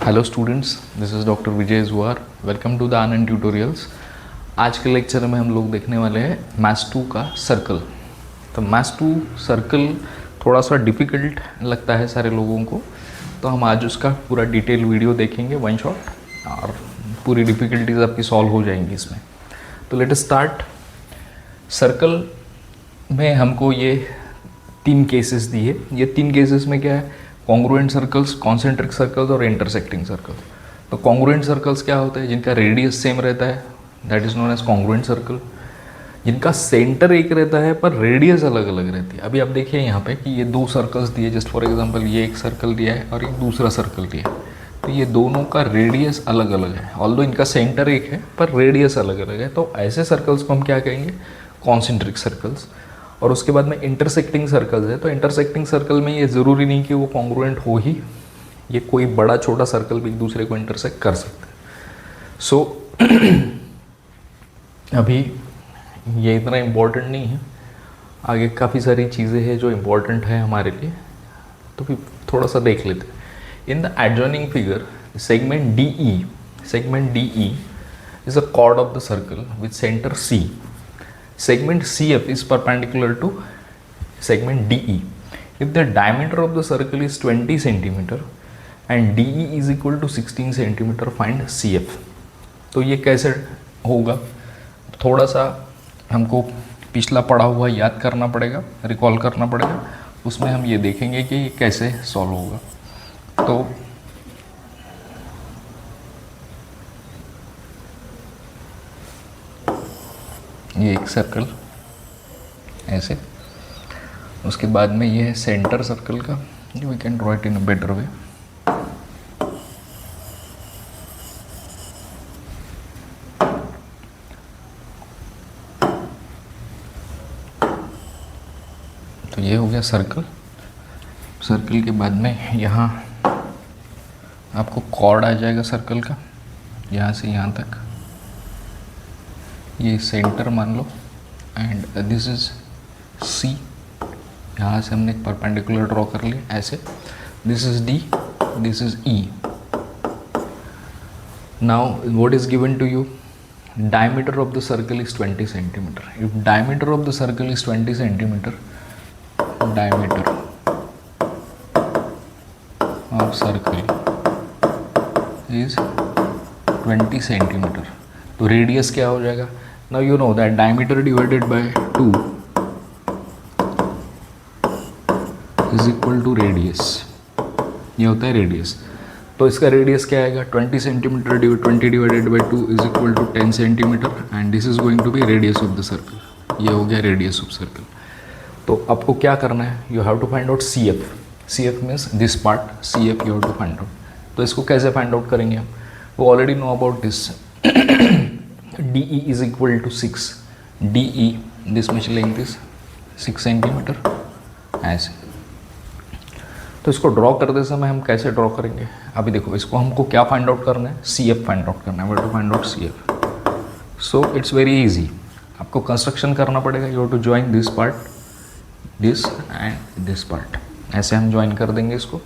Hello students, this is doctor Vijay Juar. Welcome to the Anand tutorials. आज के lecture में हम लोग देखने वाले हैं मैथ्स 2 का सर्कल। तो मैथ्स 2 सर्कल थोड़ा सा डिफ़िकल्ट लगता है सारे लोगों को, तो हम आज उसका पूरा डिटेल वीडियो देखेंगे वन शॉट, और पूरी डिफ़िकल्टीज आपकी सॉल्व हो जाएंगी इसमें। तो लेट अस स्टार्ट। सर्कल में हमको ये 3 केसेस दिए। ये 3 केसेस में क्या है? कॉन्ग्रुएंट सर्कल्स, कॉन्सेंट्रिक सर्कल्स और इंटरसेक्टिंग सर्कल्स। तो कॉन्ग्रुएंट सर्कल्स क्या होता है? जिनका रेडियस सेम रहता है, that is known as congruent circle. जिनका सेंटर एक रहता है पर रेडियस अलग अलग रहती है। अभी आप देखिए यहाँ पे कि ये 2 सर्कल्स दिए, जस्ट फॉर एग्जांपल ये एक सर्कल दिया है और एक दूसरा सर्कल दिया है। तो ये दोनों का रेडियस अलग अलग है, ऑल्दो इनका सेंटर एक है पर रेडियस अलग अलग है। तो ऐसे सर्कल्स को हम क्या कहेंगे? Concentric circles. और उसके बाद में इंटरसेक्टिंग सर्कल्स है। तो इंटरसेक्टिंग सर्कल में ये ज़रूरी नहीं कि वो कॉन्ग्रुएंट हो ही, ये कोई बड़ा छोटा सर्कल भी एक दूसरे को इंटरसेक्ट कर सकते हैं। सो अभी ये इतना इम्पोर्टेंट नहीं है, आगे काफ़ी सारी चीज़ें हैं जो इम्पोर्टेंट है हमारे लिए, तो फिर थोड़ा सा देख लेते हैं। इन the adjoining figure segment D E is a chord of the circle with center C. Segment CF is perpendicular to segment DE. If the diameter of the circle is 20 cm and DE is equal to 16 cm, find CF. तो ये कैसे होगा? थोड़ा सा हमको पिछला पढ़ा हुआ याद करना पड़ेगा, रिकॉल करना पड़ेगा। उसमें हम ये देखेंगे कि ये कैसे सॉल्व होगा। तो ये एक सर्कल ऐसे, उसके बाद में ये है सेंटर सर्कल का, we can draw it in a better way. तो ये हो गया सर्कल। सर्कल के बाद में यहाँ आपको कॉर्ड आ जाएगा सर्कल का, यहाँ से यहाँ तक। ये सेंटर मान लो एंड दिस इज सी। यहाँ से हमने एक परपेंडिकुलर ड्रॉ कर लिया ऐसे। This is D, this is E. Now what is given to you? Diameter of the circle is 20 centimetre. If diameter of the circle is 20 centimetre, diameter of circle is 20 centimetre. तो radius क्या हो जाएगा? Now you know that diameter divided by 2 is equal to radius. ये होता है radius. तो इसका radius क्या आएगा? 20 centimetre 20 divided by 2 is equal to 10 centimetre and this is going to be radius of the circle. ये हो गया रेडियस ऑफ सर्कल। तो आपको क्या करना है? You have to find out C F. C F means this part, C F you have to find out. तो इसको कैसे फाइंड आउट करेंगे हम? वो already know about this. DE is equal to 6. DE, this much length is 6 centimetre ऐसे। तो इसको draw करते समय हम कैसे ड्रॉ करेंगे? अभी देखो, इसको हमको क्या फाइंड आउट करना है? CF फाइंड आउट करना है। Way to find out CF। So it's very easy. आपको कंस्ट्रक्शन करना पड़ेगा। You have to join this part, this and this part. ऐसे हम ज्वाइन कर देंगे इसको।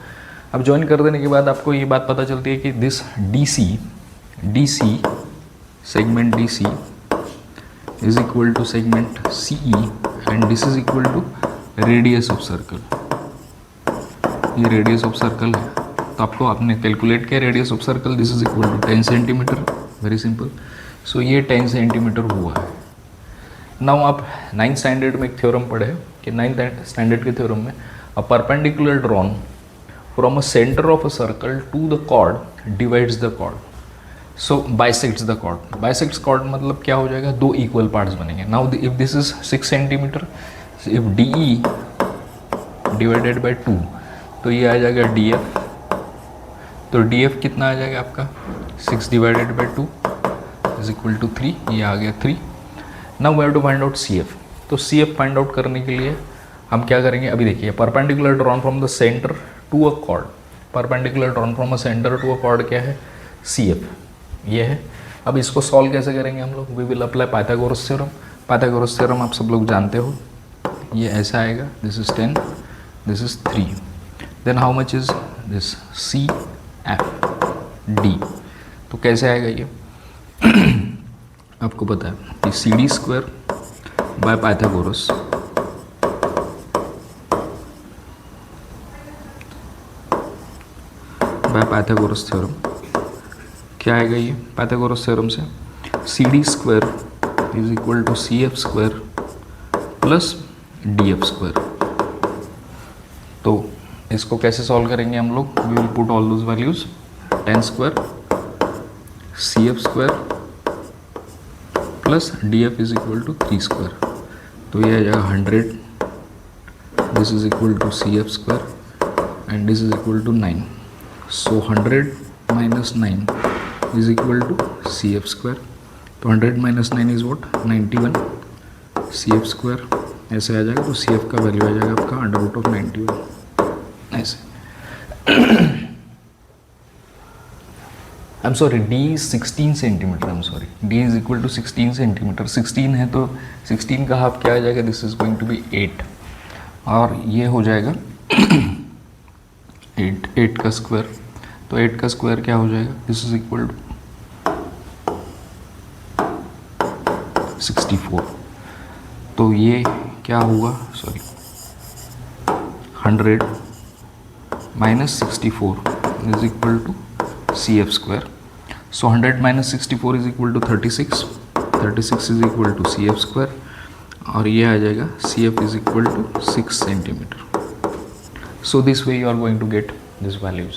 अब ज्वाइन कर देने के बाद आपको ये बात पता चलती है कि this DC segment DC is equal to segment CE and this is equal to radius of circle. ये radius of circle है, तो आपको आपने कैलकुलेट किया radius of circle, this is equal to 10 centimetre. Very simple. So ये 10 centimetre हुआ है। Now आप 9th स्टैंडर्ड में एक थ्योरम पढ़े कि 9th स्टैंडर्ड के थ्योरम में a perpendicular drawn from a centre of a circle to the chord divides the chord. So bisects the chord. Bisects chord मतलब क्या हो जाएगा? 2 इक्वल पार्ट्स बनेंगे। Now if this is 6 centimetre, if DE divided by 2, तो ये आ जाएगा DF। तो DF कितना आ जाएगा आपका? 6 divided by 2 is equal to 3। ये आ गया 3। Now we have to find out CF। तो CF फाइंड आउट करने के लिए हम क्या करेंगे? अभी देखिए, perpendicular drawn from the centre to a chord. Perpendicular drawn from a centre to a chord क्या है? CF ये है। अब इसको सॉल्व कैसे करेंगे हम लोग? We will apply Pythagoras theorem. Pythagoras theorem आप सब लोग जानते हो। ये ऐसा आएगा, this is 10, this is 3, then how much is this CF? D. तो कैसे आएगा ये आपको पता है कि C D square by Pythagoras theorem क्या आएगा ये पाइथागोरस थ्योरम से, C D square is equal to C F square plus D F square. तो इसको कैसे सॉल्व करेंगे हम लोग, we will put all those values, 10 square C F square plus D F is equal to 3 square. तो ये आ जाएगा 100, this is equal to C F square and this is equal to 9। So 100 minus 9 is equal to C F square. तो 100 minus 9 is what 91 C F square ऐसे आ जाएगा। तो C F का वैल्यू आ जाएगा आपका अंडर रूट ऑफ 91 ऐसे। I am sorry, D is 16 centimetre, I am sorry, D is equal to 16 centimetre. 16 है तो 16 का हाफ क्या आ जाएगा, this is going to be 8 और ये हो जाएगा 8 का स्क्वायर। तो 8 का स्क्वायर क्या हो जाएगा, दिस इज इक्वल टू 64। तो ये क्या हुआ, sorry 100 minus 64 is equal to C F square. So 100 minus 64 is equal to 36, 36 is equal to C F square और ये आ जाएगा C F is equal to 6 centimetre. So this way you are going to get this values.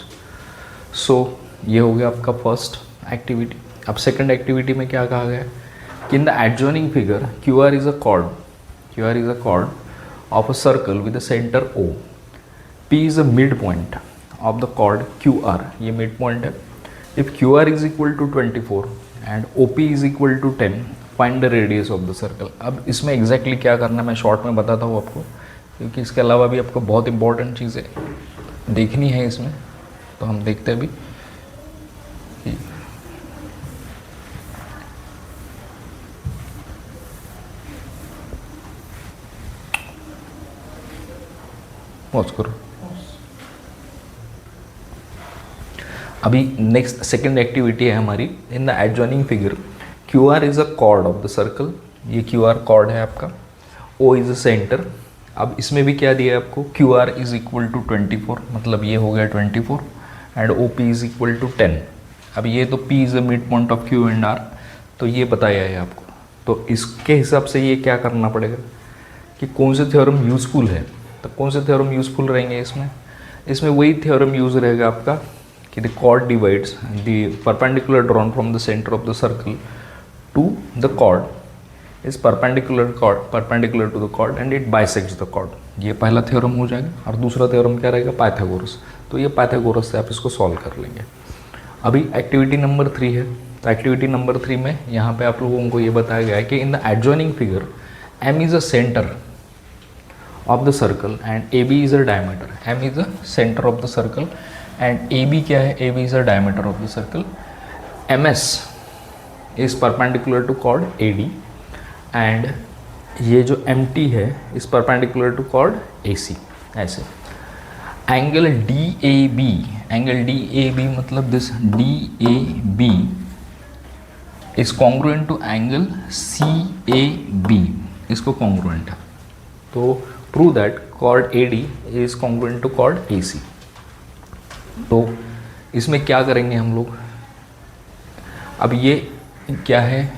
सो ये हो गया आपका first activity. अब सेकंड एक्टिविटी में क्या कहा गया है कि in the adjoining figure Q R is a chord, Q R is a chord of a circle with the centre O, P is a midpoint of the chord QR, ये midpoint है। If QR is equal to 24 and OP is equal to 10, find the radius of the circle। अब इसमें exactly क्या करना है मैं short में बताता हूँ आपको, क्योंकि इसके अलावा भी आपको बहुत इंपॉर्टेंट चीज़ें देखनी है इसमें। तो हम देखते हैं अभी पॉज करो। अभी नेक्स्ट सेकेंड एक्टिविटी है हमारी, इन the adjoining figure Q R is a chord of the circle, ये क्यू आर कॉर्ड है आपका, ओ इज अ सेंटर। अब इसमें भी क्या दिया है आपको, Q R is equal to 24, मतलब ये हो गया 24 and O P is equal to 10। अब ये तो P is a mid point of Q and R, तो ये बताया है आपको। तो इसके हिसाब से ये क्या करना पड़ेगा कि कौन से थ्योरम यूजफुल है। तो कौन से थ्योरम यूजफुल रहेंगे इसमें, इसमें वही थ्योरम यूज रहेगा आपका कि the chord divides the perpendicular drawn from the center of the circle to the chord is perpendicular to the chord and it bisects the chord। ये पहला थ्योरम हो जाएगा। और दूसरा थ्योरम क्या रहेगा, पाइथागोरस। तो ये पाइथागोरस से आप इसको सॉल्व कर लेंगे। अभी एक्टिविटी नंबर 3 है। तो एक्टिविटी नंबर 3 में यहाँ पे आप लोगों को ये बताया गया है कि in the adjoining figure M is a center of the circle and AB is a diameter। M is the center of the circle and AB क्या है, AB is a diameter of the circle। MS is perpendicular to chord AD and ये जो MT है is perpendicular to chord AC। ऐसे angle DAB मतलब this DAB is congruent to angle CAB, इसको congruent है। तो prove that chord AD is congruent to chord AC। तो इसमें क्या करेंगे हम लोग, अब ये क्या है,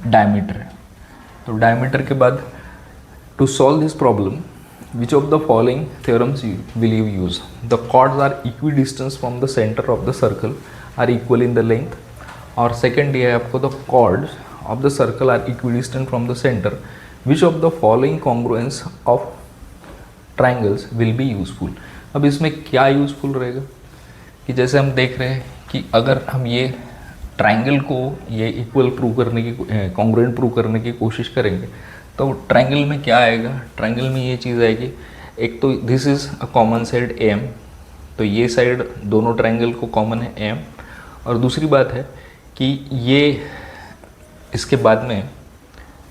डायमीटर है। तो डायमीटर के बाद to solve this problem which of the following theorems will you use, the chords are equidistance from the centre of the circle are equal in the length. और सेकेंड ये है आपको, the chords of the circle are equidistant from the centre, which of the following congruence of triangles will be useful. अब इसमें क्या useful रहेगा कि जैसे हम देख रहे हैं कि अगर हम ये ट्राइंगल को ये इक्वल प्रूव करने की, कॉन्ग्रुएंट प्रूव करने की कोशिश करेंगे तो ट्राइंगल में क्या आएगा, ट्राइंगल में ये चीज़ आएगी, एक तो this is a common side AM, तो ये साइड दोनों ट्राइंगल को कॉमन है AM। और दूसरी बात है कि ये इसके बाद में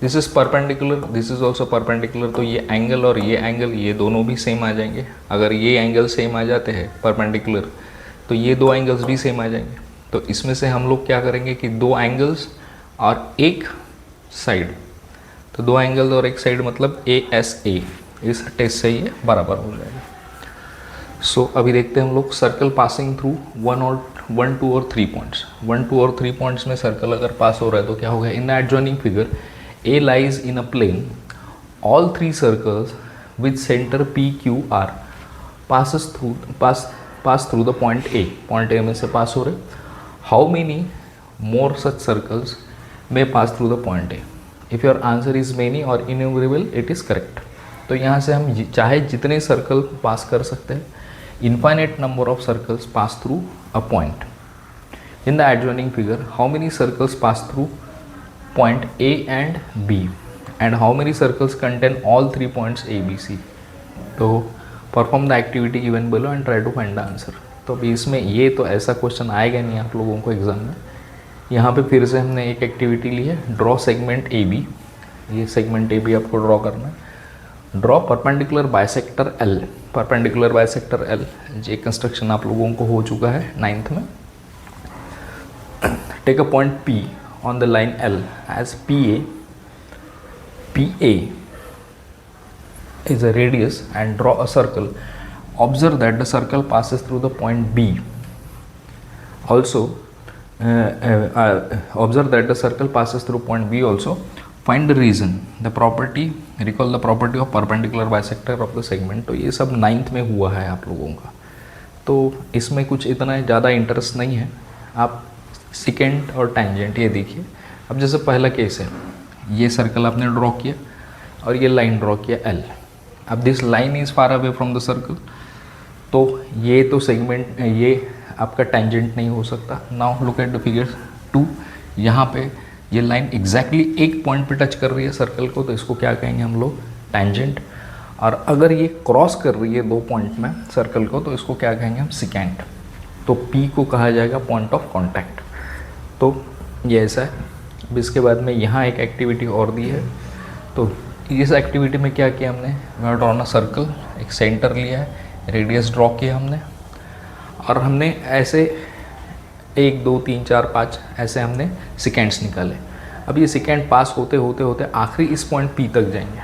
this is perpendicular, this is also perpendicular, तो ये एंगल और ये एंगल ये दोनों भी सेम आ जाएंगे। अगर ये एंगल सेम आ जाते हैं परपेंडिकुलर तो ये दो एंगल्स भी सेम आ जाएंगे। तो इसमें से हम लोग क्या करेंगे कि दो एंगल्स और एक साइड, तो दो एंगल्स और एक साइड मतलब ASA, इस टेस्ट से ये बराबर हो जाएगा। सो अभी देखते हैं हम लोग सर्कल पासिंग थ्रू 1, 2 और 3 पॉइंट्स। 1, 2 और 3 पॉइंट्स में सर्कल अगर पास हो रहा है तो क्या होगा, in the adjoining figure A lies in a plane, all 3 circles with centre PQR pass through the point A, point A में से पास हो रहे। How many more such circles में pass through the point A? If your answer is many और innumerable, it is correct. तो यहाँ से हम चाहे जितने सर्कल पास कर सकते हैं, infinite number of circles pass through a point. In the adjoining figure, how many circles pass through point A and B, and how many circles contain all 3 points A, B, C? तो perform the activity given below and try to find the answer. तो अभी इसमें ये तो ऐसा question आएगा नहीं आप लोगों को एग्जाम में। यहाँ पे फिर से हमने एक एक्टिविटी ली है, ड्रॉ सेगमेंट AB। ये सेगमेंट AB आपको ड्रॉ करना है। Draw perpendicular bisector L, perpendicular bisector L, ये कंस्ट्रक्शन आप लोगों को हो चुका है 9th में। Take a point P on the line L as PA is a radius and draw a circle. Observe that the circle passes through the point B. Also, observe that the circle passes through point B also. Find the reason, the property, recall the property of perpendicular bisector of the segment. तो ये सब 9th में हुआ है आप लोगों का, तो इसमें कुछ इतना ज़्यादा इंटरेस्ट नहीं है। आप सेकेंड और टेंजेंट ये देखिए। अब जैसे पहला केस है, ये सर्कल आपने ड्रॉ किया और ये लाइन ड्रॉ किया L। अब this line is far away from the circle, तो ये तो सेगमेंट, ये आपका टेंजेंट नहीं हो सकता। Now look at the figure 2, यहाँ पे ये लाइन एग्जैक्टली एक पॉइंट पे टच कर रही है सर्कल को, तो इसको क्या कहेंगे हम लोग, टेंजेंट। और अगर ये क्रॉस कर रही है 2 पॉइंट में सर्कल को, तो इसको क्या कहेंगे हम, सिकेंट। तो P को कहा जाएगा पॉइंट ऑफ कॉन्टैक्ट। तो ये ऐसा है। अब इसके बाद में यहाँ एक एक्टिविटी और दी है। तो इस एक्टिविटी में क्या किया हमने, ड्रॉन अ सर्कल, एक सेंटर लिया है, रेडियस ड्रॉ किया हमने, और हमने ऐसे 1, 2, 3, 4, 5 ऐसे हमने सेकेंड्स निकाले। अब ये सेकेंड पास होते होते होते आखिरी इस पॉइंट P तक जाएंगे।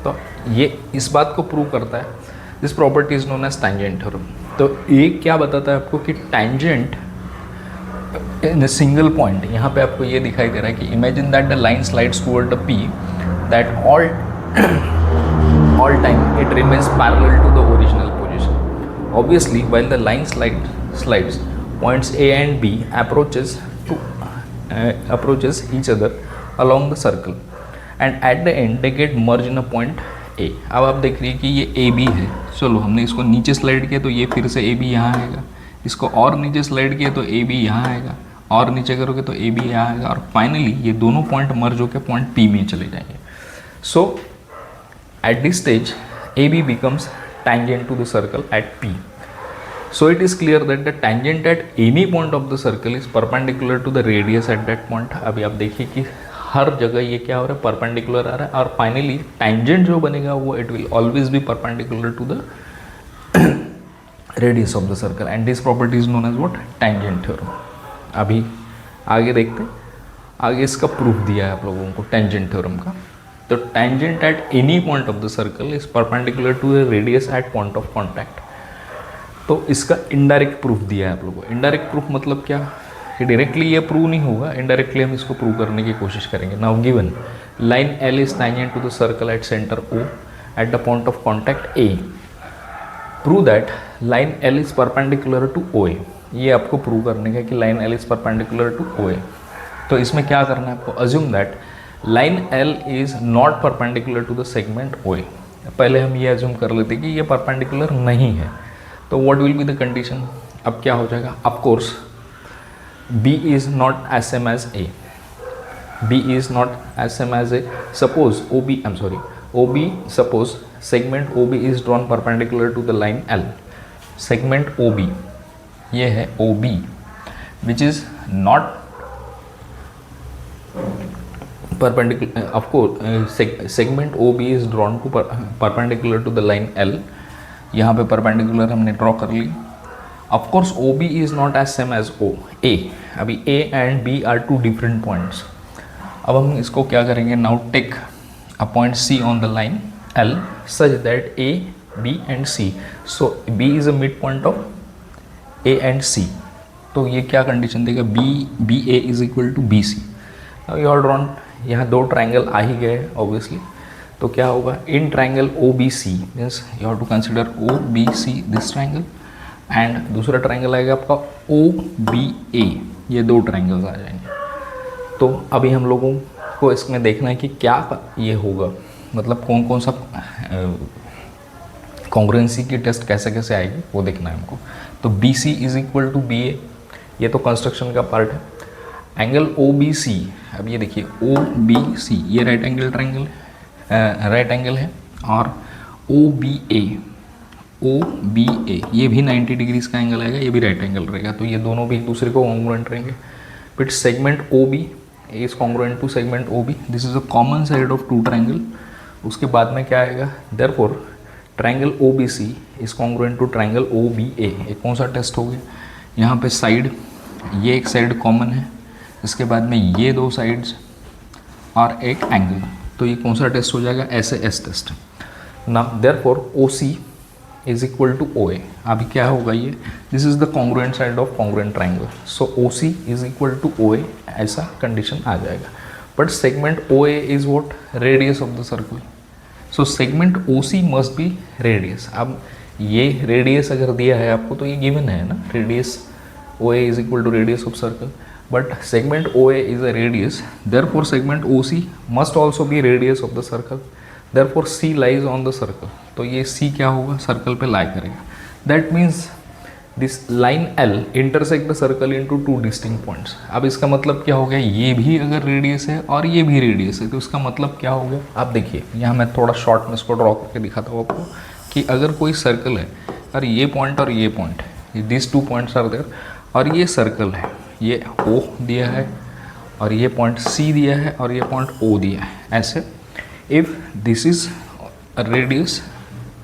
तो ये इस बात को प्रूव करता है, this property is known as tangent theorem. तो ये क्या बताता है आपको कि tangent in a single point, यहाँ पे आपको ये दिखाई दे रहा है कि imagine that the line slides toward the P, that all time it remains parallel to the original position. Obviously, while the line slides, points A and B approaches each other along the circle, and at the end they get merged in a point A. अब आप देख रही है कि ये AB है। चलो हमने इसको नीचे स्लाइड किया तो ये फिर से AB यहाँ आएगा, इसको और नीचे स्लाइड किया तो AB यहाँ आएगा, और नीचे करोगे तो AB यहाँ आएगा, और फाइनली ये दोनों पॉइंट मर्ज होकर पॉइंट P में चले जाएंगे। So at this stage AB becomes tangent to the circle at P. So it is clear that the tangent at any point of the circle is perpendicular to the radius at that point. अभी आप देखिए कि हर जगह ये क्या हो रहा है, परपेंडिकुलर आ रहा है, और फाइनली टेंजेंट जो बनेगा वो it will always be perpendicular to the radius of the circle, and this property is known as what, tangent theorem. अभी आगे देखते हैं, आगे इसका प्रूफ दिया है आप लोगों को टेंजेंट थ्योरम का। तो tangent at any point of the circle is perpendicular to the radius at point of contact. तो इसका इनडायरेक्ट प्रूफ दिया है आप लोगों को। इनडायरेक्ट प्रूफ मतलब क्या, कि डायरेक्टली ये प्रूव नहीं होगा, इनडायरेक्टली हम इसको प्रूव करने की कोशिश करेंगे। Now given line L is tangent to the circle at centre O at the point of contact A। Prove that line L is perpendicular to OA। ये आपको प्रूव करने का कि line L is perpendicular to OA। तो इसमें क्या करना है आपको, assume that line L is not perpendicular to the segment OA। पहले हम ये अज्यूम कर लेते कि ये परपेंडिकुलर नहीं है, तो what will be the condition. अब क्या हो जाएगा, of course B is not as same as A. B is not as same as A. Suppose suppose segment OB is drawn perpendicular to the line L. Segment OB, ये है OB, which is not perpendicular. Of course, segment OB is drawn to perpendicular to the line L. यहाँ पे perpendicular हमने draw कर ली, of course O B is not as same as O A, अभी A and B are two different points. अब हम इसको क्या करेंगे, now take a point C on the line L such that A B and C, so B is a mid point of A and C. तो ये क्या condition देगा, B A is equal to B C. You are drawn, यहाँ दो triangle आ ही गए obviously, तो क्या होगा, in triangle O B C means you have to consider O B C this triangle, and दूसरा ट्राइंगल आएगा आपका ओ बी ए, ये दो ट्राइंगल्स आ जाएंगे। तो अभी हम लोगों को इसमें देखना है कि क्या ये होगा, मतलब कौन कौन सा कॉन्ग्रुएंसी की टेस्ट कैसे कैसे आएगी वो देखना है हमको। तो B C is equal to B A, ये तो कंस्ट्रक्शन का पार्ट है। एंगल ओ बी सी, अब ये देखिए ओ बी सी ये right angle triangle right angle है, और ओ बी ए ये भी 90 डिग्रीज का एंगल आएगा, ये भी राइट एंगल रहेगा, तो ये दोनों भी एक दूसरे को कॉन्ग्रुएंट रहेंगे। फिर segment O B is congruent to segment O B, this is a common side of two triangle. उसके बाद में क्या आएगा, therefore triangle O B C is congruent to triangle O B A. एक कौन सा टेस्ट हो गया, यहाँ पे साइड, ये एक साइड कॉमन है, इसके बाद में ये दो साइड्स और एक एंगल, तो ये कौन सा टेस्ट हो जाएगा, ऐसे एस टेस्ट। ना therefore O C is equal to O A, अभी क्या होगा ये, this is the congruent side of congruent triangle, so O C is equal to O A, ऐसा कंडीशन आ जाएगा। But segment O A is what, radius of the circle, so segment O C must be radius. अब ये radius अगर दिया है आपको तो ये गिवन है ना, radius O A is equal to radius of circle, but segment OA is a radius, therefore segment OC must also be radius of the circle, therefore C lies on the circle। तो ये C क्या होगा, circle पे लाई करेगा। That means this line L intersect the circle into two distinct points। अब इसका मतलब क्या हो गया, ये भी अगर रेडियस है और ये भी रेडियस है, तो इसका मतलब क्या हो गया, आप देखिए यहाँ मैं थोड़ा शॉर्ट में इसको ड्रॉ करके दिखाता हूँ आपको कि अगर कोई सर्कल है और ये पॉइंट और ये point, this two points are there, और ये सर्कल है, ये O दिया है और ये पॉइंट C दिया है और ये पॉइंट O दिया है, ऐसे if this is radius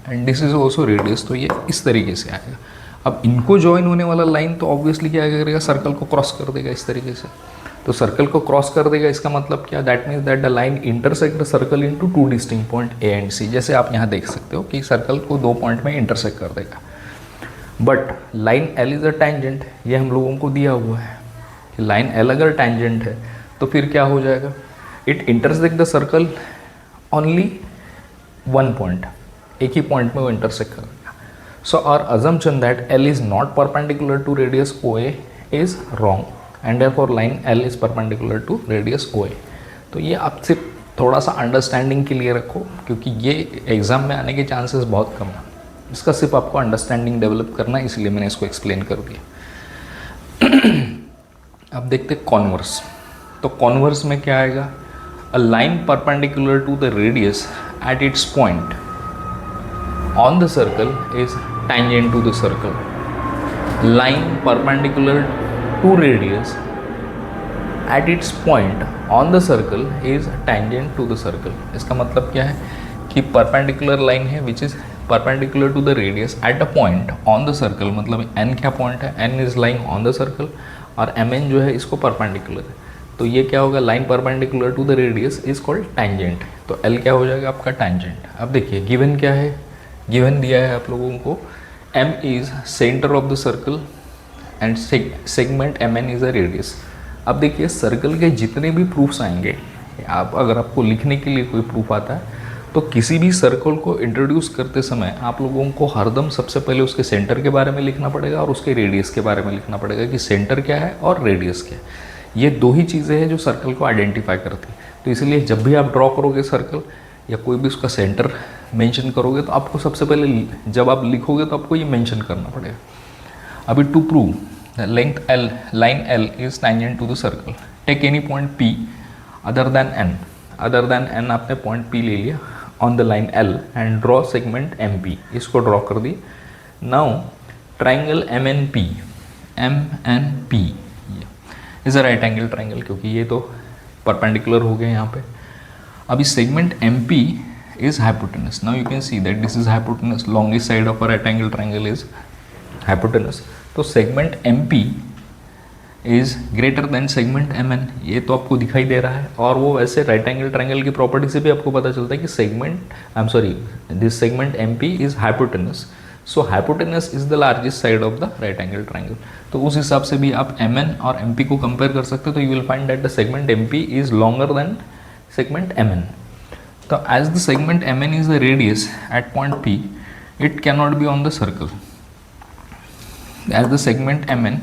and this is also radius, तो ये इस तरीके से आएगा। अब इनको ज्वाइन होने वाला लाइन तो ऑब्वियसली क्या करेगा, सर्कल को क्रॉस कर देगा इस तरीके से। तो सर्कल को क्रॉस कर देगा, इसका मतलब क्या, that means that the line intersect the circle into two distinct point A and C। जैसे आप यहाँ देख सकते हो कि सर्कल को दो पॉइंट में इंटरसेक्ट कर देगा। But line L is a tangent, ये हम लोगों को दिया हुआ है कि लाइन L अगर टेंजेंट है तो फिर क्या हो जाएगा, it intersect the circle only one point, एक ही पॉइंट में वो इंटरसेक्ट करेगा। So our assumption that L is not perpendicular to radius OA is wrong, and therefore line L is perpendicular to radius OA। तो ये आप सिर्फ थोड़ा सा अंडरस्टैंडिंग के लिए रखो, क्योंकि ये एग्ज़ाम में आने के चांसेस बहुत कम हैं। इसका सिर्फ आपको अंडरस्टैंडिंग डेवलप करना है, इसलिए मैंने इसको एक्सप्लेन कर दिया। अब देखते कॉन्वर्स। तो कॉन्वर्स में क्या आएगा, a line perpendicular to the radius at its point on the circle is tangent to the circle. Line perpendicular to radius at its point on the circle is tangent to the circle. इसका मतलब क्या है कि perpendicular line है which is perpendicular to the radius at a point on the circle, मतलब n क्या point है, n is lying on the circle और mn जो है इसको परपेंडिकुलर है। तो ये क्या होगा, line perpendicular to the radius is called tangent, तो L क्या हो जाएगा आपका टेंजेंट। अब देखिए गिवन क्या है, गिवन दिया है आप लोगों को M is centre of the circle and segment MN is a radius. अब देखिए सर्कल के जितने भी प्रूफ्स आएंगे, आप अगर आपको लिखने के लिए कोई प्रूफ आता है तो किसी भी सर्कल को इंट्रोड्यूस करते समय आप लोगों को हरदम सबसे पहले उसके सेंटर के बारे में लिखना पड़ेगा और उसके रेडियस के बारे में लिखना पड़ेगा कि सेंटर क्या है और रेडियस क्या है। ये दो ही चीज़ें हैं जो सर्कल को आइडेंटिफाई करती है। तो इसलिए जब भी आप ड्रॉ करोगे सर्कल या कोई भी उसका सेंटर मेंशन करोगे तो आपको सबसे पहले जब आप लिखोगे तो आपको ये मेंशन करना पड़ेगा। अभी to prove length L, line L is tangent to the circle, take any point P other than N। Other than N आपने पॉइंट P ले लिया on the line L and draw segment MP, इसको draw कर दी। Now triangle MNP is a right angle triangle, क्योंकि ये तो perpendicular हो गए यहाँ पे। अभी segment MP is hypotenuse. Now you can see that this is hypotenuse, longest side of a right angle triangle is hypotenuse. तो segment M P is greater than segment M N, ये तो आपको दिखाई दे रहा है। और वो वैसे राइट एंगल ट्रायंगल की प्रॉपर्टी से भी आपको पता चलता है कि segment this segment M P is hypotenuse, so hypotenuse is the largest side of the right angle triangle. तो उस हिसाब से भी आप एम एन और एम पी को कंपेयर कर सकते हो, तो you will find that the segment M P is longer than segment M N. तो as the segment M N is the radius at point P, it can not be on the circle. As the segment M N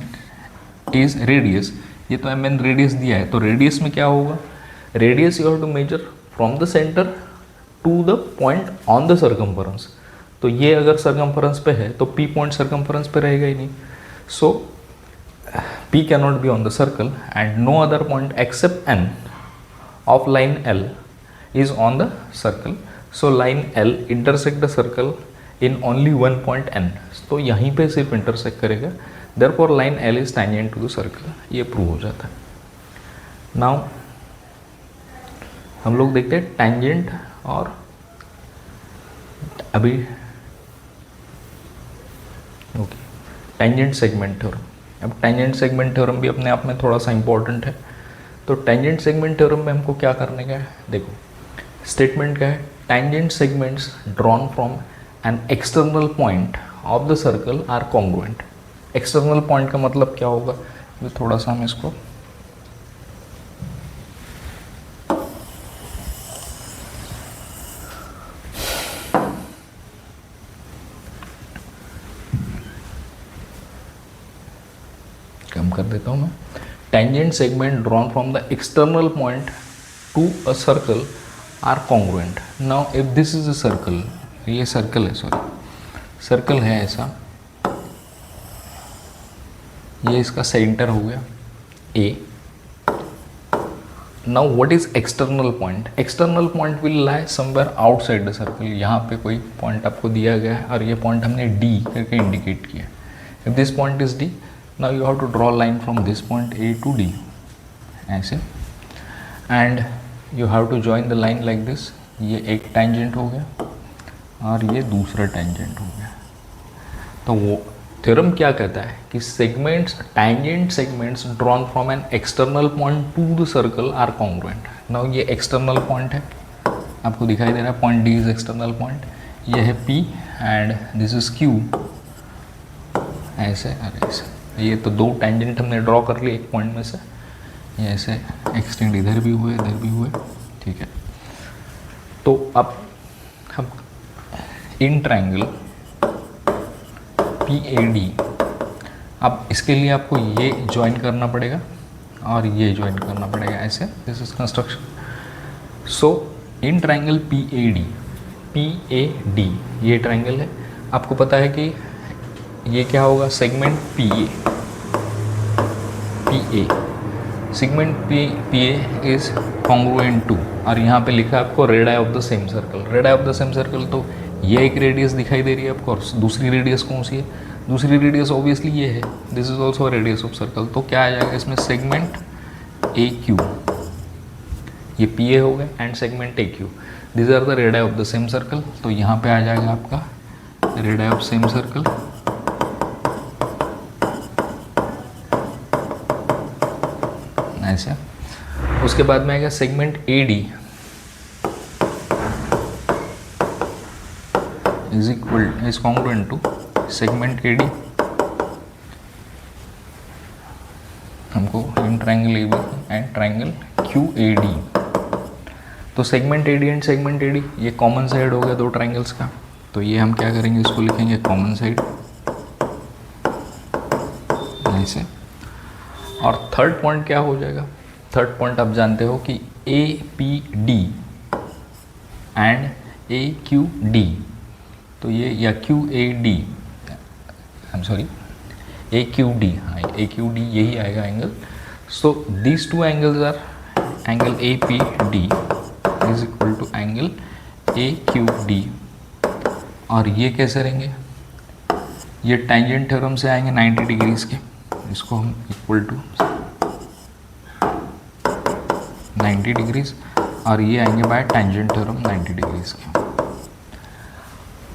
is radius, ये तो M N radius दिया है, तो radius में क्या होगा, radius you have to measure from the centre to the point on the circumference. तो ये अगर सर्कम्फरेंस पे है तो पी पॉइंट सर्कम्फरेंस पे रहेगा ही नहीं, so P can not be on the circle and no other point except N of line L is on the circle. So line L intersect the circle in only one point N, तो यहीं पे सिर्फ intersect करेगा, therefore line L is tangent to the circle, ये prove हो जाता है। Now हम लोग देखते हैं टैंजेंट और अभी ओके टैंजेंट सेगमेंट थ्योरम। अब टैंजेंट सेगमेंट थ्योरम भी अपने आप में थोड़ा सा इंपॉर्टेंट है। तो टैंजेंट सेगमेंट थ्योरम में हमको क्या करने का है, देखो स्टेटमेंट क्या है, tangent segments drawn from an external point of the circle are congruent. External point का मतलब क्या होगा, तो थोड़ा सा हम इसको कम कर देता हूँ मैं। Tangent segment drawn from the external point to a circle are congruent. Now if this is a circle, ये सर्कल है, सॉरी सर्कल है ऐसा, ये इसका सेंटर हो गया A. Now what is external point, external point will lie somewhere outside the circle. यहाँ पे कोई पॉइंट आपको दिया गया है और ये पॉइंट हमने डी करके इंडिकेट किया। If this point is D, now you have to draw a line from this point A to D ऐसे, and you have to join the line like this। ये एक tangent हो गया और ये दूसरा tangent हो गया। तो वो थ्योरम क्या कहता है कि segments tangent segments drawn from an external point to the circle are congruent. Now ये एक्सटर्नल पॉइंट है, आपको दिखाई दे रहा है point D is external point, ये है P and this is Q ऐसे और ऐसे। ये तो दो टेंजेंट हमने ड्रॉ कर लिए एक पॉइंट में से, ये ऐसे एक्सटेंड इधर भी हुए इधर भी हुए, ठीक है। तो अब हम इन ट्रायंगल PAD, अब इसके लिए आपको ये ज्वाइन करना पड़ेगा और ये ज्वाइन करना पड़ेगा ऐसे, this is construction. So in triangle PAD ये ट्रायंगल है, आपको पता है कि ये क्या होगा, segment PA segment PA is congruent to, और यहाँ पे लिखा है आपको radii of the same circle. Radii of the same circle, तो ये एक रेडियस दिखाई दे रही है आपको, और दूसरी रेडियस कौन सी है, दूसरी रेडियस ऑब्वियसली ये है, this is also radius of circle. तो क्या आ जाएगा इसमें, सेगमेंट AQ, ये PA हो गया and segment AQ, this are the radii of the same circle. तो यहाँ पे आ जाएगा आपका रेडाई ऑफ सेम सर्कल ऐसे। उसके बाद में आएगा segment AD is congruent to segment AD, हमको in triangle AB and triangle QAD। तो segment AD and segment AD ये कॉमन साइड हो गया दो ट्रायंगल्स का, तो ये हम क्या करेंगे, इसको लिखेंगे कॉमन साइड ऐसे। और थर्ड पॉइंट क्या हो जाएगा, थर्ड पॉइंट आप जानते हो कि APD एंड AQD, तो ये या QAD, I am sorry AQD, हाँ AQD यही आएगा एंगल। So these two angles are angle APD is equal to angle AQD। और ये कैसे रहेंगे, ये टेंजेंट थ्योरम से आएंगे 90 डिग्रीज के, इसको हम इक्वल टू 90 डिग्रीज, और ये आएंगे बाय टेंजेंट थ्योरम 90 डिग्रीज के।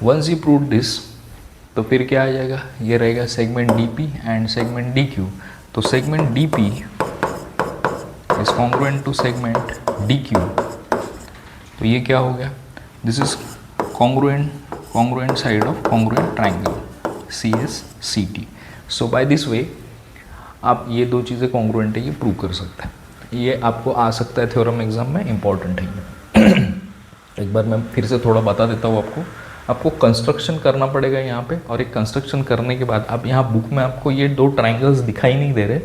वंस यू प्रूव दिस, तो फिर क्या आ जाएगा, ये रहेगा segment DP and segment DQ। तो segment DP is congruent to segment DQ। तो ये क्या हो गया, this is congruent side of congruent triangle CSCT। So by this way आप ये दो चीज़ें कॉन्ग्रुएंट है ये प्रूव कर सकते हैं। ये आपको आ सकता है थ्योरम एग्जाम में, इंपॉर्टेंट है ये। एक बार मैं फिर से थोड़ा बता देता हूँ आपको कंस्ट्रक्शन करना पड़ेगा यहाँ पे, और एक कंस्ट्रक्शन करने के बाद अब यहाँ बुक में आपको ये दो ट्राइंगल्स दिखाई नहीं दे रहे,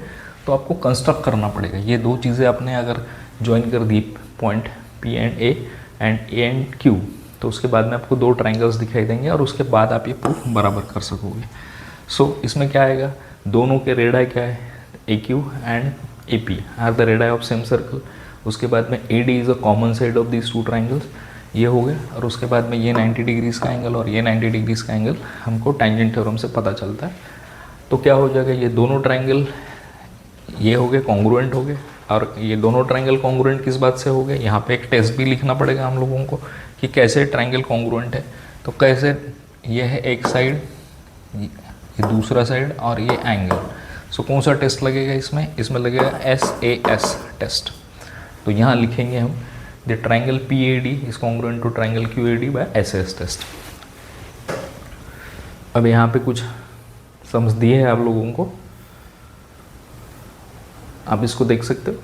तो आपको कंस्ट्रक्ट करना पड़ेगा। ये दो चीज़ें आपने अगर ज्वाइन कर दी, point P and A and A and Q, तो उसके बाद में आपको दो ट्राइंगल्स दिखाई देंगे और उसके बाद आप ये प्रूफ बराबर कर सकोगे। सो इसमें क्या आएगा, दोनों के रेडाई क्या है, AQ and AP are the radii of same circle. उसके बाद में AD is a common side of these two triangles, ये हो गया। और उसके बाद में ये 90 डिग्रीज़ का एंगल और ये 90 डिग्रीज़ का एंगल हमको टेंजेंट थ्योरम से पता चलता है। तो क्या हो जाएगा, ये दोनों ट्राइंगल ये हो गए कॉन्ग्रुएंट हो गए। और ये दोनों ट्राइंगल कॉन्ग्रुएंट किस बात से हो गए, यहाँ पे एक टेस्ट भी लिखना पड़ेगा हम लोगों को कि कैसे ट्राइंगल कॉन्ग्रुएंट है। तो कैसे, ये है एक साइड, ये दूसरा साइड और ये एंगल। सो कौन सा टेस्ट लगेगा इसमें लगेगा SAS टेस्ट। तो यहाँ लिखेंगे हम the triangle PAD is congruent to triangle QAD by SAS test. अब यहाँ पे कुछ समझ दिए है आप लोगों को, आप इसको देख सकते हो।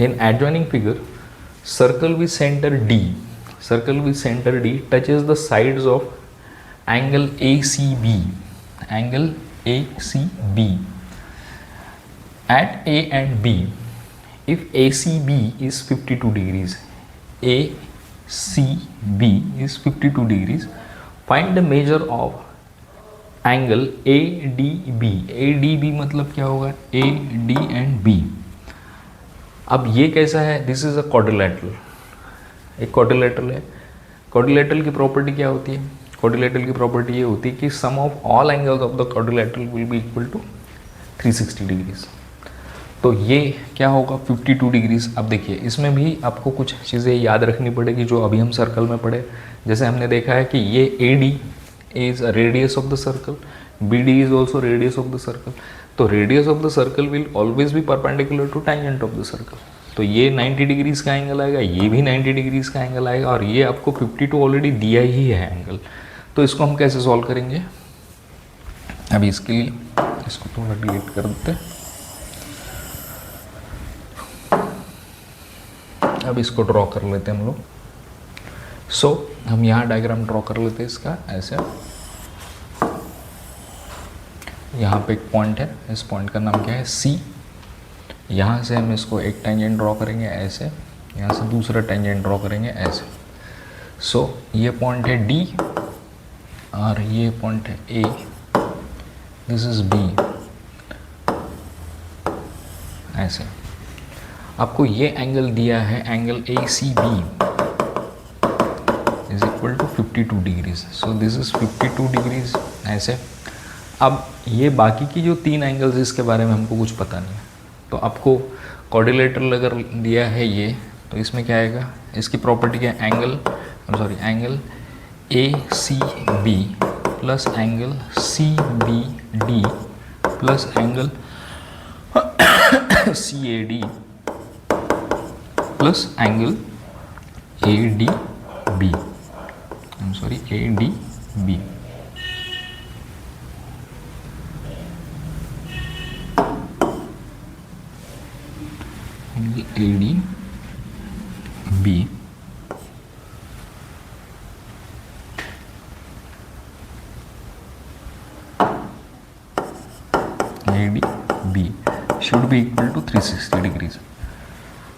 In adjoining figure circle with centre D touches the sides of angle ACB at A and B if ACB is 52 degrees. ACB is 52 degrees. Find the measure of angle ADB मतलब क्या होगा, AD एंड B। अब ये कैसा है, this is a quadrilateral, एक quadrilateral है। Quadrilateral की प्रॉपर्टी क्या होती है, क्वाड्रिलेटरल की प्रॉपर्टी ये होती है कि sum of all angles of the quadrilateral will be equal to 360 degrees. तो ये क्या होगा 52 डिग्रीज। अब देखिए इसमें भी आपको कुछ चीज़ें याद रखनी पड़ेगी जो अभी हम सर्कल में पढ़े। जैसे हमने देखा है कि ये AD is a radius of the circle, BD is also radius of the circle। तो radius of the circle will always be perpendicular to tangent of the circle। तो ये 90 डिग्रीज का एंगल आएगा, ये भी 90 डिग्रीज का एंगल आएगा, और ये आपको 52 ऑलरेडी दिया ही है एंगल। तो इसको हम कैसे सॉल्व करेंगे, अभी इसके लिए इसको थोड़ा डिलीट कर देते हैं। अब इसको ड्रॉ कर लेते हैं हम लोग। सो हम यहाँ डायग्राम ड्रॉ कर लेते हैं इसका ऐसे। यहाँ पे एक पॉइंट है, इस पॉइंट का नाम क्या है C। यहाँ से हम इसको एक टेंजेंट ड्रॉ करेंगे ऐसे, यहाँ से दूसरा टेंजेंट ड्रॉ करेंगे ऐसे। सो ये पॉइंट है D और ये पॉइंट है A, दिस इज B ऐसे। आपको ये एंगल दिया है, angle ACB is equal to 52 degrees. So this is 52 degrees ऐसे। अब ये बाकी की जो तीन एंगल्स इसके बारे में हमको कुछ पता नहीं है, तो आपको क्वाड्रिलेटरल अगर दिया है ये, तो इसमें क्या आएगा, इसकी प्रॉपर्टी क्या है, angle ACB plus angle CBD plus angle CAD plus angle ADB। ADB should be equal to 360 degrees.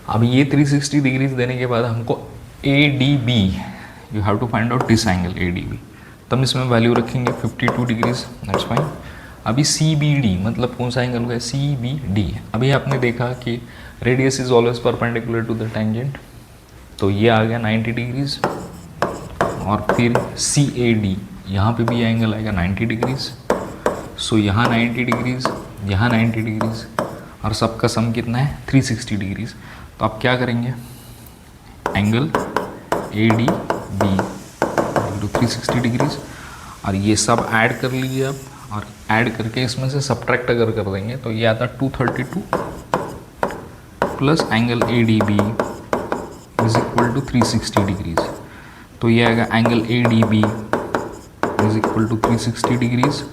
अब ये 360 डिग्रीज देने के बाद हमको ADB, you have to find out this angle ADB। तो हम इसमें वैल्यू रखेंगे 52 डिग्रीज, दैट्स फाइन। अभी CBD मतलब कौन सा एंगल होगा, CBD। अभी आपने देखा कि radius is always perpendicular to the tangent, तो ये आ गया 90 डिग्रीज। और फिर CAD, यहाँ पे भी एंगल आएगा 90 डिग्रीज। सो यहाँ 90 डिग्रीज, यहाँ 90 डिग्रीज, और सबका सम कितना है 360 डिग्रीज। तो आप क्या करेंगे, एंगल ADB 360 डिग्रीज। और ये सब ऐड कर लीजिए आप, और ऐड करके इसमें से सब्ट्रैक्ट अगर कर देंगे तो ये आता 232 plus angle A D B is equal to 360 degrees. तो ये आएगा angle A D B is equal to 360 degrees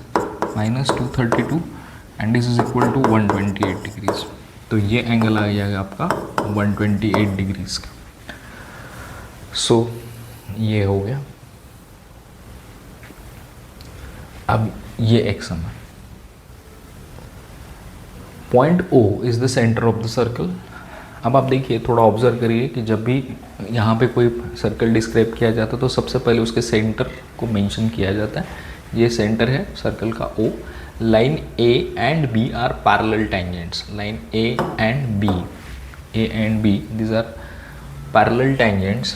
minus 232 and this is equal to 128 degrees. तो ये एंगल आ जाएगा आपका 128 डिग्रीज का। सो ये हो गया। अब ये एक सम है। Point O is the centre of the circle. अब आप देखिए, थोड़ा ऑब्जर्व करिए कि जब भी यहाँ पे कोई सर्कल डिस्क्राइब किया जाता है तो सबसे पहले उसके सेंटर को मेंशन किया जाता है। ये सेंटर है सर्कल का O। Line A and B are parallel tangents. Line A and B these are parallel tangents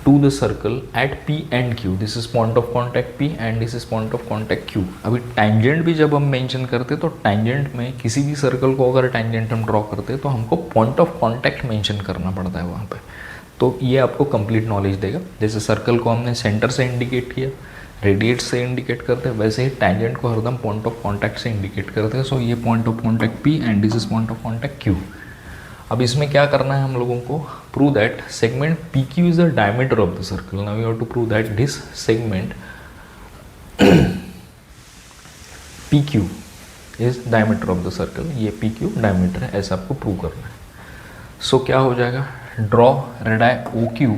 to the circle at P and Q. This is point of contact P and this is point of contact Q. अभी tangent भी जब हम mention करते तो tangent में किसी भी circle को अगर tangent हम ड्रॉ करते तो हमको point of contact मेंशन करना पड़ता है वहाँ पे। तो ये आपको कंप्लीट नॉलेज देगा। जैसे सर्कल को हमने सेंटर से इंडिकेट किया, रेडिएट से इंडिकेट करते हैं, वैसे ही टैंजेंट को हरदम पॉइंट ऑफ कॉन्टैक्ट से इंडिकेट करते हैं। सो ये point of contact P and this is point of contact Q। अब इसमें क्या करना है हम लोगों को, prove that segment PQ is the diameter of the circle. Now you have to prove that this segment PQ is diameter of the circle. ये PQ diameter है, ऐसा आपको प्रूव करना है। सो क्या हो जाएगा, draw radii OQ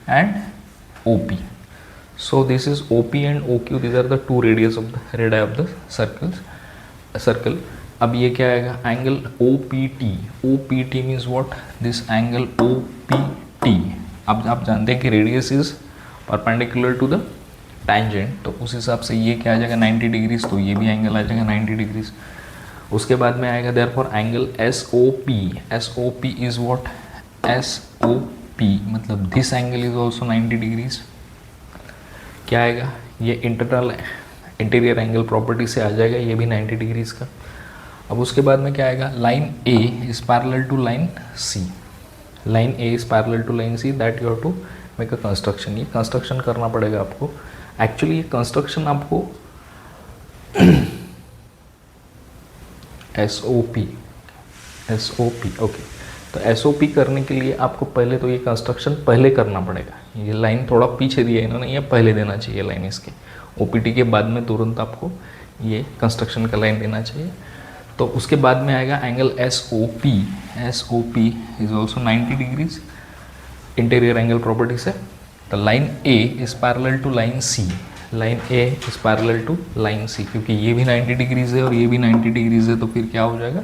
and OP। So this is OP and OQ, these are the two radius of the radii of the circle. अब ये क्या आएगा, angle OPT। OPT means what? This angle OPT। अब आप जानते हैं कि radius is perpendicular to the tangent, तो उस हिसाब से ये क्या आ जाएगा 90 डिग्रीज, तो ये भी एंगल आ जाएगा 90 डिग्रीज। उसके बाद में आएगा therefore angle SOP। SOP is what, SOP मतलब this angle is also 90 degrees. क्या आएगा, ये इंटीरियर एंगल प्रॉपर्टी से आ जाएगा, ये भी 90 डिग्रीज का। अब उसके बाद में क्या आएगा, line A is parallel to line C। Line A is parallel to line C, that you have to make a construction. ये कंस्ट्रक्शन करना पड़ेगा आपको। एक्चुअली ये कंस्ट्रक्शन आपको SOP ओके। तो SOP करने के लिए आपको पहले तो ये कंस्ट्रक्शन पहले करना पड़ेगा। ये लाइन थोड़ा पीछे दिया है इन्होंने, ये पहले देना चाहिए लाइन इसके। OPT के बाद में तुरंत आपको ये कंस्ट्रक्शन का लाइन देना चाहिए। तो उसके बाद में आएगा angle SOP। SOP is also 90 degrees interior angle property से। तो line A is parallel to line C। Line A is parallel to line C, क्योंकि ये भी 90 डिग्रीज है और ये भी 90 डिग्रीज है, तो फिर क्या हो जाएगा,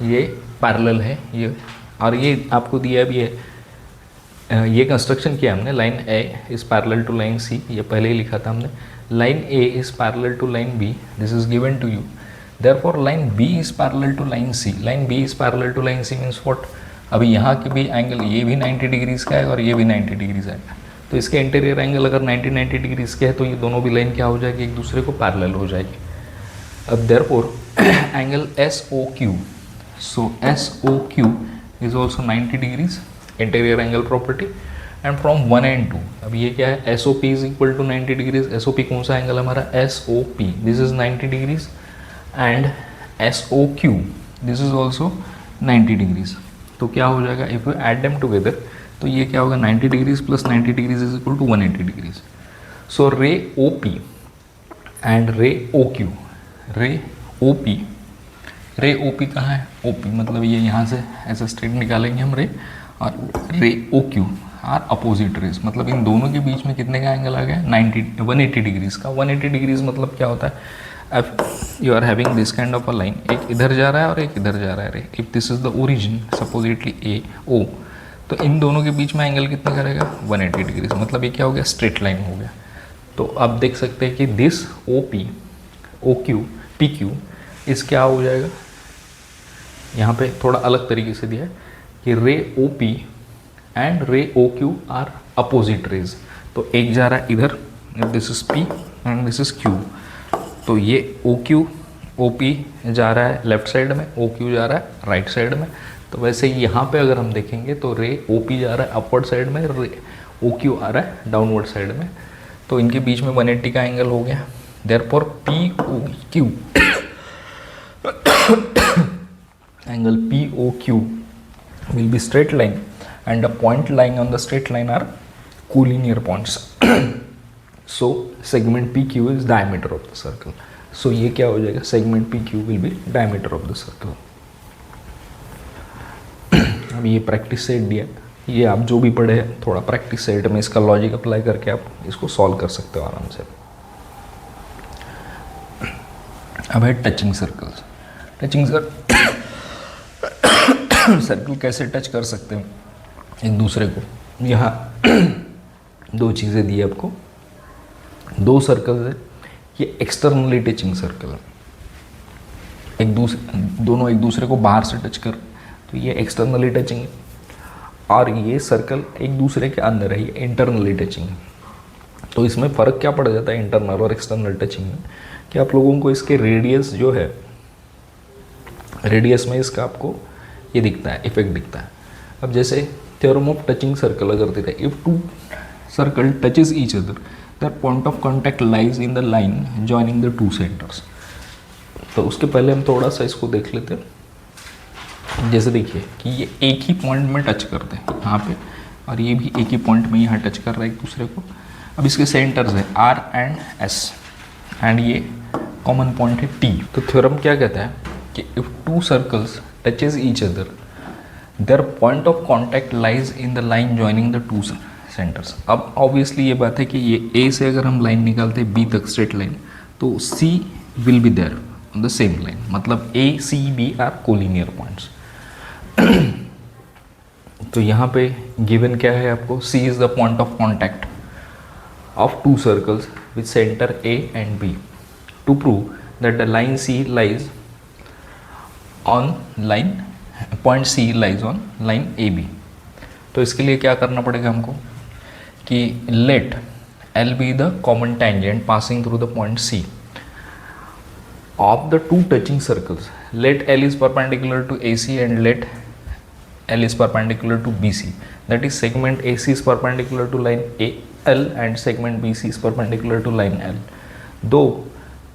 ये पैरेलल है ये। और ये आपको दिया भी है, ये कंस्ट्रक्शन किया हमने। Line A is parallel to line C, ये पहले ही लिखा था हमने। Line A is parallel to line B, this is given to you. Therefore line B is parallel to line C। Line B is parallel to line C means what, अभी यहाँ के भी एंगल ये भी 90 डिग्रीज का है और ये भी 90 डिग्रीज आएगा। तो इसके इंटीरियर एंगल अगर 90 डिग्रीज के है तो ये दोनों भी लाइन क्या हो जाएगी, एक दूसरे को पैरेलल हो जाएगी। अब therefore angle SOQ, so SOQ is also 90 degrees interior angle property and from 1 and 2। अब ये क्या है, SOP is equal to 90 degrees. SOP कौन सा एंगल हमारा, SOP, this is 90 degrees and SOQ this is also 90 degrees. तो क्या हो जाएगा, if you add them together तो ये क्या होगा, 90 degrees plus 90 degrees is equal to 180 degrees. सो रे OP एंड रे OQ, रे OP कहाँ है, OP मतलब ये यहाँ से ऐसे स्ट्रेट निकालेंगे हम रे, और रे OQ आर अपोजिट रेज, मतलब इन दोनों के बीच में कितने का एंगल आ गया, 180 डिग्रीज का। 180 डिग्रीज मतलब क्या होता है, अब you are having this kind of a line, एक इधर जा रहा है और एक इधर जा रहा है रे। If this is the origin supposedly AO, तो इन दोनों के बीच में एंगल कितना करेगा, 180 डिग्रीज, मतलब ये क्या हो गया, स्ट्रेट लाइन हो गया। तो आप देख सकते हैं कि दिस OP OQ PQ इस क्या हो जाएगा, यहाँ पे थोड़ा अलग तरीके से दिया है कि रे OP एंड रे OQ आर अपोजिट रेज। तो एक जा रहा है इधर, this is P and this is Q, तो ये OP जा रहा है लेफ्ट साइड में, OQ जा रहा है राइट साइड में। तो वैसे ही यहाँ पे अगर हम देखेंगे तो रे OP जा रहा है अपवर्ड साइड में, रे OQ आ रहा है डाउनवर्ड साइड में। तो इनके बीच में 180 का एंगल हो गया, therefore P O Q angle POQ will be straight line and the point lying on the straight line are collinear points. So segment PQ is diameter of the circle. So ये क्या हो जाएगा, segment PQ will be diameter of the circle. अब ये practice set दिया, ये आप जो भी पढ़े थोड़ा प्रैक्टिस सेट में इसका लॉजिक अप्लाई करके आप इसको सॉल्व कर सकते हो आराम से. अब है टचिंग सर्कल्स. टचिंग सर्कल कैसे टच कर सकते हैं एक दूसरे को. यहाँ दो चीज़ें दी है आपको, दो सर्कल है, ये एक्सटर्नली टचिंग सर्कल है, दोनों एक दूसरे को बाहर से टच कर, तो ये एक्सटर्नली टचिंग है. और ये सर्कल एक दूसरे के अंदर है, ये इंटरनली टचिंग है. तो इसमें फ़र्क क्या पड़ जाता है इंटरनल और एक्सटर्नल टचिंग में, कि आप लोगों को इसके रेडियस जो है, रेडियस में इसका आपको ये दिखता है, इफेक्ट दिखता है. अब जैसे थ्योरम ऑफ टचिंग सर्कल अगर दे रहा है, if two circle touches each other their point of contact lies in the line joining the two centres. तो उसके पहले हम थोड़ा सा इसको देख लेते हैं. जैसे देखिए कि ये एक ही पॉइंट में टच करते हैं यहाँ पे, और ये भी एक ही पॉइंट में यहाँ टच कर रहा है एक दूसरे को. अब इसके सेंटर्स है R एंड S एंड ये कॉमन पॉइंट है T. तो थ्योरम क्या कहता है कि if two circles touches each other their point of contact lies in the line joining the two centres. अब ऑब्वियसली ये बात है कि ये A से अगर हम लाइन निकालते हैं B तक स्ट्रेट लाइन, तो C will be there on the same line, मतलब A C B are collinear points. तो यहाँ पे गिवन क्या है आपको, C is the point of contact of two circles with centre A and B. To prove that the line C lies on line, point C lies on line AB. तो इसके लिए क्या करना पड़ेगा हमको कि let L be the common tangent passing through the point C of the two touching circles. Let L is perpendicular to AC and let L is perpendicular to BC. That is segment AC is perpendicular to line AL and segment BC is perpendicular to line L. Though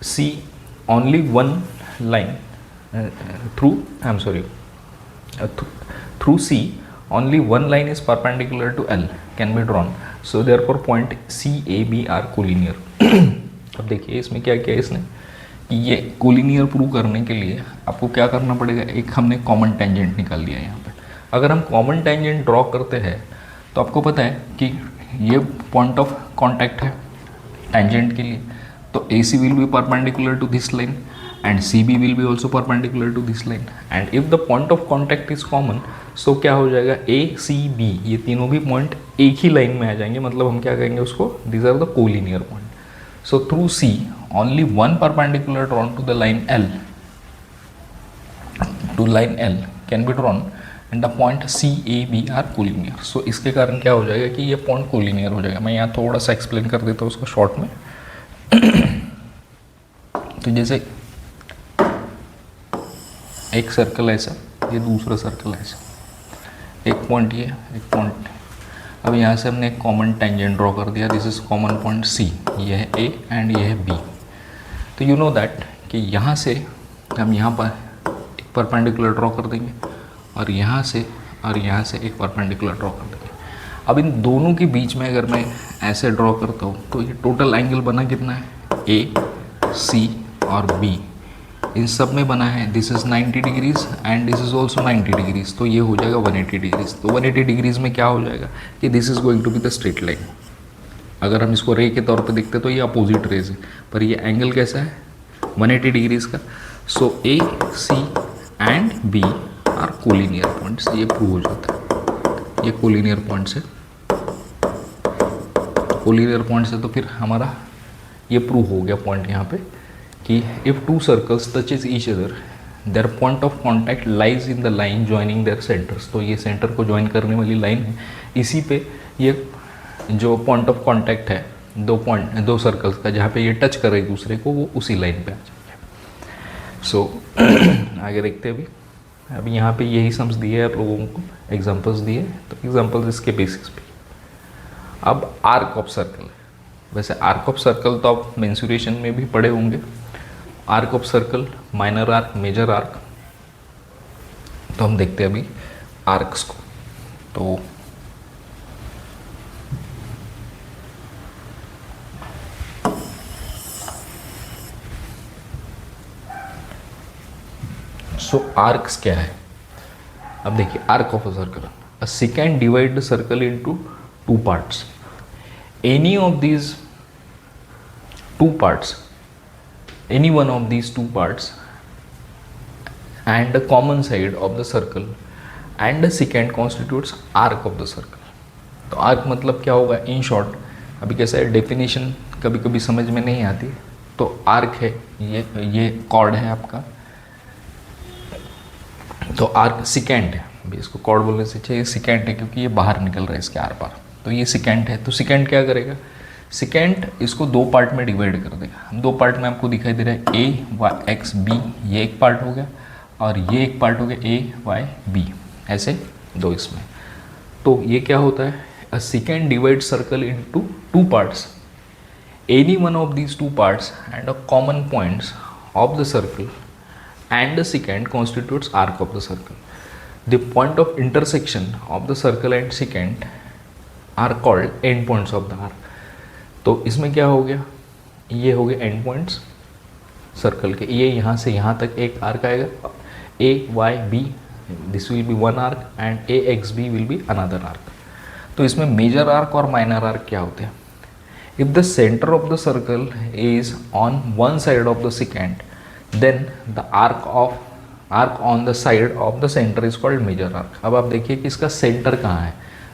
C only one line through C only one line is perpendicular to L can be drawn. So therefore point CAB are collinear. अब देखिए इसमें क्या किया इसने, ये collinear prove करने के लिए आपको क्या करना पड़ेगा, एक हमने कॉमन टेंजेंट निकाल दिया यहाँ पे. अगर हम कॉमन टेंजेंट ड्रॉ करते हैं तो आपको पता है कि ये पॉइंट ऑफ कांटेक्ट है टेंजेंट के लिए, तो AC will be perpendicular to this line and CB will be also perpendicular to this line, and if the point of contact is common, so क्या हो जाएगा ACB, ये तीनों भी पॉइंट एक ही लाइन में आ जाएंगे, मतलब हम क्या कहेंगे उसको, these are the collinear point. So through C only one perpendicular drawn to the line L can be drawn and the point CAB are collinear. So इसके कारण क्या हो जाएगा कि ये पॉइंट कोलिनियर हो जाएगा. मैं यहाँ थोड़ा सा एक्सप्लेन कर देता हूँ उसको शॉर्ट में. तो जैसे एक सर्कल ऐसा, ये दूसरा सर्कल ऐसा, एक पॉइंट ये, एक पॉइंट. अब यहाँ से हमने एक कॉमन टेंजेंट ड्रॉ कर दिया. This is common point C, ये है A एंड ये है B. तो यू नो दैट कि यहाँ से हम यहाँ पर एक परपेंडिकुलर ड्रॉ कर देंगे और यहाँ से एक परपेंडिकुलर ड्रॉ कर देंगे. अब इन दोनों के बीच में अगर मैं ऐसे ड्रॉ करता हूँ तो ये टोटल एंगल बना कितना है, A, C और B, इन सब में बना है. This is 90 degrees and this is also 90 degrees, तो ये हो जाएगा 180 डिग्रीज. तो 180 डिग्रीज में क्या हो जाएगा कि this is going to be the straight line. अगर हम इसको रे के तौर पे देखते तो ये अपोजिट रेज है, पर ये एंगल कैसा है 180 डिग्रीज का. So A, C and B are collinear points. ये प्रूव हो जाता है, ये कोलिनियर पॉइंट्स है. कोलिनियर पॉइंट्स है तो फिर हमारा ये प्रूव हो गया पॉइंट यहाँ पे कि if two circles touches each other their point of contact lies in the line joining there centres. तो ये सेंटर को ज्वाइन करने वाली लाइन है, इसी पे ये जो पॉइंट ऑफ कॉन्टैक्ट है दो सर्कल्स का, जहाँ पे ये टच कर रहे एक दूसरे को, वो उसी लाइन पे आ जाएंगे. सो आगे देखते हैं. अभी यहाँ पे यही सम्स दिए हैं आप लोगों को, एग्जाम्पल्स दिए, तो एग्जाम्पल्स इसके बेसिस पे. अब आर्क ऑफ सर्कल, वैसे आर्क ऑफ सर्कल तो आप मेंसुरेशन में भी पढ़े होंगे, arc of circle, minor arc, major arc. तो हम देखते हैं अभी आर्क्स को। तो आर्क्स क्या है, अब देखिए arc of a circle, a second divide the circle into two parts, any of these two parts, any one of these two parts and a common side of the circle and a secant constitutes arc of the circle। तो arc मतलब क्या होगा in short, अभी कैसा है definition कभी कभी समझ में नहीं आती, तो आर्क है ये कॉर्ड है आपका, तो आर्क सिकेंट है, अभी इसको कॉर्ड बोलने से चाहिए सिकेंट है क्योंकि ये बाहर निकल रहा है इसके आर पार, तो ये सिकेंट है। तो सिकेंट क्या करेगा, सिकेंट इसको दो पार्ट में डिवाइड कर देगा। हम दो पार्ट में आपको दिखाई दे रहा है ए वाई एक्स बी, ये एक पार्ट हो गया और ये एक पार्ट हो गया ए वाई बी, ऐसे दो इसमें। तो ये क्या होता है, a secant divide circle into two parts, any one of these two parts and a common points of the circle and the secant constitutes arc of the circle. The point of intersection of the circle and secant are called end points of the arc। तो इसमें क्या हो गया, ये हो गया and points circle के, ये यहाँ से यहाँ तक एक आर्क आएगा, A Y B, this will be one arc and A X B will be another arc. तो इसमें मेजर आर्क और माइनर आर्क क्या होते हैं, if the centre of the circle is on one side of the secant, then the arc on the side of the center is called major arc। अब आप देखिए कि इसका सेंटर कहाँ है,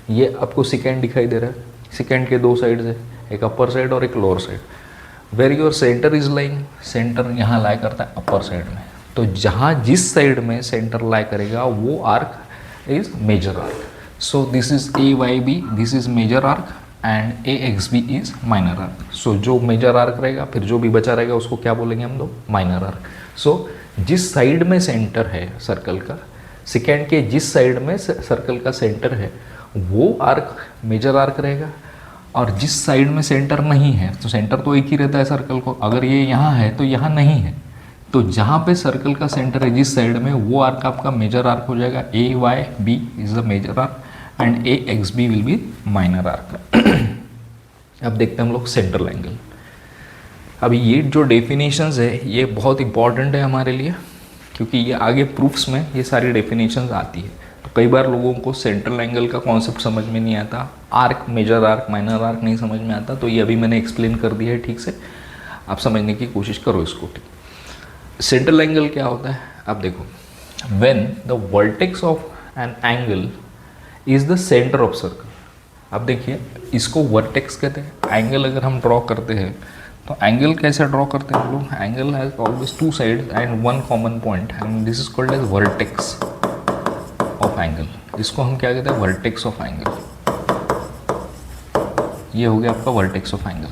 ये आपको secant दिखाई दे रहा है, secant के दो साइड्स है, एक अपर साइड और एक lower side, where your centre is lying, centre यहाँ लाई करता है अपर साइड में, तो जहाँ जिस साइड में सेंटर लाई करेगा वो arc is major arc. So this is A Y B, this is major arc and A X B is minor arc. So जो मेजर आर्क रहेगा फिर जो भी बचा रहेगा उसको क्या बोलेंगे हम लोग, माइनर आर्क। सो जिस साइड में सेंटर है सर्कल का, सेकेंड के जिस साइड में सर्कल का सेंटर है वो आर्क मेजर आर्क रहेगा, और जिस साइड में सेंटर नहीं है, तो सेंटर तो एक ही रहता है सर्कल को, अगर ये यहाँ है तो यहाँ नहीं है, तो जहाँ पे सर्कल का सेंटर है जिस साइड में, वो आर्क आपका मेजर आर्क हो जाएगा, A Y B is the major arc and A X B will be minor arc. अब देखते हैं हम लोग सेंट्रल एंगल। अभी ये जो डेफिनेशंस है ये बहुत इंपॉर्टेंट है हमारे लिए, क्योंकि ये आगे प्रूफ्स में ये सारी डेफिनेशंस आती है। तो कई बार लोगों को सेंट्रल एंगल का कॉन्सेप्ट समझ में नहीं आता, arc, major arc, minor arc नहीं समझ में आता, तो ये अभी मैंने एक्सप्लेन कर दिया है ठीक से, आप समझने की कोशिश करो इसको। ठीक, सेंट्रल एंगल क्या होता है, अब देखो, when the vertex of an angle is the centre of circle. अब देखिए इसको वर्टेक्स कहते हैं। एंगल अगर हम ड्रॉ करते हैं तो एंगल कैसे ड्रॉ करते हैं हम लोग, angle has always two sides and one common point and this is called as vertex of angle. इसको हम क्या कहते हैं, वर्टेक्स ऑफ एंगल। ये हो गया आपका वर्टेक्स ऑफ एंगल।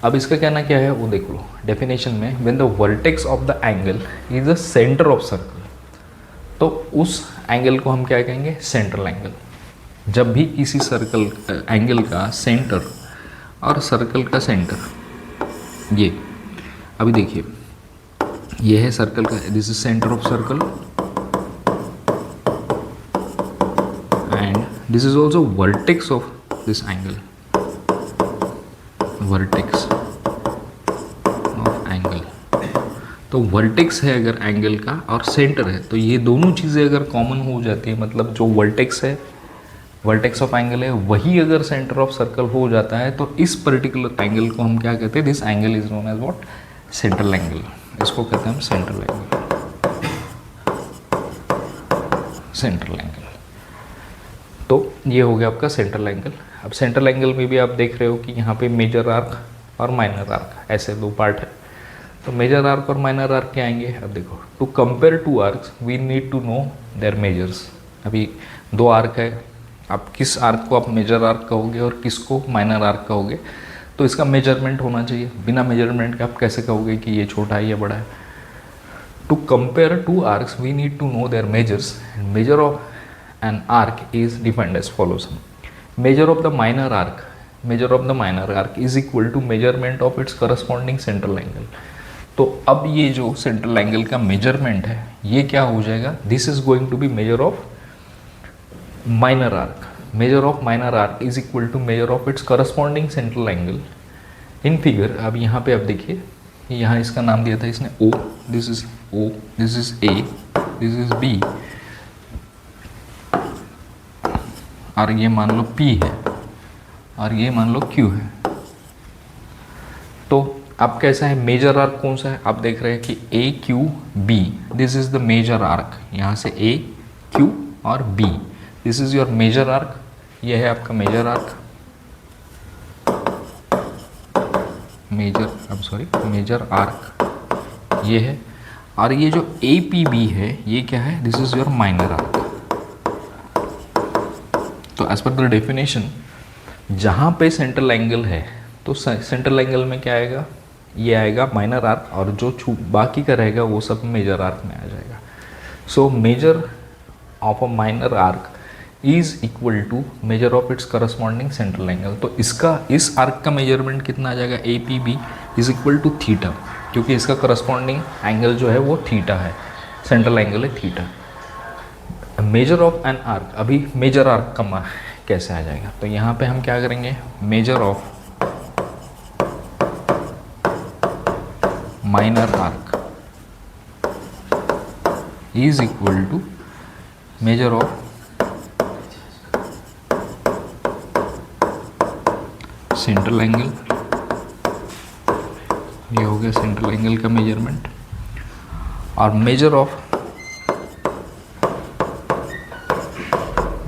अब इसका कहना क्या है वो देख लो डेफिनेशन में, when the vertex of the angle is the centre of circle, तो उस एंगल को हम क्या कहेंगे, सेंट्रल एंगल। जब भी किसी सर्कल एंगल का सेंटर और सर्कल का सेंटर, ये अभी देखिए ये है सर्कल का, this is centre of circle and this is also vertex of this angle, vertex of angle. तो वर्टेक्स है अगर एंगल का और सेंटर है, तो ये दोनों चीज़ें अगर कॉमन हो जाती है, मतलब जो वर्टेक्स है, वर्टेक्स ऑफ एंगल है, वही अगर सेंटर ऑफ सर्कल हो जाता है, तो इस पर्टिकुलर एंगल को हम क्या कहते हैं, this angle is known as what, central angle. इसको कहते हैं हम सेंट्रल एंगल, सेंट्रल एंगल। तो ये हो गया आपका सेंट्रल एंगल। अब सेंट्रल एंगल में भी आप देख रहे हो कि यहाँ पे मेजर आर्क और माइनर आर्क ऐसे दो पार्ट है। तो मेजर आर्क और माइनर आर्क क्या आएंगे, अब देखो, to compare two arcs we need to know their measures. अभी दो आर्क है, आप किस आर्क को आप मेजर आर्क कहोगे और किसको माइनर आर्क कहोगे, तो इसका मेजरमेंट होना चाहिए। बिना मेजरमेंट के आप कैसे कहोगे कि ये छोटा है या बड़ा है। To compare two arcs we need to know their measures and measure of an arc is defined as follows. Measure of the minor arc measure of the minor arc is equal to measurement of its corresponding central angle. तो अब ये जो central angle का measurement है ये क्या हो जाएगा, this is going to be measure of minor arc. Measure of minor arc is equal to measure of its corresponding central angle in figure. अब यहाँ पे आप देखिए, यहाँ इसका नाम दिया था इसने O, this is O, this is A, this is B, और ये मान लो P है और ये मान लो Q है। तो अब कैसा है, मेजर आर्क कौन सा है, आप देख रहे हैं कि AQB, this is the major arc, यहाँ से AQ और B, this is your major arc, ये है आपका मेजर आर्क, मेजर आर्क ये है, और ये जो APB है ये क्या है, this is your minor arc. तो एज पर द डेफिनेशन जहाँ पे सेंट्रल एंगल है तो सेंट्रल एंगल में क्या आएगा, ये आएगा माइनर आर्क, और जो बाकी का रहेगा वो सब मेजर आर्क में आ जाएगा। So measure of a minor arc is equal to measure of its corresponding central angle. तो इसका इस आर्क का मेजरमेंट कितना आ जाएगा, APB is equal to theta, क्योंकि इसका करस्पॉन्डिंग एंगल जो है वो थीटा है, सेंट्रल एंगल है theta. Measure of an arc, अभी मेजर आर्क का कैसे आ जाएगा, तो यहाँ पे हम क्या करेंगे, measure of minor arc is equal to measure of central angle, ये हो गया सेंट्रल एंगल का मेजरमेंट, और मेजर ऑफ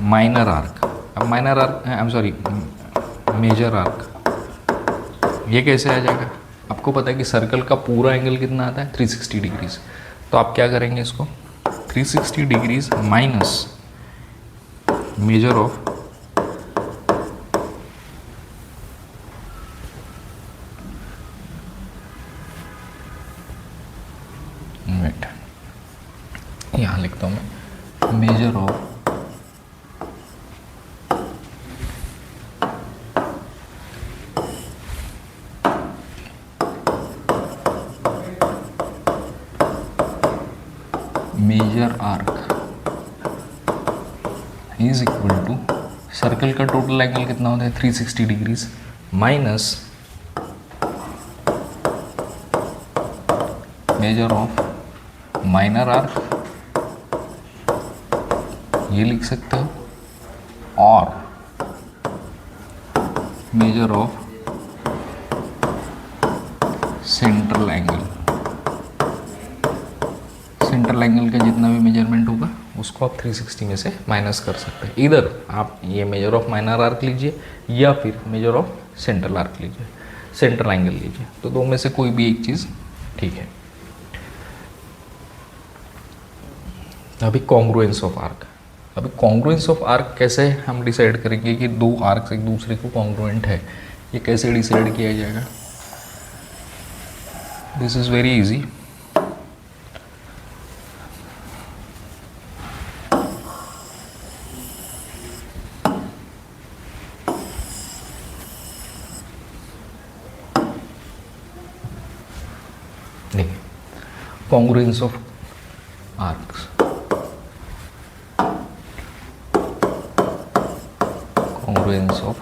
माइनर आर्क। अब minor arc, I am sorry, major arc ये कैसे आ जाएगा, आपको पता है कि सर्कल का पूरा एंगल कितना आता है, 360 डिग्रीज। तो आप क्या करेंगे, इसको 360 डिग्रीज माइनस मेजर ऑफ यहाँ लिखता हूँ मैं, measure of major arc is equal to, circle का टोटल एंगल कितना होता है 360 degrees minus measure of minor arc, ये लिख सकते हो, और measure of central angle. Central angle का जितना भी मेजरमेंट होगा उसको आप 360 में से माइनस कर सकते हैं। इधर आप ये मेजर ऑफ माइनर आर्क लीजिए या फिर मेजर ऑफ सेंट्रल आर्क लीजिए, सेंट्रल एंगल लीजिए, तो दो में से कोई भी एक चीज़ ठीक है। अभी कॉन्ग्रुएंस ऑफ आर्क, अभी कॉन्ग्रुएंस ऑफ आर्क कैसे हम डिसाइड करेंगे कि दो आर्क्स एक दूसरे को कॉन्ग्रुएंट है, ये कैसे डिसाइड किया जाएगा, दिस इज़ वेरी इजी। देखिए congruence of arcs, congruence of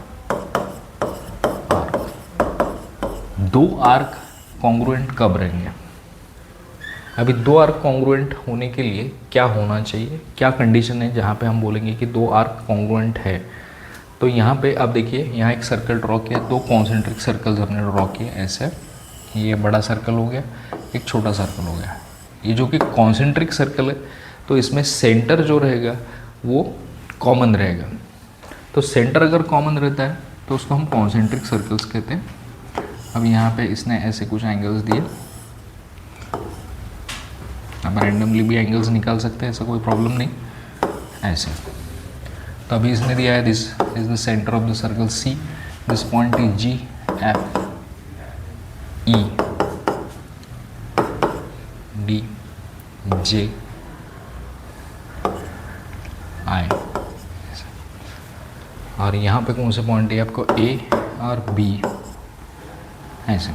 arc, दो आर्क कॉन्ग्रुएंट कब रहेंगे। अभी दो आर्क कॉन्ग्रुएंट होने के लिए क्या होना चाहिए, क्या कंडीशन है जहाँ पे हम बोलेंगे कि दो आर्क कॉन्ग्रुएंट है। तो यहाँ पे आप देखिए, यहाँ एक सर्कल ड्रॉ किया, दो कॉन्सेंट्रिक सर्कल्स हमने ड्रॉ किए ऐसे, ये बड़ा सर्कल हो गया, एक छोटा सर्कल हो गया। ये जो कि कॉन्सेंट्रिक सर्कल है तो इसमें सेंटर जो रहेगा वो कॉमन रहेगा। तो सेंटर अगर कॉमन रहता है तो उसको हम कॉन्सेंट्रिक सर्कल्स कहते हैं। अब यहाँ पे इसने ऐसे कुछ एंगल्स दिए, अब रैंडमली भी एंगल्स निकाल सकते हैं, ऐसा कोई प्रॉब्लम नहीं ऐसे। तो अभी इसने दिया है this is the centre of the circle C, this point is G, F, E, D, J, I, और यहाँ पे कौन से पॉइंट है आपको, ए और बी, ऐसे।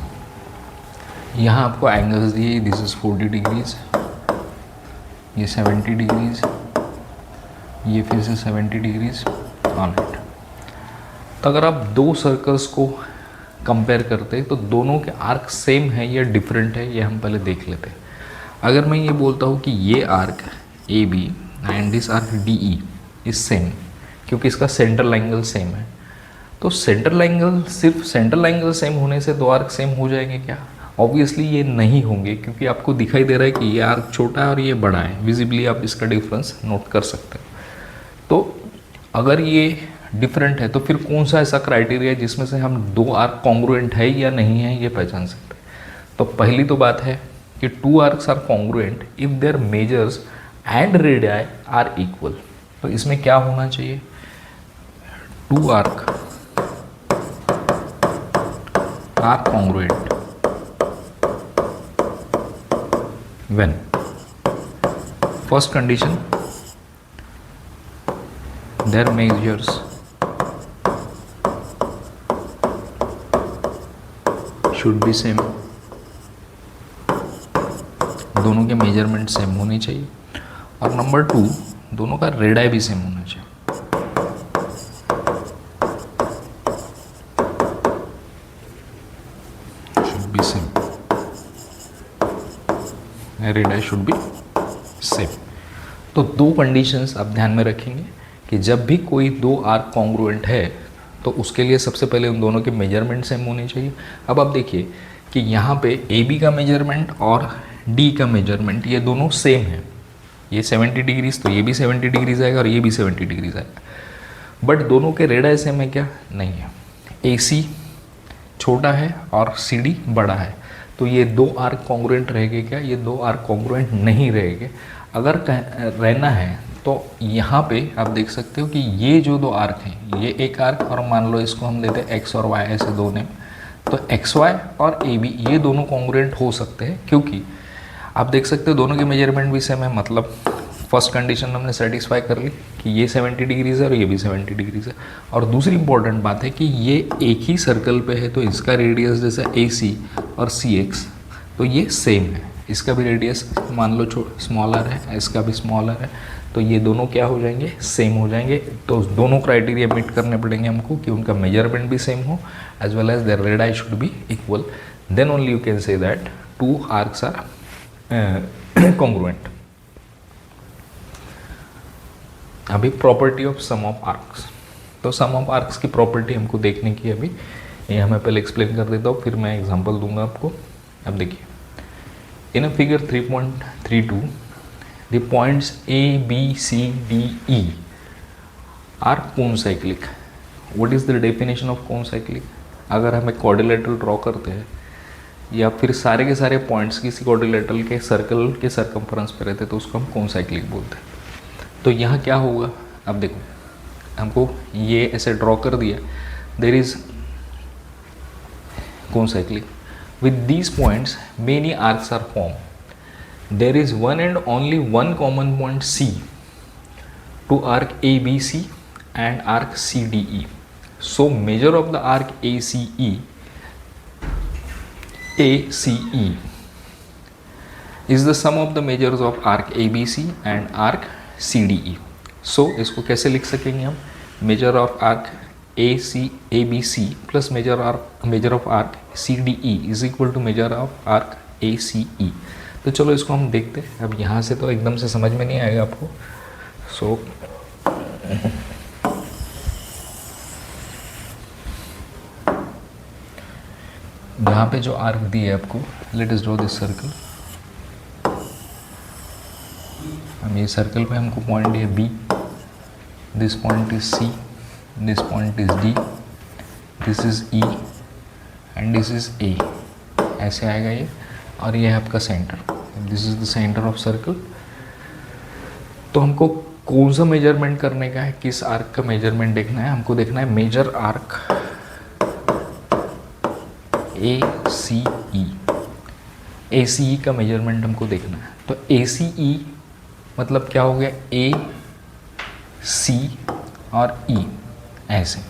यहाँ आपको एंगल्स दिए, दिस इज 40 डिग्रीज, ये 70 डिग्रीज, ये फिर से 70 डिग्रीज। ऑलराइट, तो अगर आप दो सर्कल्स को कंपेयर करते हैं तो दोनों के आर्क सेम है या डिफरेंट है, ये हम पहले देख लेते हैं। अगर मैं ये बोलता हूँ कि ये arc A B and this arc D E is same, क्योंकि इसका सेंट्रल एंगल सेम है, तो सेंट्रल एंगल, सिर्फ सेंट्रल एंगल सेम होने से दो आर्क सेम हो जाएंगे क्या? ऑब्वियसली ये नहीं होंगे, क्योंकि आपको दिखाई दे रहा है कि ये आर्क छोटा है और ये बड़ा है, विजिबली आप इसका डिफरेंस नोट कर सकते हैं। तो अगर ये डिफरेंट है तो फिर कौन सा ऐसा क्राइटेरिया है जिसमें से हम दो आर्क कॉन्ग्रुएंट है या नहीं है ये पहचान सकते हैं? तो पहली तो बात है कि two arcs are congruent if their measures and radii are equal. तो इसमें क्या होना चाहिए? Two arc are congruent when, first condition, their measures should be same, दोनों के मेजरमेंट सेम होने चाहिए। और नंबर 2, दोनों का रेडाई भी सेम होना चाहिए। should be same, radii should be same। तो दो कंडीशंस आप ध्यान में रखेंगे कि जब भी कोई दो आर्क कॉन्ग्रुएंट है तो उसके लिए सबसे पहले उन दोनों के मेजरमेंट सेम होने चाहिए। अब आप देखिए कि यहाँ पे ए बी का मेजरमेंट और डी का मेजरमेंट ये दोनों सेम है, ये 70 डिग्रीज, तो ये भी 70 डिग्रीज आएगा और ये भी 70 डिग्रीज आएगा, बट दोनों के रेडाई सेम है क्या? नहीं है। ए सी छोटा है और सी डी बड़ा है, तो ये दो आर्क कॉन्ग्रुएंट रहेंगे क्या? ये दो आर्क कॉन्ग्रुएंट नहीं रहेंगे। अगर रहना है तो यहाँ पे आप देख सकते हो कि ये जो दो आर्क हैं, ये एक आर्क और मान लो इसको हम देते हैं एक्स और वाई, ऐसे दो नेम, तो एक्स वाई और ए बी ये दोनों कॉन्ग्रुएंट हो सकते हैं, क्योंकि आप देख सकते हो दोनों के मेजरमेंट भी सेम है। मतलब फर्स्ट कंडीशन हमने सेटिस्फाई कर ली कि ये 70 डिग्रीज है और ये भी 70 डिग्रीज है। और दूसरी इंपॉर्टेंट बात है कि ये एक ही सर्कल पे है, तो इसका रेडियस जैसे ए सी और सी एक्स, तो ये सेम है। इसका भी रेडियस मान लो स्मॉलर है, इसका भी स्मॉलर है, तो ये दोनों क्या हो जाएंगे? सेम हो जाएंगे। तो दोनों क्राइटेरिया मीट करने पड़ेंगे हमको कि उनका मेजरमेंट भी सेम हो as well as their radii should be equal, then only you can say that two arcs are congruent. अभी property of sum of arcs, तो सम ऑफ आर्क्स की प्रॉपर्टी हमको देखने की अभी, ये मैं पहले एक्सप्लेन कर देता हूँ, फिर मैं एग्जांपल दूंगा आपको। अब देखिए, इन a figure 3.32 the points A, B, C, D, E are concyclic. What is the definition of concyclic? अगर हम एक quadrilateral ड्रॉ करते हैं या फिर सारे के सारे पॉइंट्स किसी quadrilateral के सर्कल के सर्कम्फ्रेंस पे रहते हैं तो उसको हम concyclic बोलते हैं। तो यहाँ क्या होगा? अब देखो, हमको ये ऐसे ड्रॉ कर दिया, there is concyclic. With these points many arcs are formed. There is one and only one common point C to arc ABC and arc CDE. So measure of the arc ACE is the sum of the measures of arc ABC and arc CDE. So इसको कैसे लिख सकेंगे हम? Measure of arc ABC plus measure of arc CDE is equal to measure of arc ACE. तो चलो इसको हम देखते हैं। अब यहाँ से तो एकदम से समझ में नहीं आएगा आपको, सो यहाँ पे जो आर्क दी है आपको, let us draw this circle. हम ये सर्कल पे हमको पॉइंट दिया B, this point is C, this point is D, this is E and this is A, ऐसे आएगा ये, और ये है आपका centre, this is the centre of circle. तो हमको कौन सा मेजरमेंट करने का है, किस आर्क का मेजरमेंट देखना है? हमको देखना है मेजर आर्क ACE, ACE का मेजरमेंट हमको देखना है। तो ACE मतलब क्या हो गया? A, C और E, ऐसे।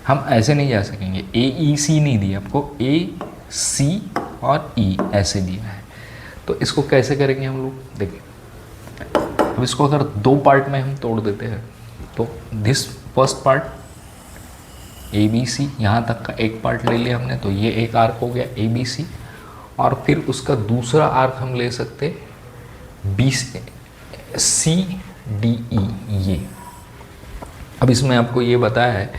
हम ऐसे नहीं जा सकेंगे, ए ई सी नहीं दिया आपको, ए सी और ई ऐसे दिया है। तो इसको कैसे करेंगे हम लोग, देखिए अब इसको अगर दो पार्ट में हम तोड़ देते हैं तो this first part A B C, यहाँ तक का एक पार्ट ले लिया हमने, तो ये एक आर्क हो गया ए बी सी, और फिर उसका दूसरा आर्क हम ले सकते बी सी डी ई ये। अब इसमें आपको ये बताया है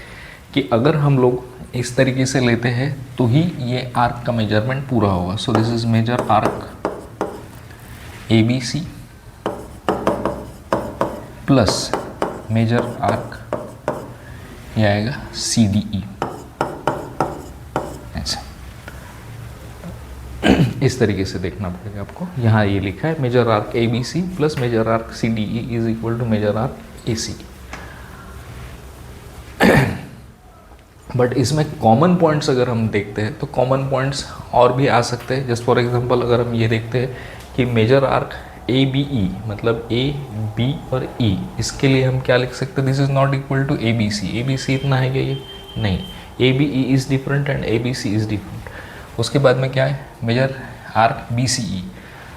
कि अगर हम लोग इस तरीके से लेते हैं तो ही ये आर्क का मेजरमेंट पूरा होगा। So this is major arc A B C plus measure arc ये आएगा सी डी ई, ऐसा इस तरीके से देखना पड़ेगा आपको। यहाँ ये लिखा है measure arc A B C plus measure arc C D E is equal to measure arc A C. But इसमें कॉमन पॉइंट्स अगर हम देखते हैं तो कॉमन पॉइंट्स और भी आ सकते हैं। जस्ट फॉर एग्जांपल अगर हम ये देखते हैं कि measure arc A B E, मतलब ए बी और ई, इसके लिए हम क्या लिख सकते हैं, this is not equal to A B C. A B C इतना है क्या, ये नहीं, A B E is different and A B C is different. उसके बाद में क्या है, measure arc B C E.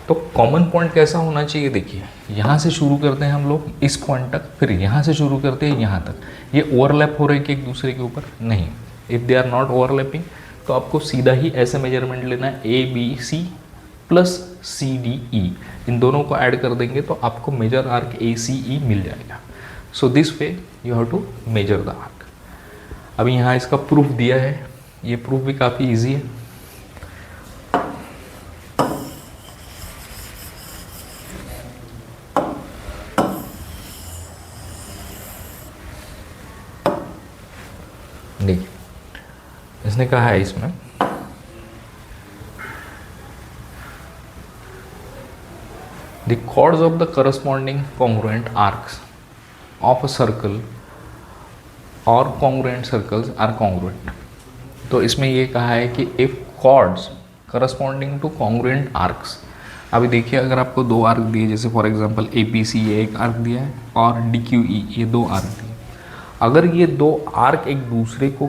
तो कॉमन पॉइंट कैसा होना चाहिए, देखिए यहाँ से शुरू करते हैं हम लोग इस पॉइंट तक, फिर यहाँ से शुरू करते हैं यहाँ तक। ये ओवरलैप हो रहे हैं कि एक दूसरे के ऊपर, नहीं, if they are not overlapping तो आपको सीधा ही ऐसे मेजरमेंट लेना है, A B C plus C D E, इन दोनों को ऐड कर देंगे तो आपको major arc A C E मिल जाएगा। So this way you have to measure the arc. अभी यहाँ इसका प्रूफ दिया है, ये प्रूफ भी काफ़ी ईजी है। देखिए इसने कहा है इसमें the chords of the corresponding congruent arcs of a circle or congruent circles are congruent। तो इसमें ये कहा है कि if chords corresponding to congruent arcs, अभी देखिए अगर आपको दो आर्क दिए, जैसे for example A P C ये एक आर्क दिया है और डी क्यू ई ये दो आर्क दिए, अगर ये दो आर्क एक दूसरे को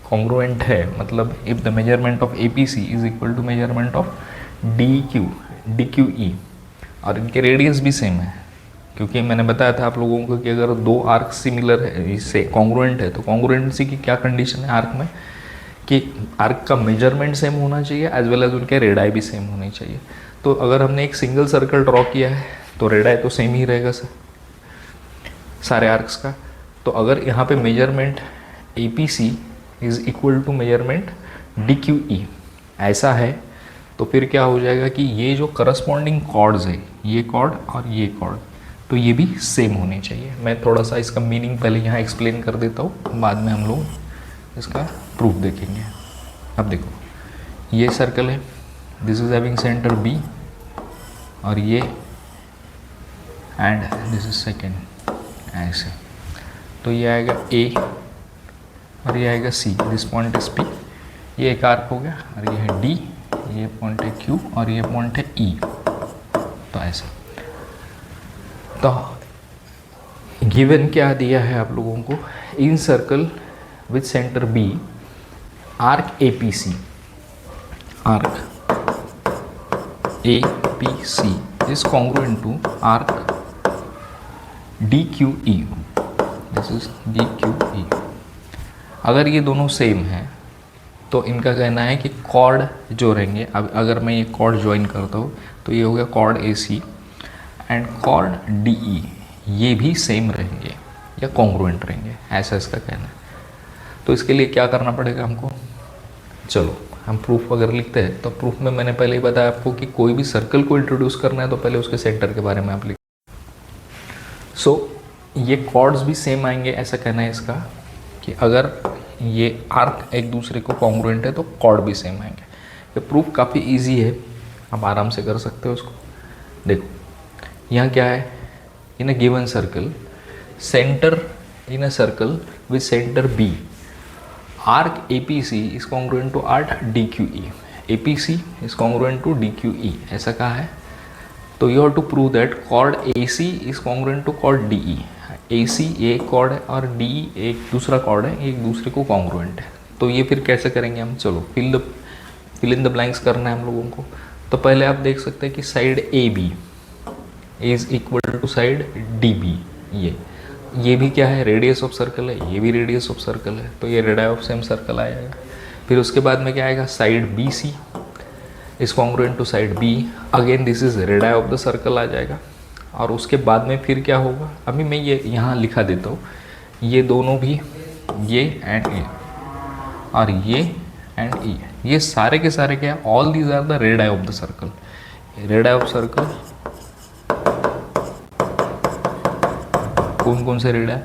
कॉन्ग्रुएंट है, मतलब if the measurement of A P C is equal to measurement of D Q E, और इनके रेडियस भी सेम है, क्योंकि मैंने बताया था आप लोगों को कि अगर दो आर्क सिमिलर है, इससे कॉन्ग्रुएंट है, तो कॉन्ग्रुएंसी की क्या कंडीशन है आर्क में कि आर्क का मेजरमेंट सेम होना चाहिए एज वेल एज उनके रेडाई भी सेम होनी चाहिए। तो अगर हमने एक सिंगल सर्कल ड्रॉ किया है तो रेडाई तो सेम ही रहेगा सर सारे आर्क्स का। तो अगर यहाँ पे measurement A P C is equal to measurement D Q E ऐसा है, तो फिर क्या हो जाएगा कि ये जो करस्पॉन्डिंग कॉर्ड्स है, ये कॉर्ड और ये कॉर्ड, तो ये भी सेम होने चाहिए। मैं थोड़ा सा इसका मीनिंग पहले यहाँ एक्सप्लेन कर देता हूँ, बाद में हम लोग इसका प्रूफ देखेंगे। अब देखो ये सर्कल है, this is having centre B, और ये एंड दिस इज सेकेंड, ऐसे, तो ये आएगा ए और ये आएगा सी, दिस पॉइंट इज पी, ये एक आर्क हो गया, और ये है डी, ये पॉइंट है क्यू और ये पॉइंट है ई। तो ऐसे, तो गिवन क्या दिया है आप लोगों को, in circle with centre B arc A P C, arc A P C is congruent to arc D Q E, this is D Q E. अगर ये दोनों सेम हैं तो इनका कहना है कि कॉर्ड जो रहेंगे, अब अगर मैं ये कॉर्ड ज्वाइन करता हूँ तो ये हो गया chord A C and chord D E, ये भी सेम रहेंगे या कॉन्ग्रुएंट रहेंगे, ऐसा इसका कहना है। तो इसके लिए क्या करना पड़ेगा हमको, चलो हम प्रूफ अगर लिखते हैं तो प्रूफ में मैंने पहले ही बताया आपको कि कोई भी सर्कल को इंट्रोड्यूस करना है तो पहले उसके सेंटर के बारे में आप लिख। सो ये कॉर्ड्स भी सेम आएंगे, ऐसा कहना है इसका कि अगर ये आर्क एक दूसरे को कॉन्ग्रुएंट है तो कॉर्ड भी सेम आएंगे। ये प्रूफ काफ़ी इजी है, आप आराम से कर सकते हो उसको। देखो यहाँ क्या है, in a given circle centre in a circle with centre B arc A P C is congruent to arc D Q E, A P C is congruent to D Q E, ऐसा कहा है। तो you have to prove that chord A C is congruent to chord D E, A C एक chord है और D एक दूसरा cord है, एक दूसरे को कॉन्ग्रुएंट है। तो ये फिर कैसे करेंगे हम, चलो फिल इन द ब्लैंक्स करना है हम लोगों को। तो पहले आप देख सकते हैं कि side A B is equal to side D B, ये भी क्या है, रेडियस ऑफ सर्कल है, ये भी रेडियस ऑफ सर्कल है, तो ये रेडियस ऑफ सेम सर्कल आएगा। फिर उसके बाद में क्या आएगा, side B C is congruent to side B, again this is radius of the circle आ जाएगा। और उसके बाद में फिर क्या होगा, अभी मैं ये यहाँ लिखा देता हूँ, ये दोनों भी, ये एंड ए और ये एंड ई, ये सारे के सारे क्या है, all these are the radius of the circle. Radius of circle कौन कौन से radius,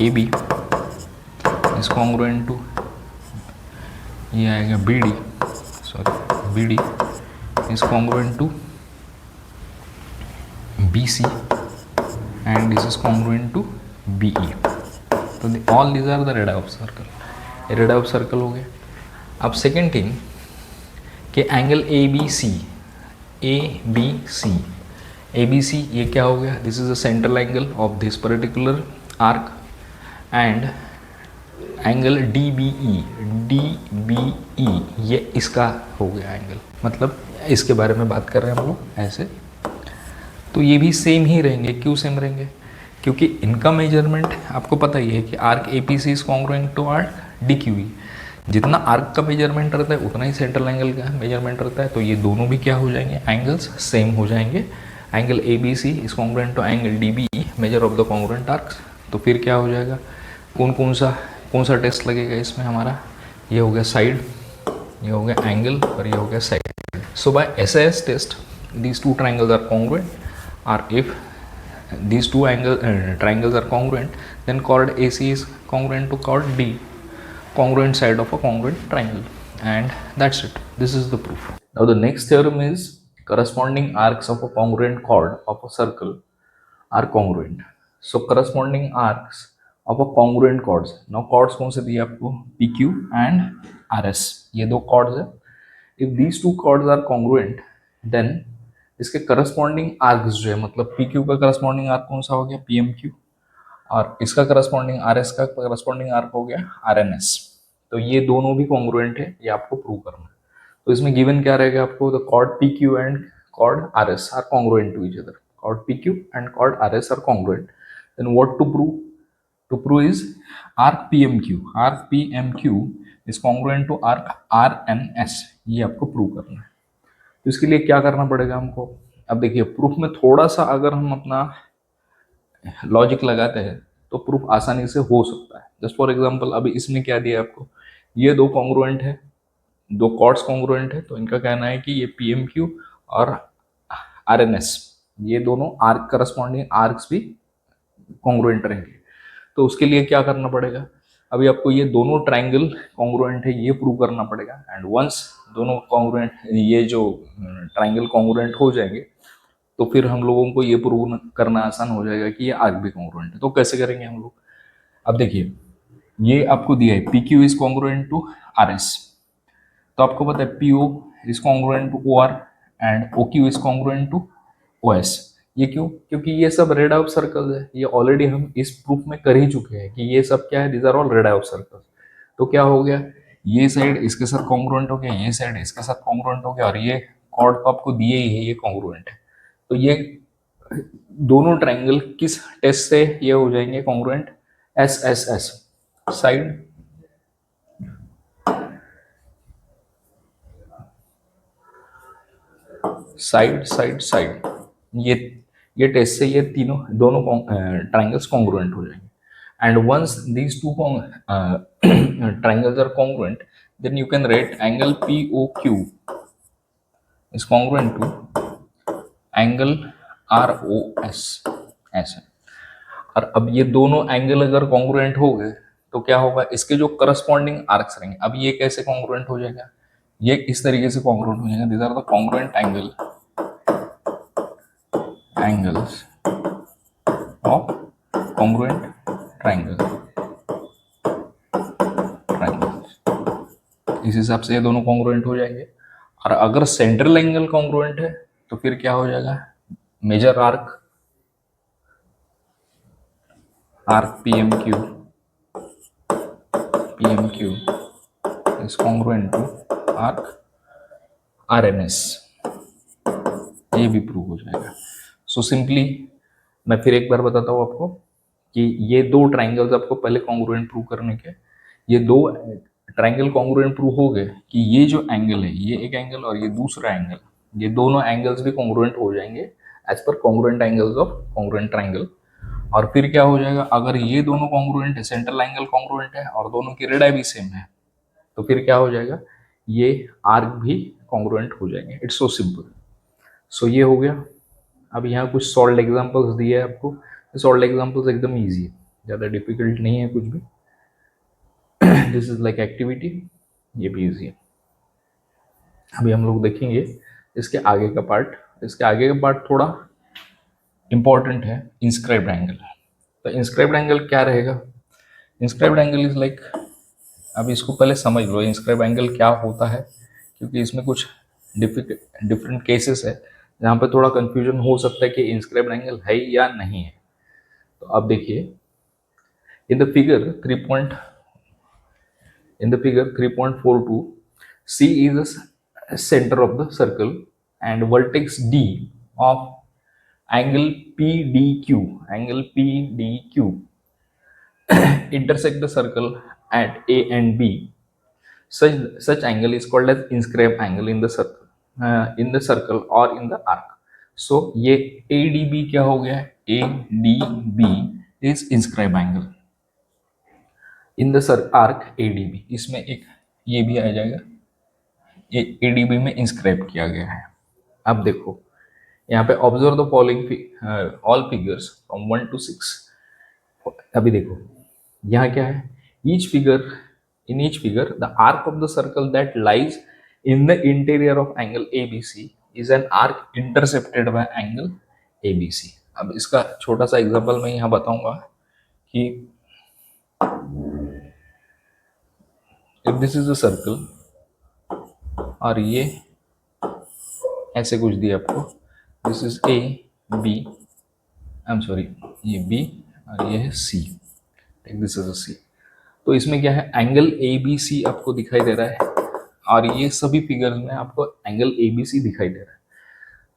A B is congruent to, ये आएगा B D, sorry B D is congruent to B C and this is congruent to B E. तो all these are the radius of circle, radius of circle हो गया। अब second thing कि angle A B C ये क्या हो गया, this is the central angle of this particular arc and angle D B E ये इसका हो गया एंगल, मतलब इसके बारे में बात कर रहे हैं हम लोग ऐसे। तो ये भी सेम ही रहेंगे, क्यों सेम रहेंगे, क्योंकि इनका मेजरमेंट आपको पता ही है कि arc A P C is congruent to arc D Q E, जितना आर्क का मेजरमेंट रहता है उतना ही सेंट्रल एंगल का मेजरमेंट रहता है। तो ये दोनों भी क्या हो जाएंगे, एंगल्स सेम हो जाएंगे। Angle A B C is congruent to angle D B E, measure of the congruent arcs. तो फिर क्या हो जाएगा, कौन सा टेस्ट लगेगा इसमें हमारा, ये हो गया साइड, ये हो गया एंगल और ये हो गया side. So by SIS test these two triangles are congruent, or if these two triangles are congruent, then chord AC is congruent to chord D, congruent side of a congruent triangle, and that's it. This is the proof. Now the next theorem is corresponding arcs of a congruent chord of a circle are congruent. So corresponding arcs of a congruent chords, now chords कौन से दिए आपको, PQ and RS, ये दो chords है। If these two chords are congruent, then इसके corresponding arcs जो है, मतलब पी क्यू का करस्पॉन्डिंग आर्क कौन सा हो गया, पी एम क्यू, और इसका करस्पॉन्डिंग आर एस का करस्पॉन्डिंग आर्क हो गया आर एन एस। तो ये दोनों भी कॉन्ग्रुएंट है, ये आपको प्रूव करना है। तो इसमें गिवन क्या रहेगा आपको, the chord P Q and chord R S are congruent to each other, chord P Q and chord R S are congruent. Then what to prove is arc P M Q is congruent to arc R N S, ये आपको prove करना है। तो इसके लिए क्या करना पड़ेगा हमको, अब देखिए प्रूफ में थोड़ा सा अगर हम अपना लॉजिक लगाते हैं तो प्रूफ आसानी से हो सकता है। जस्ट फॉर एग्जांपल अभी इसमें क्या दिया आपको, ये दो कॉन्ग्रुएंट है, दो कॉर्ड्स कॉन्ग्रुएंट है, तो इनका कहना है कि ये पी एम क्यू और आर एन एस ये दोनों आर्क करस्पॉन्डिंग आर्क्स भी कॉन्ग्रुएंट रहेंगे। तो उसके लिए क्या करना पड़ेगा, अभी आपको ये दोनों ट्राइंगल कॉन्ग्रुएंट है ये प्रूव करना पड़ेगा। एंड वंस दोनों कॉन्ग्रुएंट, ये जो ट्राइंगल कॉन्ग्रुएंट हो जाएंगे तो फिर हम लोगों को ये प्रूव करना आसान हो जाएगा कि ये आर्क भी कॉन्ग्रुएंट है। तो कैसे करेंगे हम लोग, अब देखिए ये आपको दिया है P Q is congruent to R S, तो आपको पता है P O is congruent to O R and O Q is congruent to O S. ये क्यों, क्योंकि ये सब रेडियस ऑफ सर्कल्स है, ये ऑलरेडी हम इस प्रूफ में कर ही चुके हैं कि ये सब क्या है, these are all radius of circles. तो क्या हो गया, ये साइड इसके साथ कॉन्ग्रुएंट हो गया, ये साइड इसके साथ कॉन्ग्रुएंट हो गया, और ये कॉर्ड तो आपको दिए ही है, ये कॉन्ग्रुएंट है। तो ये दोनों ट्राइंगल किस टेस्ट से ये हो जाएंगे congruent, S S S, side side side side, ये टेस्ट से ये दोनों ट्राइंगल्स कॉन्ग्रुएंट हो जाएंगे। And once these two triangles are congruent, then you can write angle POQ is congruent to angle ROS, ऐसे। और अब ये दोनों एंगल अगर कॉन्ग्रुएंट हो गए तो क्या होगा, इसके जो करस्पॉन्डिंग आर्क्स रहेंगे, अब ये कैसे कॉन्ग्रुएंट हो जाएगा, ये इस तरीके से कॉन्ग्रुएंट हो जाएगा, this are the congruent angles of congruent triangle. इस हिसाब से ये दोनों कॉन्ग्रुएंट हो जाएंगे। और अगर सेंट्रल एंगल कॉन्ग्रुएंट है तो फिर क्या हो जाएगा, measure arc arc PMQ is congruent to arc RNS, ये भी प्रूव हो जाएगा। सो सिंपली मैं फिर एक बार बताता हूँ आपको कि ये दो ट्राइंगल्स आपको पहले कॉन्ग्रुएंट प्रूव करने के, ये दो ट्राइंगल कॉन्ग्रुएंट प्रूव हो गए कि ये जो एंगल है, ये एक एंगल और ये दूसरा एंगल, ये दोनों एंगल्स भी कॉन्ग्रुएंट हो जाएंगे as per congruent angles of congruent triangle. और फिर क्या हो जाएगा, अगर ये दोनों कॉन्ग्रुएंट है, सेंट्रल एंगल कॉन्ग्रुएंट है और दोनों की रेडियस भी सेम है, तो फिर क्या हो जाएगा, ये आर्क भी कॉन्ग्रुएंट हो जाएंगे। It's so simple. सो ये हो गया। अब यहाँ कुछ सॉल्व एग्जांपल्स दिए है आपको। सॉल्व एग्जांपल्स एकदम इजी है, ज़्यादा डिफिकल्ट नहीं है कुछ भी। दिस इज लाइक एक्टिविटी, ये भी इजी है। अभी हम लोग देखेंगे इसके आगे का पार्ट। इसके आगे का पार्ट थोड़ा इंपॉर्टेंट है, इंस्क्राइब्ड एंगल। तो इंस्क्राइब्ड एंगल क्या रहेगा? इंस्क्राइब्ड एंगल इज लाइक, अब इसको पहले समझ लो इंस्क्राइब्ड एंगल क्या होता है, क्योंकि इसमें कुछ डिफरेंट केसेस है जहाँ पे थोड़ा कंफ्यूजन हो सकता है कि इंस्क्राइब्ड एंगल है या नहीं है। तो अब देखिए, in the figure 3.42, C is the center of the circle and vertex D of angle PDQ intersect the circle at A and B. Such angle is called as inscribed angle in the circle or in the arc. So ये ADB क्या हो गया? ADB is inscribed angle in the arc ADB। इसमें एक ये भी आ जाएगा, ये ADB में इंस्क्राइब किया गया है। अब देखो यहाँ पे observe the following all figures from 1 to 6। अभी देखो यहाँ क्या है, in each figure the arc of the circle that lies in the interior of angle ABC is an arc intercepted by angle ABC। अब इसका छोटा सा एग्जांपल मैं यहाँ बताऊंगा कि if this is a circle और ये ऐसे कुछ दिया आपको, this is A B, I am sorry, ये B और ये है C, this is a C। तो इसमें क्या है, एंगल ABC आपको दिखाई दे रहा है और ये सभी फिगर्स में आपको एंगल ABC दिखाई दे रहा है।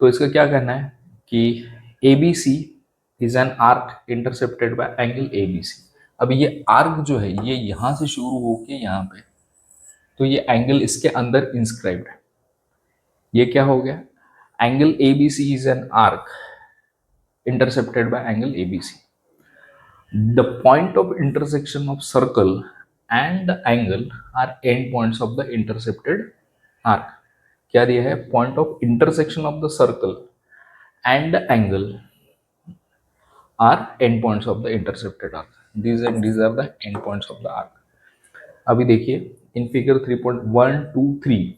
तो इसका क्या करना है कि ABC is an arc intercepted bye angle ABC। अब ये आर्क जो है ये यहाँ से शुरू होके यहाँ पे, तो ये एंगल इसके अंदर इंस्क्राइब्ड है। ये क्या हो गया, angle ABC is an arc intercepted by angle ABC. The point of intersection of circle and the angle are endpoints of the intercepted arc। क्या दिया है, point of intersection of the circle and the angle are endpoints of the intercepted arc। These are the endpoints of the arc। अभी देखिए in figure 3.123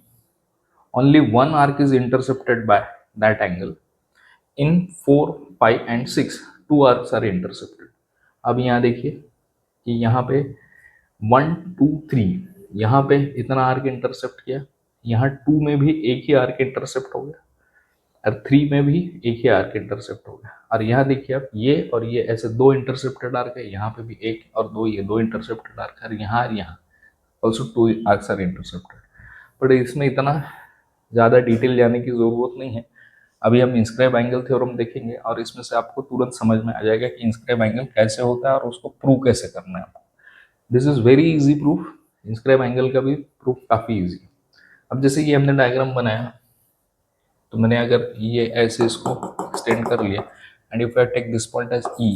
only one arc is intercepted by that angle। in 4, 5 and 6 two arcs are intercepted। अब यहाँ देखिए कि यहाँ पे 1, 2, 3 यहाँ पे इतना आर्क इंटरसेप्ट किया, यहाँ 2 में भी एक ही आर्क इंटरसेप्ट हो गया और 3 में भी एक ही आर्क इंटरसेप्ट हो गया। और यहाँ देखिए आप ये और ये ऐसे दो इंटरसेप्टेड आर्क है, यहाँ पे भी एक और दो, ये दो इंटरसेप्टेड आर्क है, और यहाँ also 2 arcs are intercepted. But इसमें इतना ज़्यादा डिटेल जाने की ज़रूरत नहीं है। अभी हम इंस्क्राइब एंगल थ्योरम देखेंगे और इसमें से आपको तुरंत समझ में आ जाएगा कि इंस्क्राइब एंगल कैसे होता है और उसको प्रूव कैसे करना है आपको। This is very easy proof. Inscribe angle का भी प्रूफ काफ़ी इजी है। अब जैसे कि हमने डायग्राम बनाया, तो मैंने अगर ये ऐसे इसको एक्सटेंड कर लिया and if I take this point as E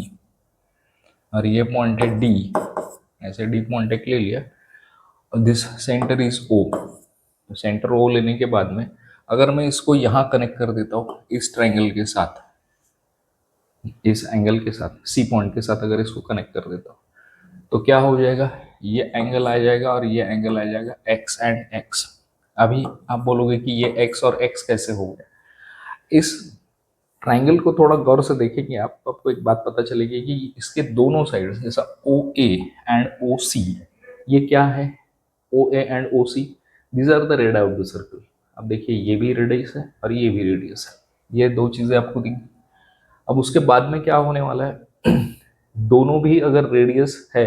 और ये पॉइंट है D, ऐसे D पॉइंट एक ले लिया और दिस सेंटर इज O। तो सेंटर O लेने के बाद में अगर मैं इसको यहाँ कनेक्ट कर देता हूँ इस ट्राइंगल के साथ, इस एंगल के साथ, C पॉइंट के साथ अगर इसको कनेक्ट कर देता हूँ, तो क्या हो जाएगा, ये एंगल आ जाएगा और ये एंगल आ जाएगा X एंड X। अभी आप बोलोगे कि ये X और X कैसे हो गया। इस ट्राइंगल को थोड़ा गौर से देखेंगे आप, तो आपको एक बात पता चलेगी कि इसके दोनों साइड, जैसा OA एंड OC, ये क्या है, OA and OC, these are the radius of the circle. अब देखिए ये भी रेडियस है और ये भी रेडियस है, ये दो चीज़ें आपको दी। अब उसके बाद में क्या होने वाला है दोनों भी अगर रेडियस है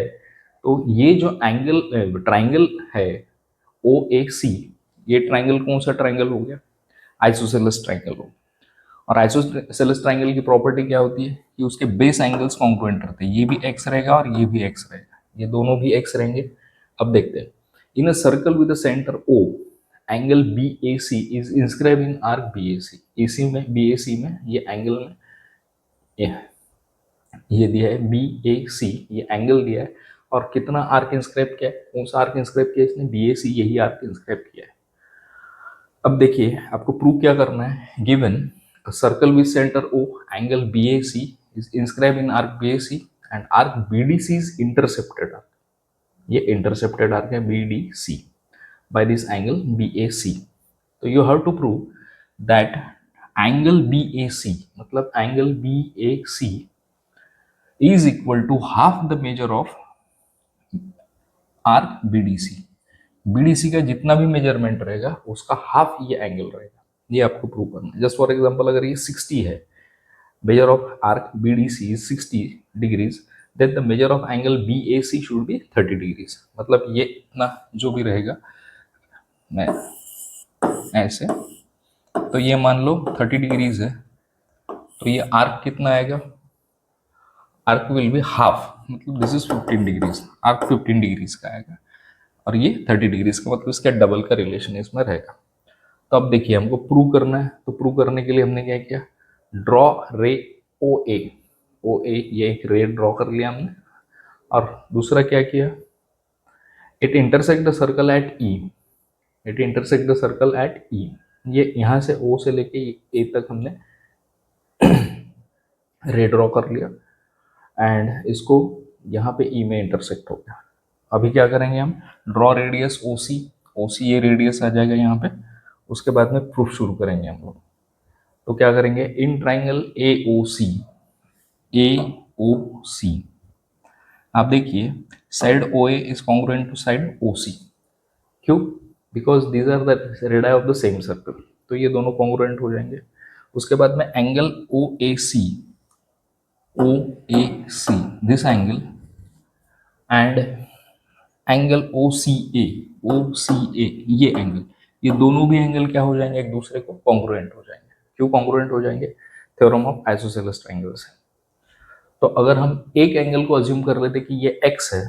तो ये जो एंगल ट्राइंगल है ओ ए सी, ये ट्राइंगल कौन सा ट्राइंगल हो गया? आइसोसेलेस ट्राइंगल हो। और आइसोसेलेस ट्राइंगल की प्रॉपर्टी क्या होती है कि उसके बेस एंगल्स कॉन्ग्रुएंट रहते हैं, ये भी एक्स रहेगा और ये भी एक्स रहेगा, ये दोनों भी एक्स रहेंगे। अब देखते हैं, in a circle with centre O angle B A C is inscribe in arc B A C. A C में, बी ए सी में, ये एंगल में ये दिया है बी ए सी, ये एंगल दिया है, और कितना आर्क इंस्क्राइब किया है, कौन सा आर्क इंस्क्राइब किया है इसने? बी ए सी, यही आर्क इंस्क्राइब किया है। अब देखिए आपको प्रूव क्या करना है, given circle with centre O angle B A C is inscribe in arc B A C and arc B D C is intercepted arc, ये इंटरसेप्टेड आर्क है B D C by this angle B A C. तो you have to prove that angle B A C, मतलब angle B A C is equal to half the measure of arc BDC. BDC का जितना भी measurement रहेगा उसका half ये angle रहेगा, ये आपको प्रूव करना है। जस्ट फॉर एग्जांपल, अगर ये 60 है, measure of arc BDC is 60 degrees, then the measure of angle BAC should be 30 degrees. मतलब ये इतना जो भी रहेगा, मैं ऐसे, तो ये मान लो 30 डिग्रीज है, तो ये आर्क कितना आएगा? आर्क विल बी हाफ, मतलब this is 15 degrees, arc 15 degrees का आएगा और ये 30 डिग्रीज का, मतलब इसका डबल का रिलेशन इसमें रहेगा। तो अब देखिए हमको प्रूव करना है, तो प्रूव करने के लिए हमने क्या किया, ड्रॉ रे ओ ए। ओ ए, ये एक रे ड्रॉ कर लिया हमने, और दूसरा क्या किया, it intersect the circle at E, it intersect the circle at E, ये यहाँ से ओ से लेके ए तक हमने रे ड्रॉ कर लिया एंड इसको यहाँ पे ई में इंटरसेक्ट हो गया। अभी क्या करेंगे हम, ड्रॉ रेडियस ओ सी, ओ सी ये रेडियस आ जाएगा यहाँ पे, उसके बाद में प्रूफ शुरू करेंगे हम लोग। तो क्या करेंगे, इन triangle A O C, A O C, आप देखिए side O A is congruent to side O C. क्यों? Because these are the radii of the same circle, तो ये दोनों कॉन्ग्रुएंट हो जाएंगे। उसके बाद में angle O A C, O A C, this angle and angle O C A, O C A, ये एंगल, ये दोनों भी एंगल क्या हो जाएंगे, एक दूसरे को कॉन्ग्रुएंट हो जाएंगे। क्यों कॉन्ग्रुएंट हो जाएंगे? थ्योरम ऑफ आइसोसेलेस ट्रायंगल्स है। तो अगर हम एक एंगल को अज्यूम कर लेते कि ये x है,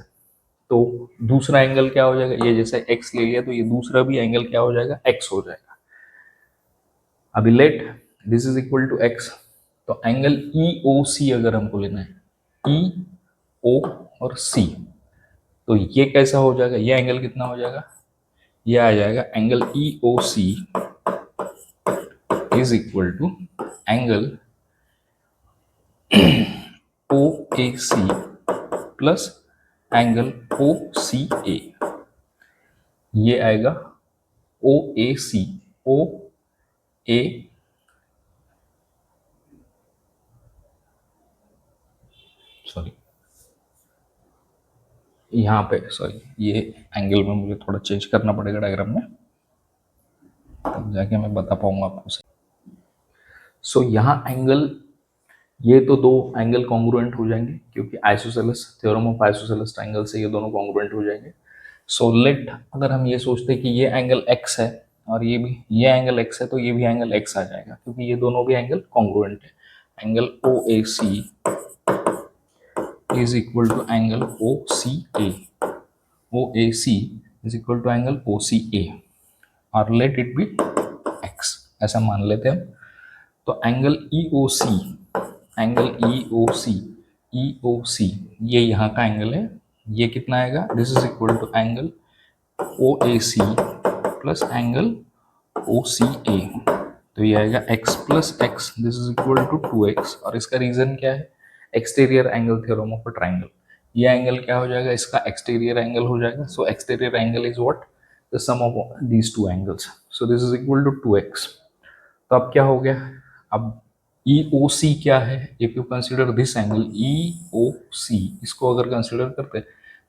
तो दूसरा एंगल क्या हो जाएगा, ये जैसे x ले लिया तो ये दूसरा भी एंगल क्या हो जाएगा, x हो जाएगा। अभी let this is equal to x, तो एंगल EOC अगर हमको लेना है, EO और C, तो ये कैसा हो जाएगा, ये एंगल कितना हो जाएगा, ये आ जाएगा angle EOC is equal to angle OAC plus angle OCA, ये आएगा OAC, OA, सॉरी यहाँ पे, सॉरी ये एंगल में मुझे थोड़ा चेंज करना पड़ेगा डायग्राम में, तब जाके मैं बता पाऊंगा आपको सही। सो यहाँ एंगल, ये तो दो एंगल कॉन्ग्रुएंट हो जाएंगे क्योंकि isosceles, theorem of isosceles triangle से ये दोनों कॉन्ग्रुएंट हो जाएंगे। सो लेट, अगर हम ये सोचते हैं कि ये एंगल x है और ये भी, ये एंगल x है, तो ये भी एंगल x आ जाएगा क्योंकि ये दोनों भी एंगल कॉन्ग्रुएंट है। Angle OAC is equal to angle OCA, OAC is equal to angle OCA, और लेट इट बी x, ऐसा मान लेते हैं हम। तो angle EOC, angle EOC, EOC ये यहाँ का एंगल है, ये कितना आएगा, this is equal to angle OAC plus angle OCA, तो ये आएगा x plus x, this is equal to 2x, और इसका रीजन क्या है, exterior angle theorem of a triangle. ये एंगल क्या हो जाएगा, इसका एक्सटीरियर एंगल हो जाएगा। So exterior angle is what, the sum of these two angles, so this is equal to 2x। तो अब क्या हो गया, अब EOC क्या है, if you consider this angle EOC, इसको अगर कंसिडर करते हैं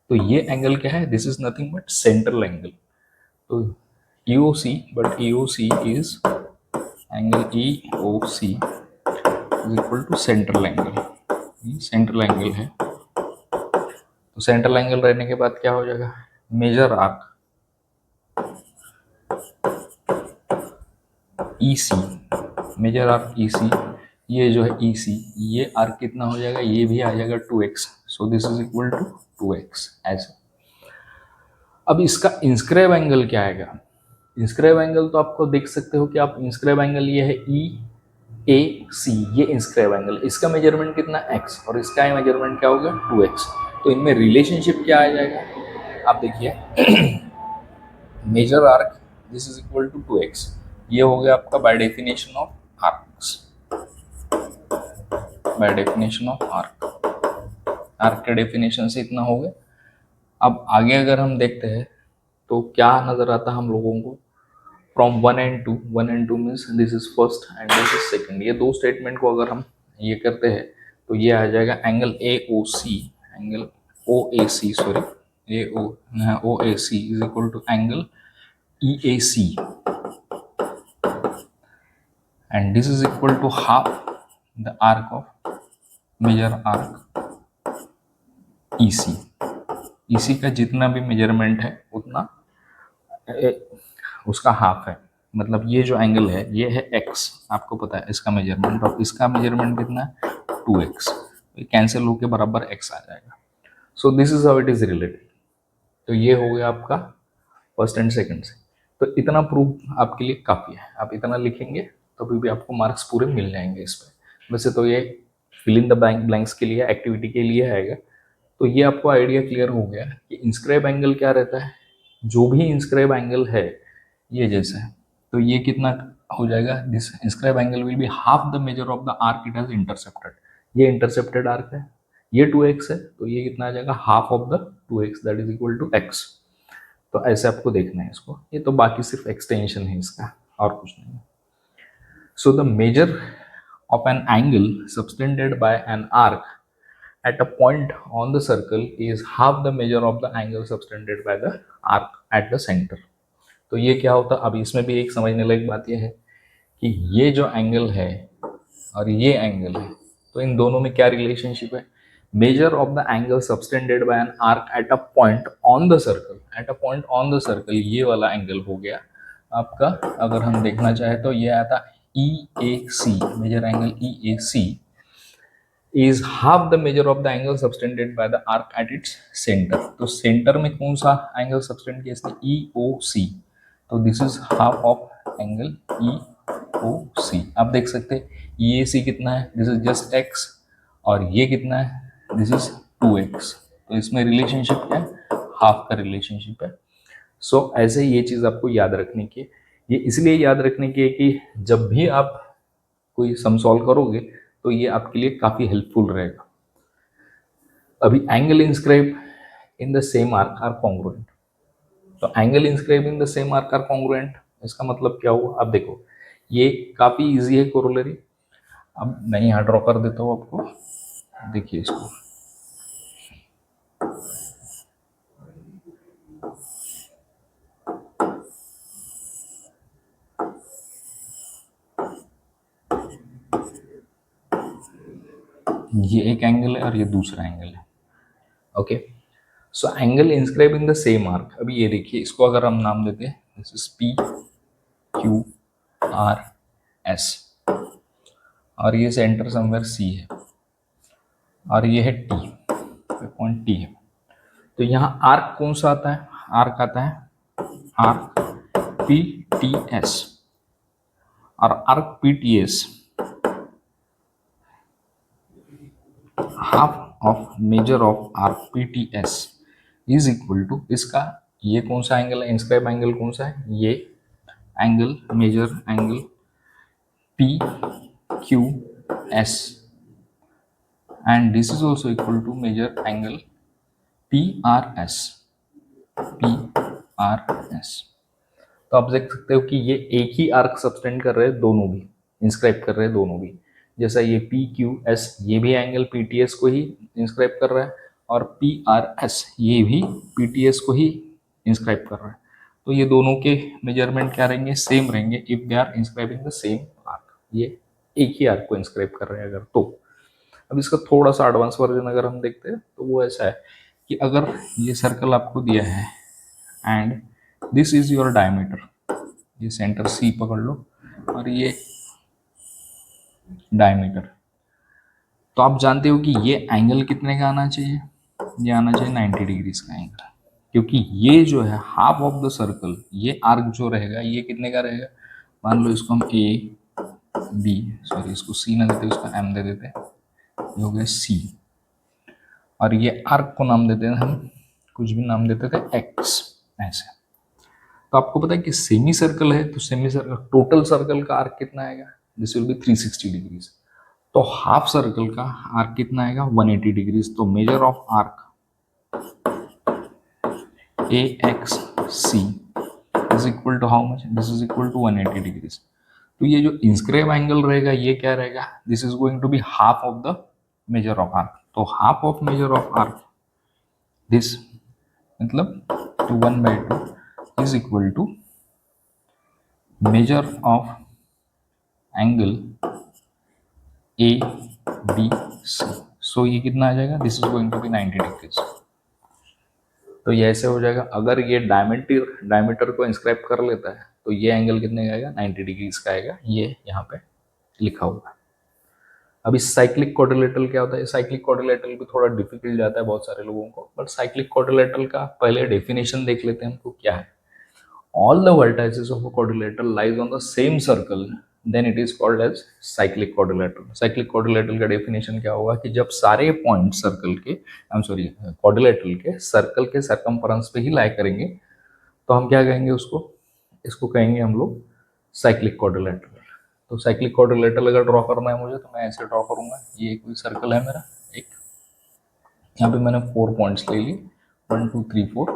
तो ये एंगल क्या है, this is nothing but central angle. तो EOC, but EOC is angle EOC is equal to central angle, ये सेंट्रल एंगल है तो सेंट्रल एंगल रहने के बाद क्या हो जाएगा, measure arc EC, measure arc EC, ये जो है EC, ये आर्क कितना हो जाएगा, ये भी आ जाएगा 2x, so this is equal to 2x ऐसे। अब इसका इंस्क्राइब एंगल क्या आएगा, इंस्क्राइब एंगल तो आपको देख सकते हो कि आप इंस्क्राइब एंगल ये है EAC, ये इंस्क्राइब एंगल, इसका मेजरमेंट कितना x और इसका मेजरमेंट क्या होगा 2x, तो इनमें रिलेशनशिप क्या आ जाएगा, आप देखिए measure arc this is equal to 2x, ये हो गया आपका by definition of arcs, by definition of arc के डेफिनेशन से इतना हो गया। अब आगे अगर हम देखते हैं तो क्या नजर आता है हम लोगों को, from 1 and 2, 1 and 2 means this is first and this is second, ये दो स्टेटमेंट को अगर हम ये करते हैं तो ये आ जाएगा angle AOC, angle OAC sorry OAC is equal to angle EAC and this is equal to half the arc of major arc EC, EC का जितना भी मेजरमेंट है उतना उसका हाफ है, मतलब ये जो एंगल है ये है x, आपको पता है इसका मेजरमेंट, और इसका मेजरमेंट कितना है 2x, कैंसिल होके बराबर x आ जाएगा, so this is how it is related. तो ये हो गया आपका फर्स्ट एंड सेकंड से, तो इतना प्रूफ आपके लिए काफ़ी है, आप इतना लिखेंगे तो भी आपको मार्क्स पूरे मिल जाएंगे इस पर। वैसे तो ये फिल इन द ब्लैंक्स के लिए एक्टिविटी के लिए आएगा, तो ये आपको आइडिया क्लियर हो गया कि इंस्क्राइब एंगल क्या रहता है, जो भी इंस्क्राइब एंगल है ये जैसा है, तो ये कितना हो जाएगा, this inscribe angle will be half the measure of the arc it has intercepted, ये इंटरसेप्टेड आर्क है, ये 2x है, तो ये कितना आ जाएगा half of the 2x that is equal to x, तो ऐसे आपको देखना है इसको, ये तो बाकी सिर्फ एक्सटेंशन है इसका और कुछ नहीं। So the measure of an angle subtended bye an arc at a point on the circle is half the measure of the angle subtended by the arc at the center। तो ये क्या होता है, अब इसमें भी एक समझने लायक बात यह है कि ये जो एंगल है और ये एंगल है, तो इन दोनों में क्या रिलेशनशिप है, measure of the angle subtended bye an arc eight a point on the circle, eight a point on the circle, ये वाला एंगल हो गया आपका, अगर हम देखना चाहे तो ये आता EAC, measure angle EAC is half the measure of the angle subtended by the arc at its center। तो सेंटर में कौन सा एंगल सबटेंड किया इसने, EOC, तो this is half of angle EOC। आप देख सकते हैं EAC कितना है, दिस इज जस्ट x, और ये कितना है, दिस इज 2x, तो इसमें रिलेशनशिप क्या है, हाफ का रिलेशनशिप है। सो ऐसे ये चीज़ आपको याद रखने की, ये इसलिए याद रखने की है कि जब भी आप कोई सम सॉल्व करोगे तो ये आपके लिए काफ़ी हेल्पफुल रहेगा। अभी angle inscribe in the same arc are congruent, तो angle inscribe in the same arc are congruent, इसका मतलब क्या हुआ, आप देखो ये काफ़ी इजी है कोरोलरी। अब मैं यहाँ ड्रॉ कर देता हूँ आपको, देखिए इसको, ये एक एंगल है और ये दूसरा एंगल है, okay. So angle inscribe in the same arc, अभी ये देखिए इसको अगर हम नाम देते हैं, दिस इज PQRS, और ये सेंटर समवेयर C है, और ये है T, पॉइंट T है, तो यहाँ आर्क कौन सा आता है, आर्क आता है आर्क PTS, और arc PTS half of measure of arc PTS is equal to, इसका ये कौन सा एंगल है, इंस्क्राइब एंगल कौन सा है, ये angle measure angle PQS, and this is also equal to measure angle PRS। तो आप देख सकते हो कि ये एक ही आर्क सबटेंड कर रहे हैं दोनों भी, इंस्क्राइब कर रहे हैं दोनों भी, जैसा ये PQS ये भी एंगल PTS को ही इंस्क्राइब कर रहा है, और PRS ये भी PTS को ही इंस्क्राइब कर रहा है, तो ये दोनों के मेजरमेंट क्या रहेंगे, सेम रहेंगे if they are inscribing the same arc, ये एक ही आर्क को इंस्क्राइब कर रहे हैं अगर तो। अब इसका थोड़ा सा एडवांस वर्जन अगर हम देखते हैं तो वो ऐसा है कि अगर ये सर्कल आपको दिया है and this is your diameter, ये सेंटर सी पकड़ लो और ये डायमीटर, तो आप जानते हो कि ये एंगल कितने का आना चाहिए, ये आना चाहिए 90 डिग्रीज का एंगल, क्योंकि ये जो है हाफ ऑफ द सर्कल, ये आर्क जो रहेगा ये कितने का रहेगा, मान लो इसको हम ए बी, सॉरी इसको सी ना देते उसको एम दे देते, ये हो गया सी, और ये आर्क को नाम देते हैं हम, कुछ भी नाम देते थे एक्स, ऐसे। तो आपको पता है कि सेमी सर्कल है, तो सेमी सर्कल टोटल सर्कल का आर्क कितना आएगा, दिस विल बी 360 डिग्रीज, तो हाफ सर्कल का आर्क कितना आएगा 180 डिग्रीज, तो measure of arc A X C is equal to how much, this is equal to 180 degrees. तो ये जो इंस्क्राइब एंगल रहेगा ये क्या रहेगा, this is going to be half of the measure of arc, तो half of measure of arc this मतलब तो 1/2 is equal to measure of angle A B C, so ये कितना आ जाएगा, this is going to be 90 degrees. तो ये ऐसे हो जाएगा, अगर ये डायमीटर को इंस्क्राइब कर लेता है तो ये एंगल कितने का आएगा 90 डिग्रीज का आएगा, ये यहाँ पे लिखा हुआ है। अभी साइक्लिक क्वाड्रिलेटरल क्या होता है, साइक्लिक क्वाड्रिलेटरल भी थोड़ा डिफिकल्ट जाता है बहुत सारे लोगों को, बट साइक्लिक क्वाड्रिलेटरल का पहले डेफिनेशन देख लेते हैं हमको क्या है। All the vertices of a quadrilateral lies on the same circle then it is called as cyclic quadrilateral. Cyclic quadrilateral का डेफिनेशन क्या होगा कि जब सारे पॉइंट सर्कल के, आई एम सॉरी क्वाड्रिलेटरल के सर्कल के सर्कमफरेंस पे ही लाई करेंगे तो हम क्या कहेंगे उसको, इसको कहेंगे हम लोग साइक्लिक क्वाड्रिलेटरल। तो साइक्लिक क्वाड्रिलेटरल अगर ड्रॉ करना है मुझे तो मैं ऐसे ड्रॉ करूंगा, ये कोई सर्कल है मेरा एक, यहाँ पे मैंने 4 पॉइंट्स ले लिए 1 2 3 4,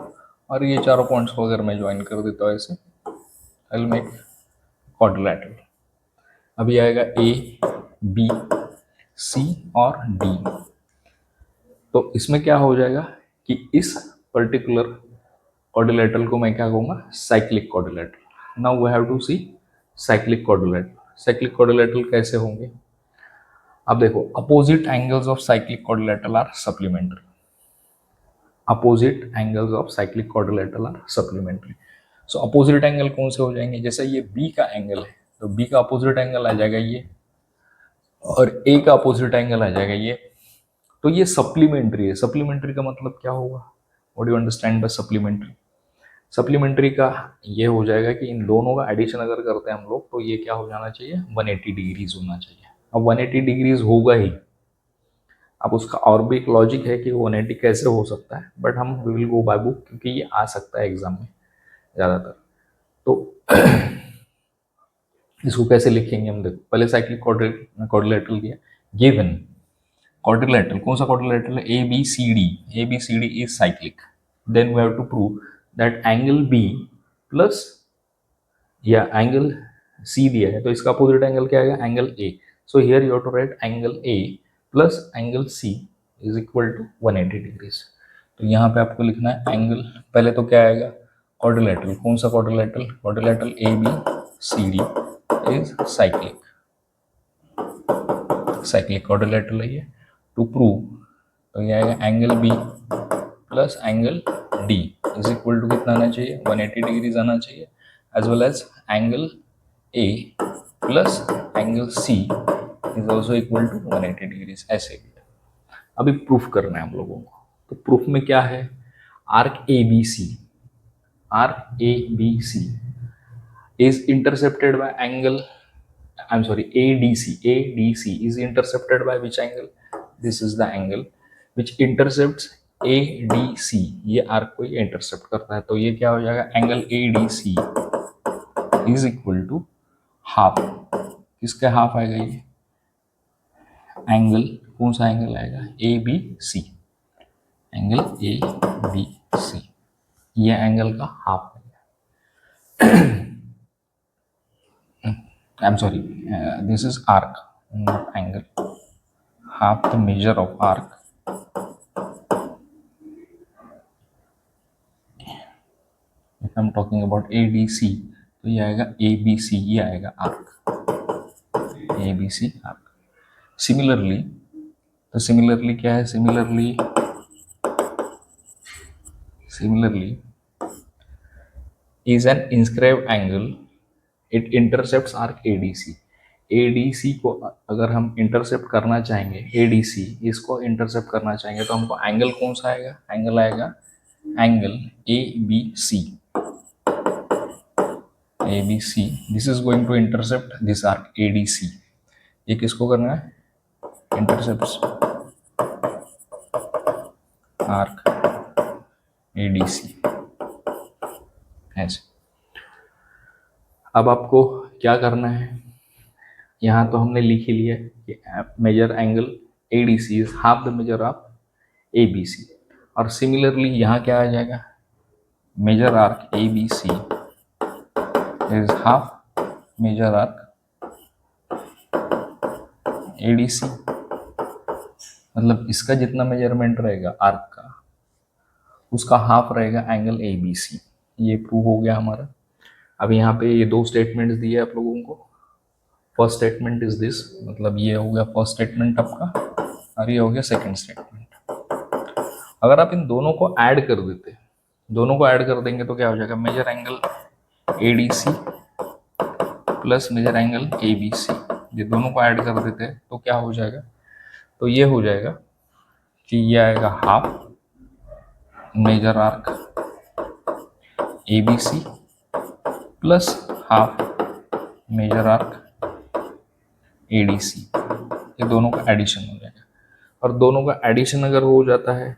और ये चारों पॉइंट्स को अगर मैं ज्वाइन कर देता हूँ ऐसे, आई विल मेक क्वाड्रिलेटरल। अभी आएगा ए बी सी और डी, तो इसमें क्या हो जाएगा कि इस पर्टिकुलर क्वाड्रिलेटरल को मैं क्या कहूँगा, cyclic quadrilateral. Now we have to see cyclic quadrilateral. Cyclic quadrilateral कैसे होंगे, अब देखो opposite angles of cyclic quadrilateral are supplementary, opposite angles of cyclic quadrilateral are supplementary. So opposite angle कौन से हो जाएंगे, जैसे ये बी का एंगल है तो बी का अपोजिट एंगल आ जाएगा ये, और ए का अपोजिट एंगल आ जाएगा ये, तो ये सप्लीमेंट्री है। सप्लीमेंट्री का मतलब क्या होगा, what do you understand by supplementary, supplementary का ये हो जाएगा कि इन दोनों का एडिशन अगर करते हैं हम लोग तो ये क्या हो जाना चाहिए 180 डिग्रीज होना चाहिए। अब 180 डिग्रीज होगा ही, अब उसका और भी एक लॉजिक है कि 180 कैसे हो सकता है, बट हम we will go by book क्योंकि ये आ सकता है एग्जाम में ज़्यादातर। तो इसको कैसे लिखेंगे हम, देखो पहले साइक्लिक क्वाड्रिलेटरल किया, गिवन क्वाड्रिलेटरल, कौन सा क्वाड्रिलेटरल है, A B C D, A B C D is cyclic, then we have to prove that angle B plus या एंगल सी दिया है तो इसका अपोजिट एंगल क्या आएगा, angle A. So here you have to write angle A plus angle C is equal to 180 degrees. तो यहाँ पे आपको लिखना है एंगल, पहले तो क्या आएगा क्वाड्रिलेटरल, कौन सा quadrilateral, quadrilateral A B C D is cyclic, cyclic quadrilateral है ये। टू प्रूव तो ये आएगा angle B plus angle D is equal to कितना आना चाहिए 180 डिग्रीज आना चाहिए, as well as angle A plus angle C is also equal to 180 degrees, ऐसे भी। अभी प्रूफ करना है हम लोगों को, तो प्रूफ में क्या है, arc A B C, arc A B C is intercepted by angle, I'm sorry, ADC, ADC is intercepted by which angle, this is the angle which intercepts ADC, ये आर्क को ये इंटरसेप्ट करता है, तो ये क्या हो जाएगा angle ADC is equal to half, किसका हाफ आएगा ये एंगल, कौन सा एंगल आएगा ABC, एंगल ABC, ये एंगल का हाफ आएगा। I'm sorry, this is arc, not angle. Half the measure of arc. If I'm talking about ADC, तो ये आएगा ABC, ये आएगा arc, ABC arc. Similarly, तो similarly क्या है, similarly Similarly, is an inscribed angle, it intercepts arc ADC. ADC को अगर हम इंटरसेप्ट करना चाहेंगे, ADC इसको इंटरसेप्ट करना चाहेंगे तो हमको एंगल कौन सा आएगा? एंगल आएगा angle ABC. ABC, this is going to intercept this arc ADC. ये किसको करना है? Intercepts arc ADC. ऐसे अब आपको क्या करना है? यहाँ तो हमने लिख ही लिया कि measure angle ADC is half the measure of ABC. और सिमिलरली यहाँ क्या आ जाएगा? Measure arc ABC is half measure arc ADC. मतलब इसका जितना मेजरमेंट रहेगा आर्क का, उसका हाफ रहेगा एंगल ABC. ये प्रूव हो गया हमारा. अब यहाँ पे ये दो स्टेटमेंट्स दिए आप लोगों को. फर्स्ट स्टेटमेंट इज दिस, मतलब ये हो गया फर्स्ट स्टेटमेंट आपका, और ये हो गया सेकंड स्टेटमेंट. अगर आप इन दोनों को ऐड कर देते, दोनों को ऐड कर देंगे तो क्या हो जाएगा? Measure angle ADC plus measure angle ABC. ये दोनों को ऐड कर देते हैं तो क्या हो जाएगा? तो ये हो जाएगा कि ये आएगा half measure arc ABC plus half measure arc ADC. ये दोनों का एडिशन हो जाएगा. और दोनों का एडिशन अगर हो जाता है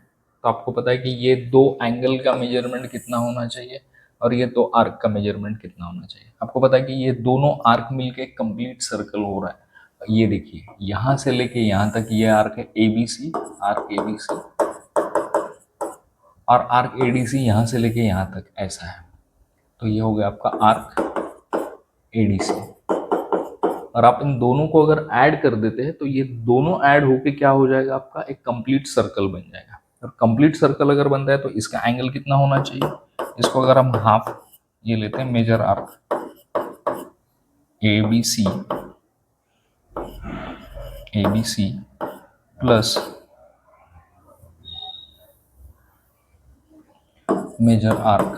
तो आपको पता है कि ये दो एंगल का मेजरमेंट कितना होना चाहिए और ये दो आर्क का मेजरमेंट कितना होना चाहिए. आपको पता है कि ये दोनों आर्क मिलके कंप्लीट सर्कल हो रहा है. ये देखिए, यहाँ से लेके यहाँ तक ये आर्क है ABC, आर्क ABC, और आर्क ADC यहाँ से लेके यहाँ तक ऐसा है. तो ये हो गया आपका आर्क ADC. और आप इन दोनों को अगर ऐड कर देते हैं तो ये दोनों ऐड होके क्या हो जाएगा? आपका एक कंप्लीट सर्कल बन जाएगा. और कंप्लीट सर्कल अगर बनता है तो इसका एंगल कितना होना चाहिए? इसको अगर हम हाफ ये लेते हैं, measure arc ABC plus measure arc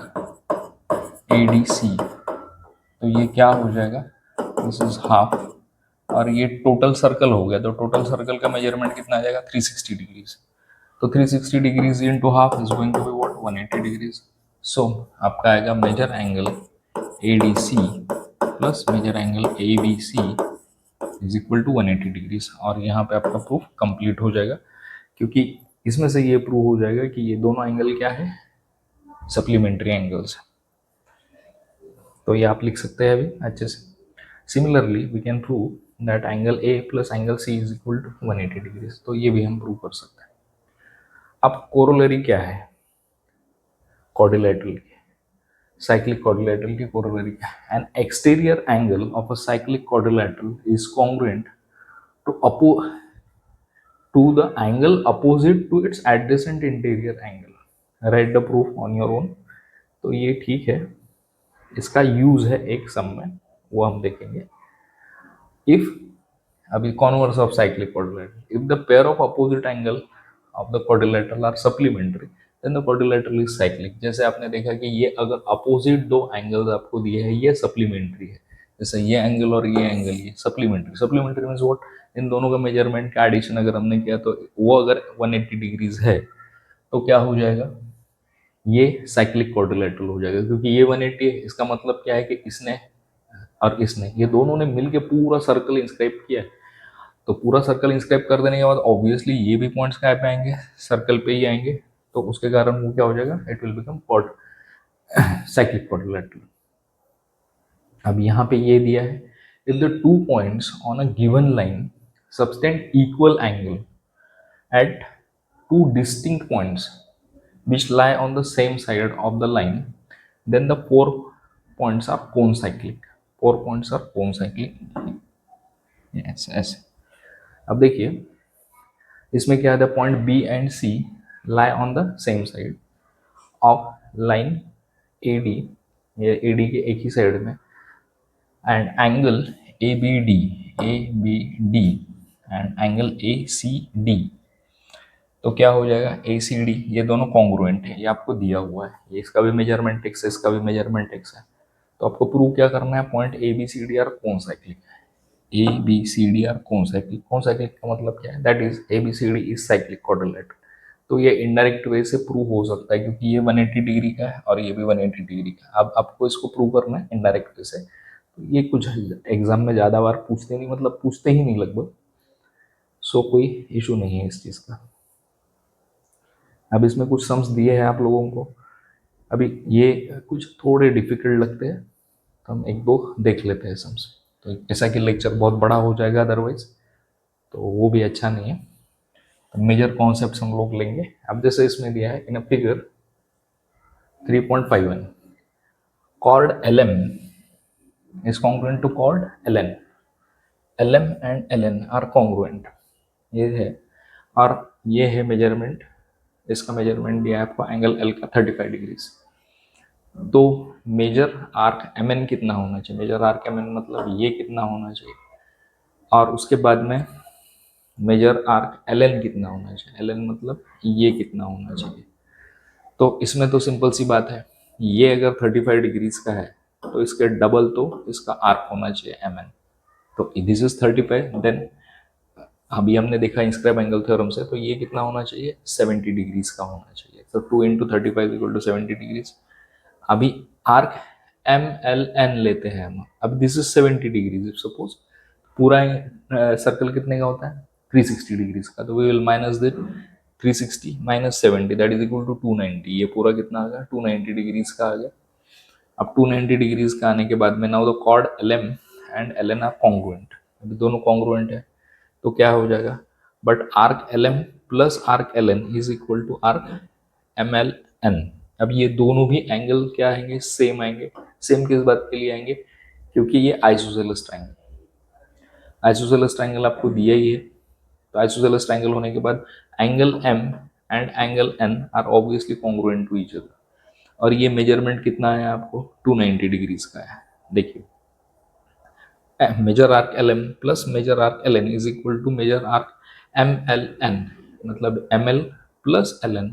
ADC, तो ये क्या हो जाएगा? This is half. और ये टोटल सर्कल हो गया. तो टोटल सर्कल का मेजरमेंट कितना आ जाएगा? 360 डिग्रीज. तो 360 degrees into half is going to be what? 180 degrees. So आपका आएगा measure angle ADC plus measure angle ABC is equal to 180 degrees. और यहाँ पे आपका प्रूफ कंप्लीट हो जाएगा, क्योंकि इसमें से ये प्रूव हो जाएगा कि ये दोनों एंगल क्या है? Supplementary angles. तो ये आप लिख सकते हैं अभी अच्छे से. Similarly we can prove that angle A plus angle C is equal to 180 degrees. तो ये भी हम प्रूव कर सकते हैं. अब कोरोलरी क्या है? क्वाड्रिलेटरल की, साइक्लिक क्वाड्रिलेटरल की कोरोलरी क्या है? N exterior angle of a cyclic quadrilateral is congruent to the angle opposite to its adjacent interior angle. Write the proof on your own. तो ये ठीक है. इसका यूज है एक सम में, वो हम देखेंगे. इफ अभी converse of cyclic quadrilateral, if the pair of opposite angle of the quadrilateral are supplementary then the quadrilateral is cyclic. जैसे आपने देखा कि ये अगर अपोजिट दो एंगल्स आपको दिए हैं, ये सप्लीमेंट्री है. जैसे ये एंगल और ये एंगल, ये सप्लीमेंट्री. Supplementary means what? इन दोनों का मेजरमेंट का एडिशन अगर हमने किया तो वो अगर 180 डिग्रीज है तो क्या हो जाएगा? ये साइक्लिक क्वाड्रिलेटरल हो जाएगा, क्योंकि ये 180 है. इसका मतलब क्या है कि इसने और इसने, ये दोनों ने मिलके पूरा सर्कल इंस्क्राइब किया है. तो पूरा सर्कल इंस्क्राइब कर देने के बाद ऑब्वियसली ये भी पॉइंट्स कहाँ पे आएंगे? सर्कल पे ही आएंगे. तो उसके कारण वो क्या हो जाएगा? It will become cyclic quadrilateral. अब यहाँ पे ये दिया है, if the two points on a given line subtend equal angle at two distinct points which lie on the same side of the line, then the 4 points are concyclic. 4 points are concyclic. Yes, yes. अब देखिए इसमें क्या है? Point B and C lie on the same side of line AD, ये AD के एक ही side में, and angle ABD and angle ACD. तो क्या हो जाएगा, ए सी डी ये दोनों कॉन्ग्रुएंट है, ये आपको दिया हुआ है, ये इसका भी मेजरमेंट एक्स है, इसका भी मेजरमेंट एक्स है। तो आपको प्रूव क्या करना है, point A B C D are concyclic है। A B C D are concyclic, concyclic का मतलब क्या है, that is A B C D is cyclic quadrilateral. तो ये इनडायरेक्ट वे से प्रूव हो सकता है, क्योंकि ये 180 डिग्री का है और ये भी 180 डिग्री का है। अब आपको इसको प्रूव करना है इनडायरेक्ट वे से। तो ये कुछ एग्जाम में ज़्यादा बार पूछते नहीं, मतलब पूछते ही नहीं लगभग, सो कोई इशू नहीं है इस चीज़ का। अब इसमें कुछ सम्स दिए हैं आप लोगों को, अभी ये कुछ थोड़े डिफिकल्ट लगते हैं, तो हम एक दो देख लेते हैं सम्स। तो ऐसा कि लेक्चर बहुत बड़ा हो जाएगा अदरवाइज, तो वो भी अच्छा नहीं है। तो मेजर कॉन्सेप्ट्स हम लोग लेंगे। अब जैसे इसमें दिया है in a figure 3.51 chord LM is congruent to chord LN. LM and LN are congruent, ये है। और ये है मेजरमेंट, इसका मेजरमेंट दिया है आपको एंगल L का 35 डिग्रीज। तो मेजर आर्क MN कितना होना चाहिए, मेजर आर्क MN मतलब ये कितना होना चाहिए, और उसके बाद में मेजर आर्क LN कितना होना चाहिए, LN मतलब ये कितना होना चाहिए। तो इसमें तो सिंपल सी बात है, ये अगर 35 डिग्रीज का है तो इसके डबल तो इसका आर्क होना चाहिए MN। तो दिस इज 35, देन अभी हमने देखा इंस्क्राइब एंगल थ्योरम से, तो ये कितना होना चाहिए, 70 डिग्रीज का होना चाहिए। तो 2 इंटू 35 इक्वल टू 70 डिग्रीज। अभी आर्क MLN लेते हैं हम, अब दिस इज 70 डिग्रीज। सपोज पूरा सर्कल कितने का होता है, 360 डिग्रीज का, तो we will minus the 360 minus 70 that is equal to 290। ये पूरा कितना आ गया, 290 डिग्रीज का आ गया। अब 290 डिग्रीज का आने के बाद में now the chord LM and LN are congruent, अभी दोनों कॉन्ग्रुएंट है, तो क्या हो जाएगा, but arc LM plus arc LN is equal to arc MLN। अब ये दोनों भी एंगल क्या आएंगे, सेम आएंगे। सेम किस बात के लिए आएंगे, क्योंकि ये आइसोसेलेस ट्रायंगल, आइसोसेलेस ट्रायंगल आपको दिया ही है। तो आइसोसेलेस ट्रायंगल होने के बाद angle M and angle N are obviously congruent to each other. और ये मेजरमेंट कितना है आपको, 290 डिग्रीज का है। देखिए measure arc LM plus measure arc LN is equal to measure arc MLN, मतलब ML प्लस LN,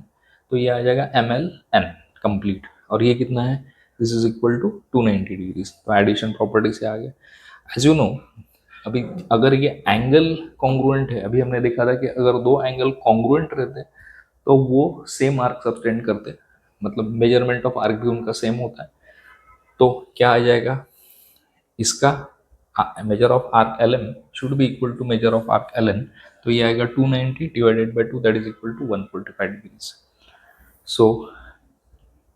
तो ये आ जाएगा MLN कंप्लीट। और ये कितना है, this is equal to 290 degrees. तो एडिशन प्रॉपर्टी से आ गया। एज यू नो, अभी अगर ये एंगल कॉन्ग्रुएंट है, अभी हमने देखा था कि अगर दो एंगल कॉन्ग्रुएंट रहते तो वो सेम आर्क सब्सटेंड करते, मतलब मेजरमेंट ऑफ आर्क भी उनका सेम होता है। तो क्या आ जाएगा, इसका measure of arc LM should be equal to measure of arc LN, तो ये आएगा 290 divided by 2 that is equal to 145 degrees. So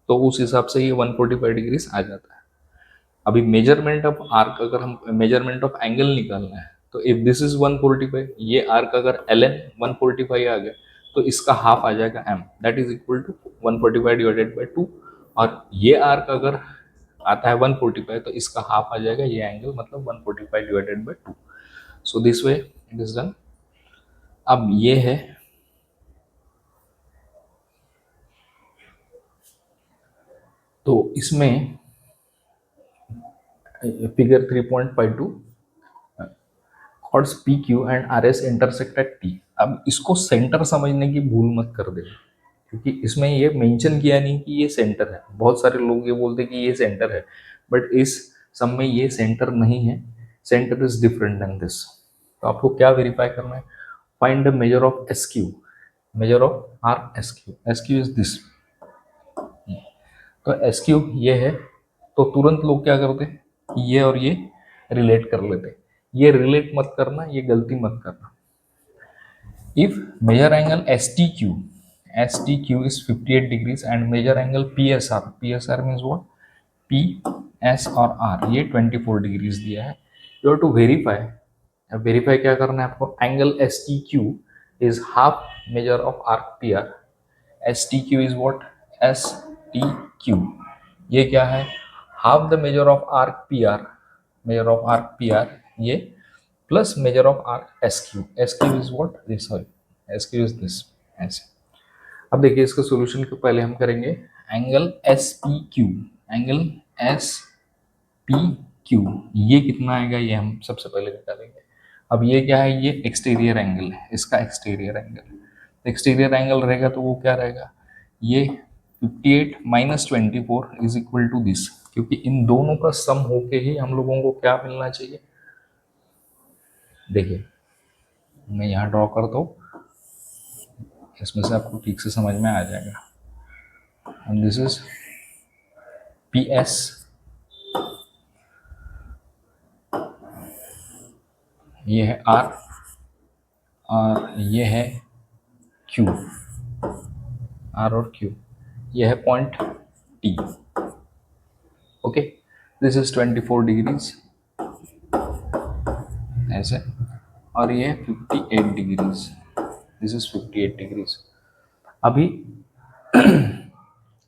तो उस हिसाब से ये 145 डिग्रीज आ जाता है। अभी मेजरमेंट ऑफ आर्क, अगर हम मेजरमेंट ऑफ एंगल निकालना है, तो इफ दिस इज 145, ये आर्क अगर LN 145 आ गया तो इसका हाफ आ जाएगा M, that is equal to 145 divided by 2। और ये आर्क अगर आता है 145 तो इसका हाफ आ जाएगा ये एंगल, मतलब 145 divided by 2। So this way it is done. अब ये है तो इसमें figure 3.52 chords PQ and RS intersect at T। अब इसको सेंटर समझने की भूल मत कर दे, क्योंकि इसमें ये मेंशन किया नहीं कि ये सेंटर है। बहुत सारे लोग ये बोलते हैं कि ये सेंटर है, बट इस सब में ये सेंटर नहीं है, centre is different than this. तो आपको क्या वेरीफाई करना है, find the measure of SQ, measure of arc SQ, SQ is this. तो SQ ये है, तो तुरंत लोग क्या करते हैं, ये और ये रिलेट कर लेते। ये रिलेट मत करना, ये गलती मत करना। If measure angle STQ is 58 degrees and measure angle PSR means what, PS और R ये 24 डिग्रीज दिया है, you have to verify। अब वेरीफाई क्या करना है आपको, angle STQ is half measure of arc PR, STQ is what, STQ ये क्या है, half the measure of arc PR, measure of arc PR ये plus major of arc SQ, SQ is what this, sorry SQ is this, ऐसे। अब देखिए इसका solution के पहले हम करेंगे एंगल SPQ, एंगल SPQ ये कितना आएगा, ये हम सबसे पहले निकालेंगे। अब ये क्या है, ये एक्सटीरियर एंगल है, इसका एक्सटीरियर एंगल। एक्सटीरियर एंगल रहेगा तो वो क्या रहेगा, ये 58 minus 24 is equal to this, क्योंकि इन दोनों का सम होके ही हम लोगों को क्या मिलना चाहिए। देखिए मैं यहाँ ड्रॉ करता हूँ, इसमें से आपको ठीक से समझ में आ जाएगा। And this is P S, ये है आर, और ये है क्यू, आर और क्यू, ये है point T. Okay, this is 24 degrees ऐसे, और ये 58 डिग्रीज, दिस इज 58 डिग्रीज। अभी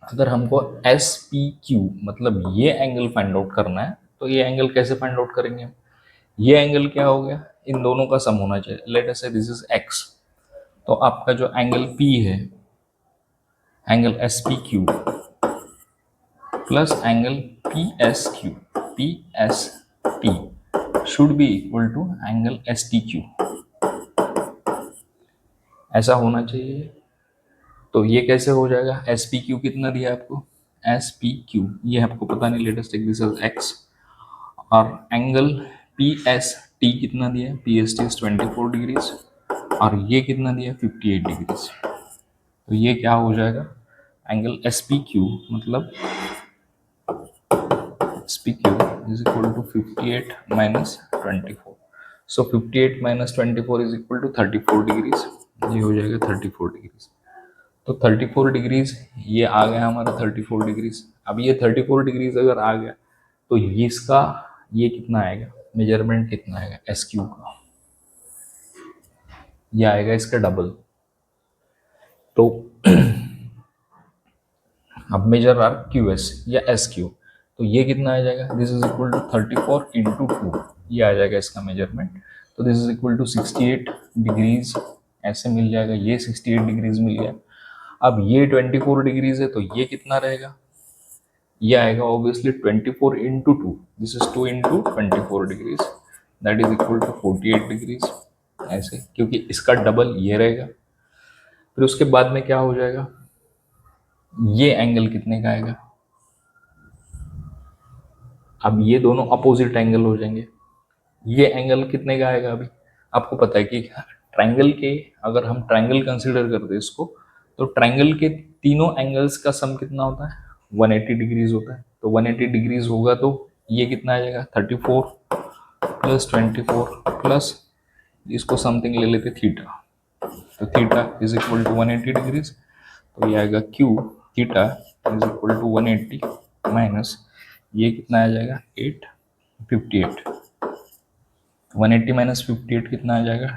अगर हमको एस पी क्यू मतलब ये एंगल फाइंड आउट करना है, तो ये एंगल कैसे फाइंड आउट करेंगे हम, ये एंगल क्या हो गया, इन दोनों का सम होना चाहिए। लेट अस से दिस इज एक्स, तो आपका जो एंगल पी है, angle S P Q plus angle P S Q, P S T should be equal to angle S T Q, ऐसा होना चाहिए। तो ये कैसे हो जाएगा, एस पी क्यू कितना दिया आपको, एस पी क्यू ये आपको पता नहीं, let us take this as x, और एंगल पी एस टी कितना दिया है, P S T is 24 degrees, और ये कितना दिया है 58 डिग्रीज। तो ये क्या हो जाएगा, एंगल एस पी क्यू मतलब S P Q is equal to 58 minus 24। So 58 minus 24 is equal to 34 degrees, ये हो जाएगा 34 डिग्रीज। तो 34 डिग्रीज ये आ गया हमारा 34 डिग्रीज। अब ये 34 डिग्रीज अगर आ गया तो ये इसका ये कितना आएगा, मेजरमेंट कितना आएगा एस क्यू का, ये आएगा इसका डबल। तो अब मेजर आर क्यू एस या एस क्यू, तो ये कितना आ जाएगा, this is equal to 34 into 2, ये आ जाएगा इसका मेजरमेंट। तो this is equal to 68 degrees ऐसे मिल जाएगा, ये 68 डिग्रीज मिल गया। अब ये 24 डिग्रीज है तो ये कितना रहेगा, ये आएगा obviously 24 into 2, this is 2 into 24 degrees, that is equal to 48 degrees ऐसे, क्योंकि इसका डबल ये रहेगा। फिर उसके बाद में क्या हो जाएगा, ये एंगल कितने का आएगा, अब ये दोनों अपोजिट एंगल हो जाएंगे, ये एंगल कितने का आएगा। अभी आपको पता है कि ट्रायंगल के, अगर हम ट्रायंगल कंसीडर करते हैं इसको, तो ट्रायंगल के तीनों एंगल्स का सम कितना होता है, 180 डिग्रीज होता है। तो 180 डिग्रीज होगा तो ये कितना आ जाएगा 34 प्लस 24 प्लस इसको समथिंग ले लेते थीटा, तो theta is equal to 180 degrees, तो ये आएगा Q theta is equal to 180 minus ये कितना आ जाएगा 858, 180 माइनस 58 कितना आ जाएगा,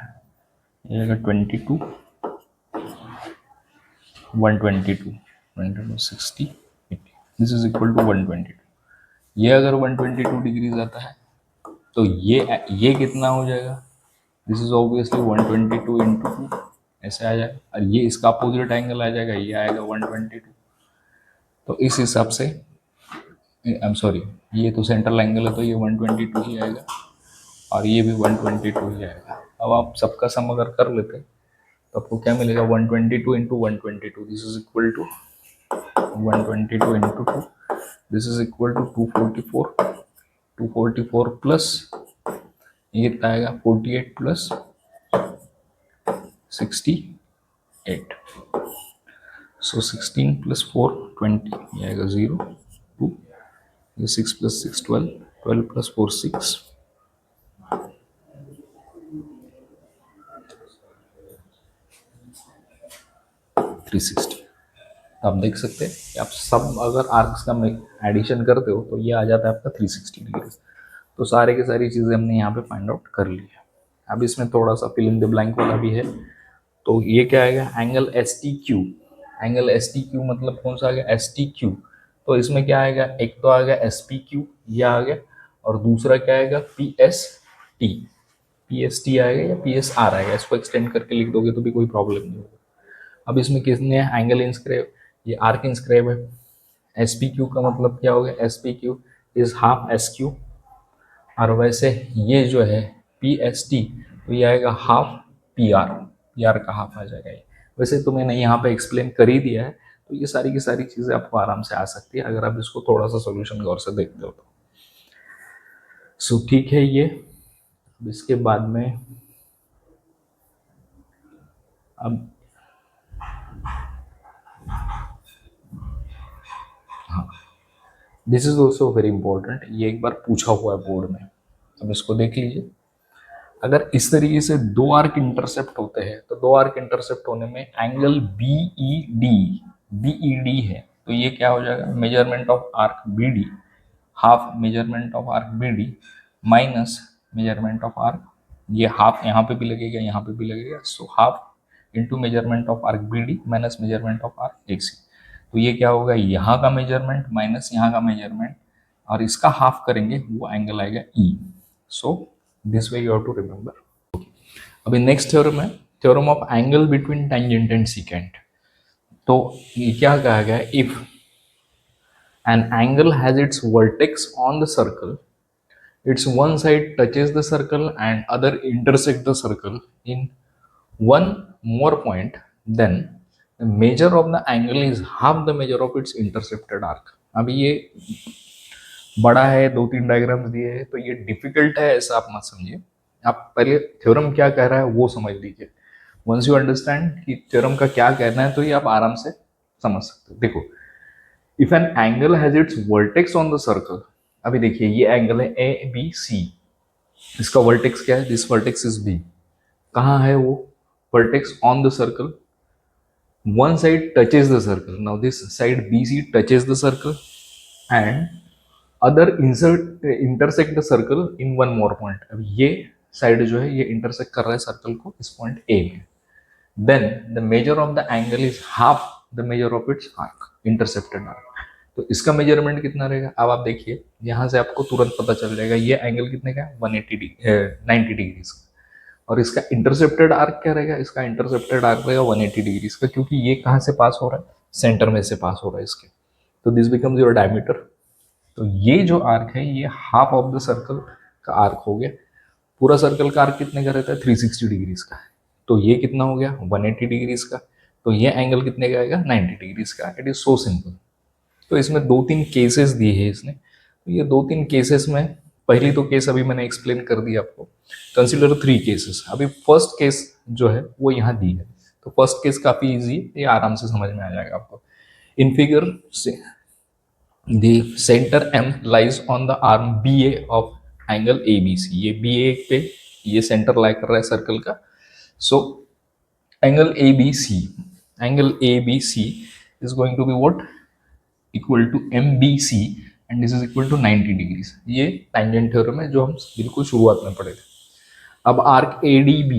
ये आएगा 22, 122, 60, 80, दिस इज इक्वल टू 122। ये अगर 122 डिग्रीज आता है तो ये कितना हो जाएगा, दिस इज ऑब्वियसली 122 इंटू 2 ऐसे आ जाएगा, और ये इसका अपोजिट एंगल आ जाएगा, ये आएगा 122। तो इस हिसाब से आई एम सॉरी, ये तो सेंट्रल एंगल है तो ये 122 ही आएगा, और ये भी 122 ही आएगा। अब आप सबका सम अगर कर लेते तो आपको क्या मिलेगा, 122 into 122, this is equal to 122 into 2, this is equal to 244, 244 plus ये कितना आएगा 48 प्लस 68, सो 16 प्लस 4 20, ये आएगा 0 2, ये 6 प्लस 6 12, 12 प्लस 4 6, 360। तो आप देख सकते हैं कि आप सब अगर आर्क्स का एडिशन करते हो तो ये आ जाता है आपका 360 डिग्री। तो सारे की सारी चीज़ें हमने यहाँ पे फाइंड आउट कर ली है। अब इसमें थोड़ा सा फिल इन द ब्लैंक वाला भी है। तो ये क्या आएगा, angle S T Q, angle S T Q मतलब कौन सा आ गया, एस टी क्यू। तो इसमें क्या आएगा, एक तो आ गया एस पी क्यू ये आ गया, और दूसरा क्या आएगा P S T, P S T आएगा या पी एस आर आएगा, इसको एक्सटेंड करके लिख दोगे तो भी कोई प्रॉब्लम नहीं होगा। अब इसमें किसने एंगल इंस्क्राइब, ये आर्क इंस्क्राइब है। एस पी क्यू का मतलब क्या हो गया, S P Q is half S Q, और वैसे ये जो है पी एस टी तो ये आएगा half P R, P R का हाफ आ जाएगा ये। वैसे तो मैंने यहाँ पे एक्सप्लेन कर ही दिया है, तो ये सारी की सारी चीज़ें आपको आराम से आ सकती है अगर आप इसको थोड़ा सा सोल्यूशन गौर से देखते हो तो। सो ठीक है ये। अब इसके बाद में अब हाँ, this is also very important, ये एक बार पूछा हुआ है बोर्ड में। अब इसको देख लीजिए, अगर इस तरीके से दो आर्क इंटरसेप्ट होते हैं तो दो आर्क इंटरसेप्ट होने में एंगल बीईडी है, तो ये क्या हो जाएगा, measurement of arc BD, half measurement of arc BD minus measurement of arc, ये हाफ यहाँ पे भी लगेगा यहाँ पे भी लगेगा, so half into measurement of arc BD minus measurement of arc XC. तो ये क्या होगा, यहाँ का मेजरमेंट माइनस यहाँ का मेजरमेंट और इसका हाफ करेंगे, वो एंगल आएगा E. So this way you have to remember. अभी नेक्स्ट थ्योरम है theorem of angle between tangent and secant. तो ये क्या कहा गया, if an angle has its vertex on the circle, its one side touches the circle and other intersect the circle in one more point, then the measure of the angle is half the measure of its intercepted arc। अभी ये बड़ा है, दो तीन diagrams दिए हैं तो ये डिफिकल्ट है ऐसा आप मत समझिए, आप पहले थ्योरम क्या कह रहा है वो समझ लीजिए। वंस यू अंडरस्टैंड कि थ्योरम का क्या कहना है तो ये आप आराम से समझ सकते हो। देखो, if an angle has its vertex on the circle, अभी देखिए ये एंगल है ए बी सी, इसका वर्टेक्स क्या है, दिस वर्टेक्स इज बी, कहाँ है वो vertex on the circle, one side touches the circle, now this side B C touches the circle and other intersect the circle in one more point. अब ये side जो है ये intersect कर रहा है सर्कल को इस पॉइंट ए में, then the measure of the angle is half the measure of its arc, intercepted arc. तो इसका मेजरमेंट कितना रहेगा, अब आप देखिए यहाँ से आपको तुरंत पता चल जाएगा ये एंगल कितने का है, 90 डिग्रीज का, और इसका इंटरसेप्टेड आर्क क्या रहेगा, इसका इंटरसेप्टेड आर्क रहेगा 180 डिग्रीज का, क्योंकि ये कहाँ से पास हो रहा है, सेंटर में से पास हो रहा है इसके। तो दिस बिकम्स योर डायमीटर। तो ये जो आर्क है ये हाफ ऑफ द सर्कल का आर्क हो गया। पूरा सर्कल का आर्क कितने का रहता है, 360 डिग्रीज का, तो ये कितना हो गया 180 डिग्रीज का, तो ये एंगल कितने का आएगा 90 डिग्रीज का। It is so simple. तो इसमें दो तीन केसेस दिए हैं इसने, तो ये दो तीन केसेस में पहली तो केस अभी मैंने एक्सप्लेन कर दिया आपको, कंसिडर 3 केसेस। अभी फर्स्ट केस जो है वो यहाँ दी है, तो फर्स्ट केस काफी इजी है, ये आराम से समझ में आ जाएगा आपको। इन फिगर से the center M lies on the arm BA of angle ABC, ये BA पे ये सेंटर लाई कर रहा है सर्कल का। सो angle ABC is going to be what, equal to MBC and this is equal to 90 degrees. ये tangent theorem है जो हम बिल्कुल शुरुआत में पढ़े थे। अब आर्क ADB,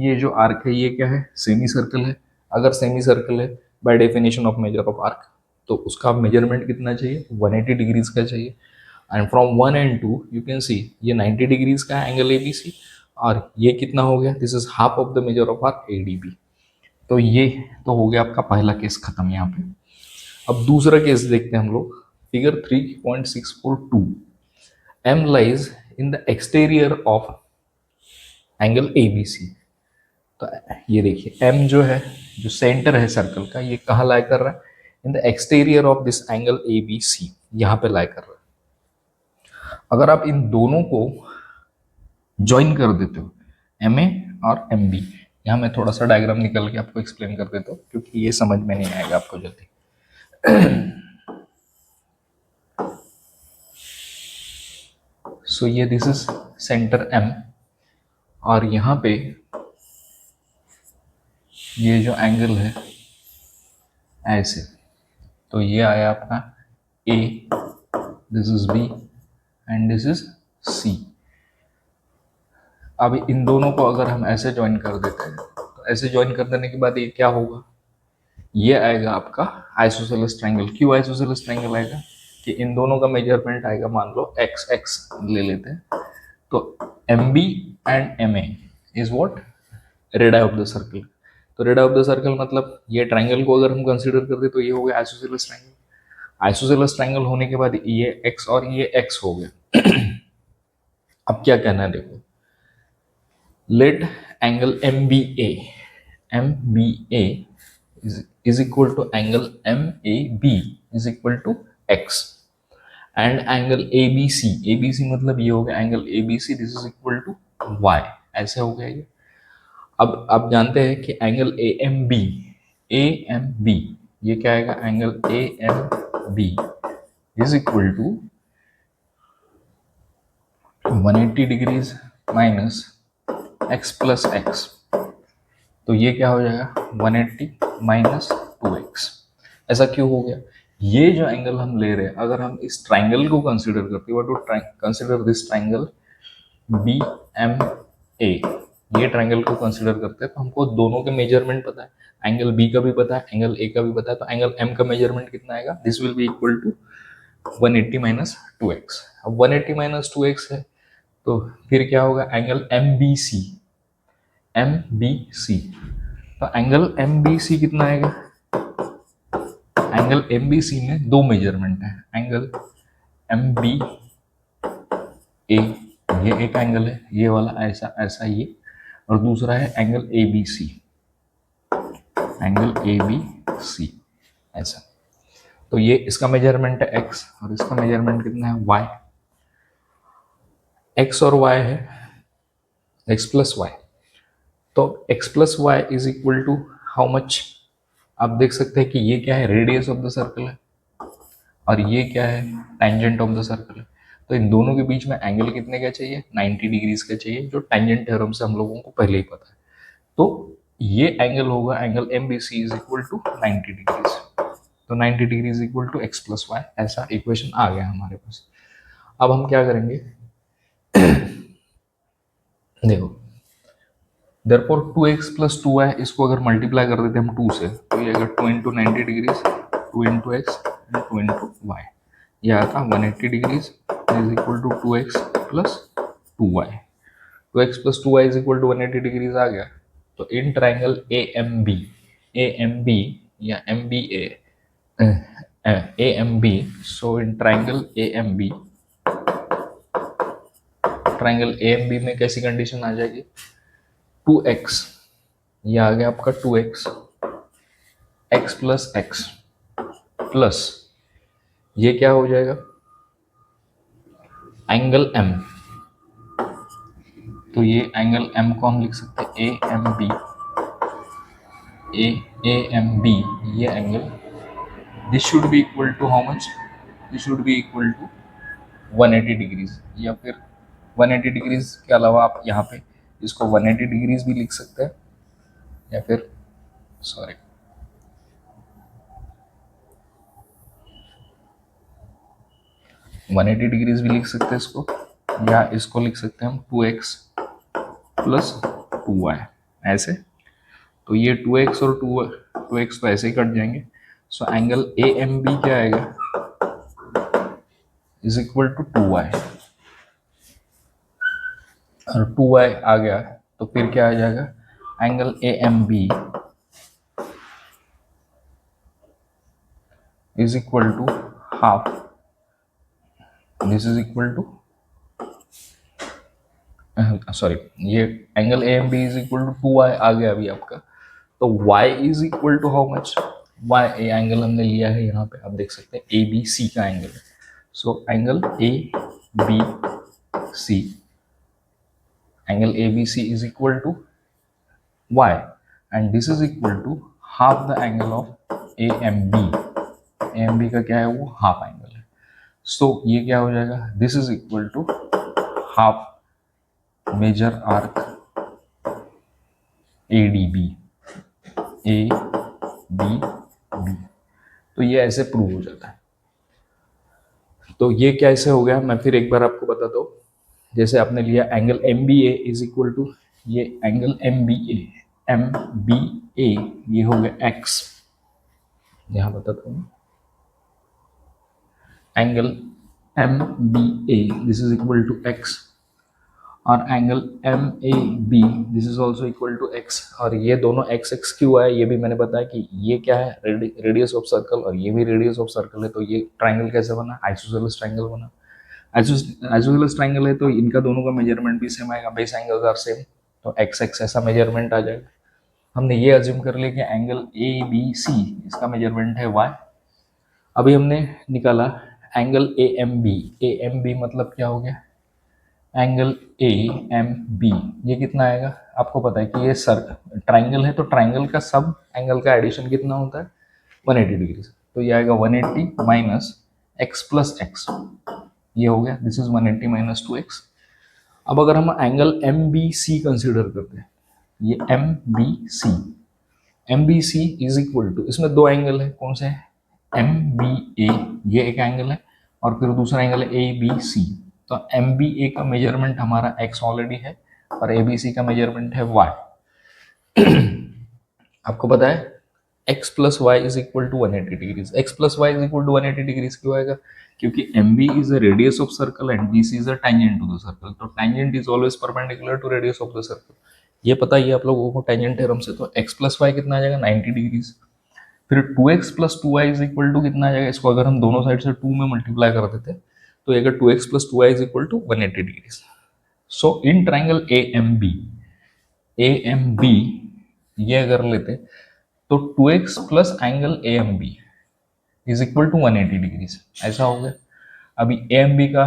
ये जो आर्क है ये क्या है, सेमी सर्कल है। अगर सेमी सर्कल है bye definition of measure of arc, तो उसका मेजरमेंट कितना चाहिए, 180 डिग्रीज का चाहिए। And from 1 and 2 you can सी ये 90 डिग्रीज का एंगल ABC, और ये कितना हो गया, this is half of the measure of arc ADB। तो ये तो हो गया आपका पहला केस खत्म यहाँ पे। अब दूसरा केस देखते हैं हम लोग, figure 3.642। M lies in the exterior of angle ABC। तो ये देखिए M जो है, जो सेंटर है सर्कल का, ये कहाँ लाई कर रहा है, in the exterior of this angle ABC, यहाँ पे लाई कर रहा है। अगर आप इन दोनों को ज्वाइन कर देते हो MA और MB, यहाँ मैं थोड़ा सा डायग्राम निकल के आपको एक्सप्लेन कर देता हूँ क्योंकि ये समझ में नहीं आएगा आपको जल्दी। सो ये दिस इज सेंटर M, और यहाँ पे ये जो एंगल है ऐसे, तो ये आया आपका A, this is B and this is C। अब इन दोनों को अगर हम ऐसे ज्वाइन कर देते हैं तो ऐसे ज्वाइन कर देने के बाद ये क्या होगा, ये आएगा आपका आइसोसेलेस ट्रायंगल। क्यों आइसोसेलेस ट्रायंगल आएगा, कि इन दोनों का मेजरमेंट आएगा, मान लो x ले लेते हैं, तो MB and MA is what, radius of the circle. तो रेडियस ऑफ द सर्कल मतलब ये ट्रायंगल को अगर हम कंसीडर कर दे तो ये हो गया आइसोसेलेस ट्रायंगल। आइसोसेलेस ट्रायंगल होने के बाद ये x और ये x हो गया। अब क्या कहना है, देखो, let angle MBA is equal to angle MAB is equal to x and angle ABC मतलब ये हो गया angle ABC, this is equal to y, ऐसे हो गया ये। अब आप जानते हैं कि एंगल AMB ये क्या आएगा, angle AMB is equal to 180 degrees minus x plus x, तो ये क्या हो जाएगा 180 माइनस 2x। ऐसा क्यों हो गया, ये जो एंगल हम ले रहे हैं, अगर हम इस ट्राइंगल को कंसीडर करते हैं, what to consider this triangle BMA, ये ट्राइंगल को कंसीडर करते हैं तो हमको दोनों के मेजरमेंट पता है, एंगल B का भी पता है, एंगल A का भी पता है, तो एंगल M का मेजरमेंट कितना आएगा, this will be equal to 180 minus 2x। अब 180 माइनस 2x है तो फिर क्या होगा, एंगल MBC, तो एंगल MBC कितना आएगा, एंगल MBC में दो मेजरमेंट है, एंगल MBA ये एक एंगल है, ये वाला ऐसा ऐसा ये, और दूसरा है एंगल ABC, एंगल ABC ऐसा। तो ये इसका मेजरमेंट है x और इसका मेजरमेंट कितना है y, x और y है x प्लस वाई, तो x plus y is equal to how much, आप देख सकते हैं कि ये क्या है, रेडियस ऑफ द सर्कल है और ये क्या है, टेंजेंट ऑफ द सर्कल है। तो इन दोनों के बीच में एंगल कितने का चाहिए, 90 डिग्रीज का चाहिए, जो टेंजेंट थ्योरम से हम लोगों को पहले ही पता है। तो ये एंगल होगा, angle MBC is equal to 90 degrees, तो 90 degree is equal to x plus y, ऐसा इक्वेशन आ गया हमारे पास। अब हम क्या करेंगे देखो, therefore 2x प्लस 2y, इसको अगर मल्टीप्लाई कर देते हम 2 से, तो ये अगर 2 into 90 degrees, 2 into x and 2 into y, ये आता 180 degrees is equal to 2x plus 2y, 2x plus 2y is equal to 180 degrees आ गया। तो इन ट्राइंगल AMB या MBA AMB, so in triangle AMB में कैसी कंडीशन आ जाएगी, 2x, ये आ गया आपका 2x, x plus x plus ये क्या हो जाएगा, एंगल M, तो ये एंगल M को हम लिख सकते हैं AMB, ये angle, this should be equal to how much, this should be equal to 180 degrees, या फिर 180 डिग्रीज के अलावा आप यहाँ पे इसको 180 डिग्रीज भी लिख सकते हैं, या फिर सॉरी 180 डिग्रीज भी लिख सकते हैं इसको, या इसको लिख सकते हैं हम 2x प्लस 2y ऐसे। तो ये 2x और 2x तो ऐसे ही कट जाएंगे, सो एंगल AMB क्या आएगा, इज इक्वल टू 2y, और 2y आ गया तो फिर क्या आ जाएगा, angle AMB is equal to half, this is equal to sorry, ये angle AMB is equal to 2y आ गया अभी आपका, तो y is equal to how much, y a angle हमने लिया है यहाँ पे, आप देख सकते हैं ABC का एंगल है, so angle ABC, angle ABC is equal to y and this is equal to half the angle of AMB का क्या है, वो हाफ एंगल है, सो ये क्या हो जाएगा, this is equal to half measure arc ADB, तो ये ऐसे प्रूव हो जाता है। तो ये कैसे हो गया, मैं फिर एक बार आपको बताता हूँ। जैसे आपने लिया angle MBA is equal to, ये एंगल MBA ये हो गया x, यहां बताता हूँ, angle MBA this is equal to x, और angle MAB this is also equal to x, और ये दोनों x क्यों है, ये भी मैंने बताया कि ये क्या है, रेडियस ऑफ सर्कल, और ये भी रेडियस ऑफ सर्कल है, तो ये ट्राइंगल कैसे बना, आइसोसेलेस ट्राइंगल बना। आइसोसेलेस ट्राइंगल है तो इनका दोनों का मेजरमेंट भी सेम आएगा, बेस एंगल्स आर सेम, तो x ऐसा मेजरमेंट आ जाएगा। हमने ये अज्यूम कर लिया कि एंगल ए बी सी इसका मेजरमेंट है y। अभी हमने निकाला एंगल ए एम बी मतलब क्या हो गया, एंगल ए एम बी ये कितना आएगा, आपको पता है कि ये सर ट्राइंगल है तो ट्राइंगल का सब एंगल का एडिशन कितना होता है 180 डिग्री। तो ये आएगा 180 माइनस एक्स प्लस एक्स, ये हो गया, दिस इज 180 माइनस 2x। अब अगर हम angle M B C consider करते हैं, ये M B C is equal to, इसमें दो एंगल है, कौन से है, एम बी ए ये एक एंगल है और फिर दूसरा एंगल है ए बी सी। तो एम बी ए का मेजरमेंट हमारा x ऑलरेडी है और ए बी सी का मेजरमेंट है y। आपको पता है x plus y is equal to 180 degrees, x plus y is equal to 180 degrees क्यों आएगा, क्योंकि M B is a radius of circle and B C is a tangent to the circle. तो tangent is always perpendicular to radius of the circle, ये पता ही आप लोगों को tangent theorem से। तो x प्लस वाई कितना आ जाएगा 90 डिग्रीज। फिर 2x plus two y is equal to कितना आ जाएगा, इसको अगर हम दोनों साइड से 2 में मल्टीप्लाई कर देते तो ये अगर 2x plus two y is equal to 180 degrees. So in triangle A M B ये अगर लेते तो 2x plus angle A M B is equal to 180 degrees, ऐसा हो गया। अभी ए एम बी का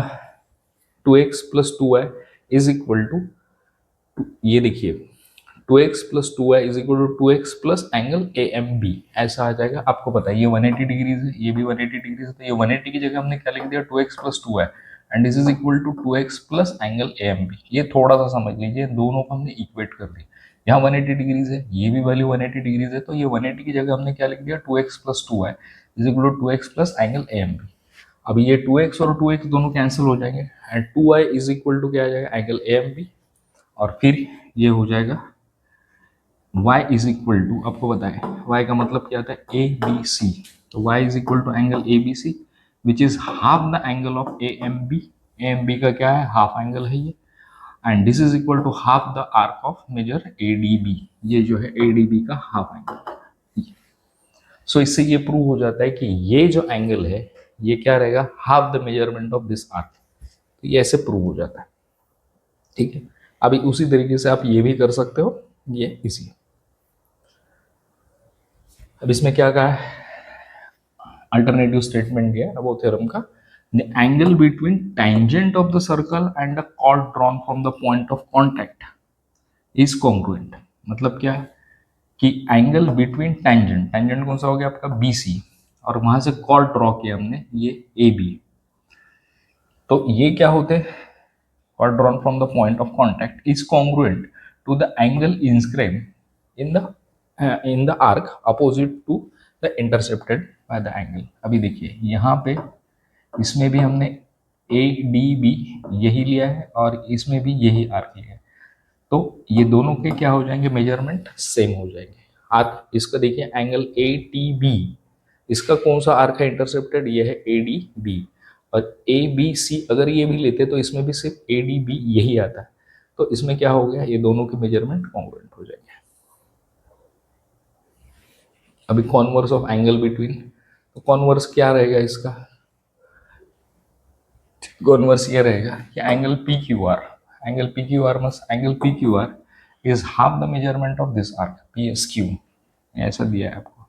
2x plus two y is equal to, ये देखिए 2x plus two y is equal to 2x plus angle A M B, ऐसा आ जाएगा। आपको पता है ये 180 डिग्रीज है, ये भी 180 डिग्रीज है, तो ये 180 की जगह हमने क्या लिख दिया 2x plus two y and this is equal to 2x plus angle A M B. ये थोड़ा सा समझ लीजिए, दोनों को हमने इक्वेट कर दिया। यहाँ 180 डिग्रीज है, ये भी वैल्यू 180 डिग्रीज है, तो ये 180 की जगह हमने क्या लिख दिया 2x plus two y is equal to 2x plus angle A M B. अभी ये 2x और 2x दोनों कैंसिल हो जाएंगे and 2y is equal to क्या आ जाएगा एंगल ए एम बी, और फिर ये हो जाएगा y इज इक्वल टू, आपको पता है y का मतलब क्या आता है ए बी सी, तो y is equal to angle A B C which is half the angle of A M B का क्या है हाफ एंगल है ये, and this is equal to half the arc of major A D B, ये जो है A D B का half angle. So इससे ये प्रूव हो जाता है कि ये जो एंगल है ये क्या रहेगा half the measurement of this arc, तो ये ऐसे प्रूव हो जाता है। ठीक है, अभी उसी तरीके से आप ये भी कर सकते हो, ये इसी। अब इसमें क्या कहा है, अल्टरनेटिव स्टेटमेंट दिया है वो थ्योरम का, the angle between tangent of the circle and the chord drawn from the point of contact is congruent. मतलब क्या है कि एंगल बिटवीन टैंजेंट, टैंजेंट कौन सा हो गया आपका बी सी, और वहां से कॉर्ड ड्रॉ किया हमने ये ए बी, तो ये क्या होते हैं chord drawn from the point of contact is congruent to the angle inscribed in the arc opposite to the intercepted by the angle. अभी देखिए यहाँ पे इसमें भी हमने ए डी बी यही लिया है और इसमें भी यही आर्क लिया है, तो ये दोनों के क्या हो जाएंगे मेजरमेंट सेम हो जाएंगे। आर्क इसका देखिए एंगल ए टी बी, इसका कौन सा आर्क है इंटरसेप्टेड, ये है ए डी बी, और ए बी सी अगर ये भी लेते तो इसमें भी सिर्फ ए डी बी यही आता है, तो इसमें क्या हो गया ये दोनों के मेजरमेंट कॉन्ग्रुएंट हो जाएंगे। अभी कॉन्वर्स ऑफ एंगल बिटवीन, तो कॉन्वर्स क्या रहेगा इसका, कॉन्वर्स ये रहेगा कि angle P Q R, angle P Q R must angle P Q R is half the measurement of this arc P S Q, ऐसा दिया है आपको।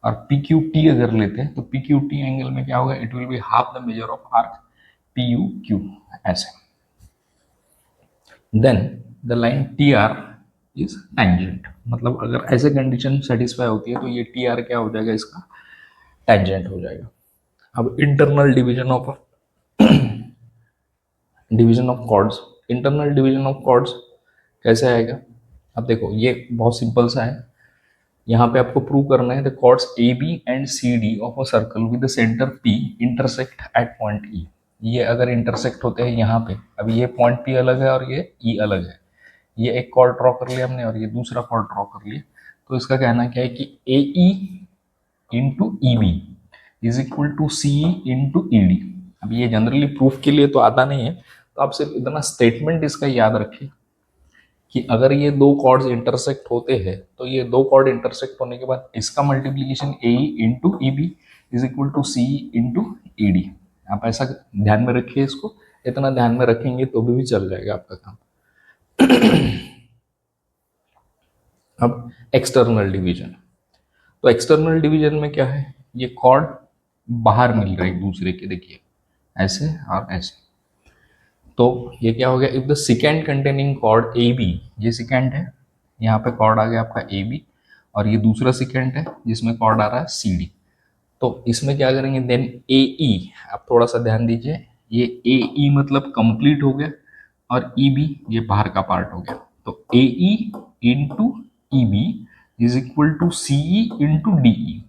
और पी क्यू टी अगर लेते हैं तो पी क्यू टी एंगल में क्या होगा, it will be half the measure of arc P U Q, ऐसे। Then the line T R is tangent, मतलब अगर ऐसे कंडीशन सेटिस्फाई होती है तो ये टी आर क्या हो जाएगा इसका टेंजेंट हो जाएगा। अब internal division of chords, internal division of chords कैसे आएगा, अब देखो ये बहुत सिंपल सा है। यहाँ पे आपको प्रूव करना है the chords A B and C D of a circle with the centre P intersect at point E, ये अगर इंटरसेक्ट होते हैं यहाँ पे, अभी ये पॉइंट पी अलग है और ये ई अलग है, ये एक कॉर्ड ड्रॉ कर लिया हमने और ये दूसरा कॉर्ड ड्रॉ कर लिया, तो इसका कहना क्या है कि A E into E B is equal to C E into E D. अब ये जनरली प्रूफ के लिए तो आता नहीं है, तो आप सिर्फ इतना स्टेटमेंट इसका याद रखिए कि अगर ये दो कॉर्ड्स इंटरसेक्ट होते हैं तो ये दो कॉर्ड इंटरसेक्ट होने के बाद इसका multiplication A into E B is equal to C into E D. आप ऐसा ध्यान में रखिए, इसको इतना ध्यान में रखेंगे तो भी चल जाएगा आपका काम। अब एक्सटर्नल डिवीजन। तो एक्सटर्नल डिवीजन में क्या है, ये कॉर्ड बाहर मिल रहे एक दूसरे के, देखिए ऐसे और ऐसे। तो ये क्या हो गया, if the secant containing chord A B, ये सेकेंड है, यहाँ पे कॉर्ड आ गया आपका ए बी, और ये दूसरा सेकेंड है जिसमें कॉर्ड आ रहा है सी डी। तो इसमें क्या करेंगे, देन ए ई, आप थोड़ा सा ध्यान दीजिए, ये ए ई मतलब कंप्लीट हो गया, और ई बी ये बाहर का पार्ट हो गया। तो A E into E B is equal to C E into D E.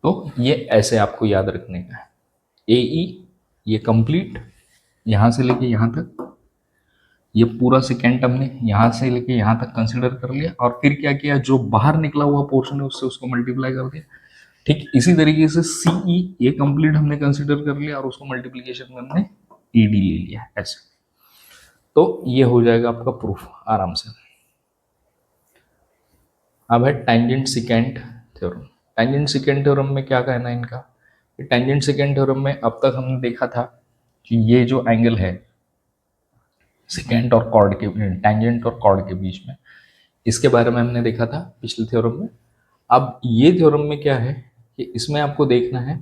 तो ये ऐसे आपको याद रखने का है, ए ई ये कंप्लीट यहाँ से लेके यहाँ तक, ये पूरा सेकेंड हमने यहाँ से लेके यहाँ तक कंसिडर कर लिया, और फिर क्या किया, जो बाहर निकला हुआ पोर्शन है उससे उसको मल्टीप्लाई कर दिया। ठीक इसी तरीके से सीई ये कंप्लीट हमने कंसिडर कर लिया, और उसको मल्टीप्लीकेशन में हमने ईडी ले लिया ऐसे। तो ये हो जाएगा आपका प्रूफ आराम से। अब है tangent secant theorem. Tangent secant theorem में क्या कहना है इनका, टेंजेंट सेकेंड थ्योरम में अब तक हमने देखा था कि ये जो एंगल है सेकेंड और कॉर्ड के, टेंजेंट और कॉर्ड के बीच में, इसके बारे में हमने देखा था पिछले थ्योरम में। अब ये थ्योरम में क्या है कि इसमें आपको देखना है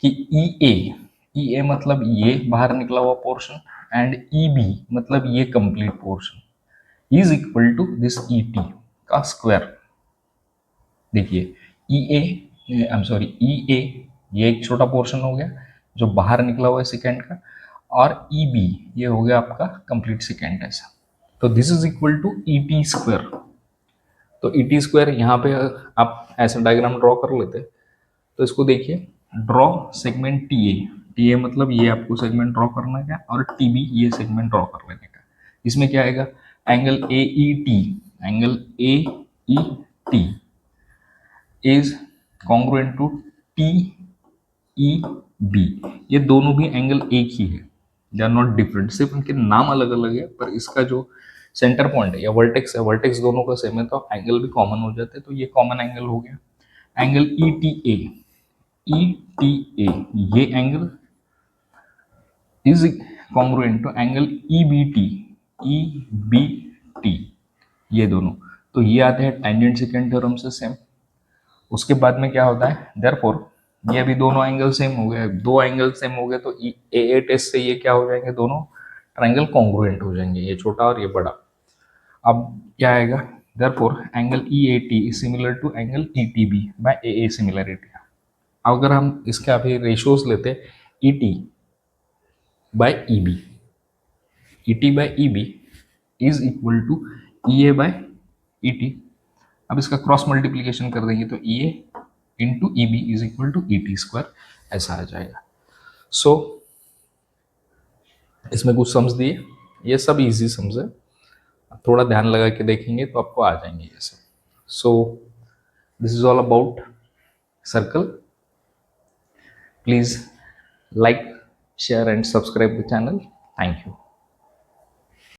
कि ई ए मतलब ये बाहर निकला हुआ पोर्शन, एंड ई बी मतलब ये complete portion is equal to this E T का स्क्वायर। देखिए E A, I am sorry, ई ए ये एक छोटा पोर्शन हो गया जो बाहर निकला हुआ है सेकेंड का, और ई बी ये हो गया आपका कंप्लीट सेकेंड ऐसा। तो this is equal to E T square. तो ई टी स्क्वायर यहाँ पे आप ऐसा डायग्राम ड्रॉ कर लेते, तो इसको देखिए, ड्रॉ सेगमेंट टी ए मतलब ये आपको सेगमेंट ड्रॉ करना है, और टी बी ये सेगमेंट ड्रॉ कर लेने का। इसमें क्या आएगा, angle A E T, angle A E T is congruent to T E B. ये दोनों भी एंगल एक ही है, दे आर नॉट डिफरेंट, सिर्फ उनके नाम अलग अलग है, पर इसका जो सेंटर पॉइंट है या वर्टेक्स है, वर्टेक्स दोनों का सेम है, तो एंगल भी कॉमन हो जाते हैं। तो ये कॉमन एंगल हो गया। Angle E T A, E T A ये angle is congruent to angle E B T, E B T, ये दोनों। तो ये आते हैं टेंजेंट सेकेंड थ्योरम से सेम। उसके बाद में क्या होता है, देयरफॉर ये अभी दोनों एंगल सेम हो गए, दो एंगल सेम हो गए, तो ए ए टेस्ट से ये क्या हो जाएंगे, दोनों ट्रायंगल कॉन्ग्रुएंट हो जाएंगे, ये छोटा और ये बड़ा। अब क्या आएगा, therefore angle E A T is similar to angle E T B by A A similarity. अगर हम इसके अभी रेशियोज लेते E T by E B, E T by E B is equal to E A by E T. अब इसका cross multiplication कर देंगे तो E A into E B is equal to E T square, ऐसा आ जाएगा। सो इसमें कुछ सम्स दिए, ये सब इजी सम्स है, थोड़ा ध्यान लगा के देखेंगे तो आपको आ जाएंगे ये सब। सो this is all about circle. Please like, share and subscribe the channel. Thank you.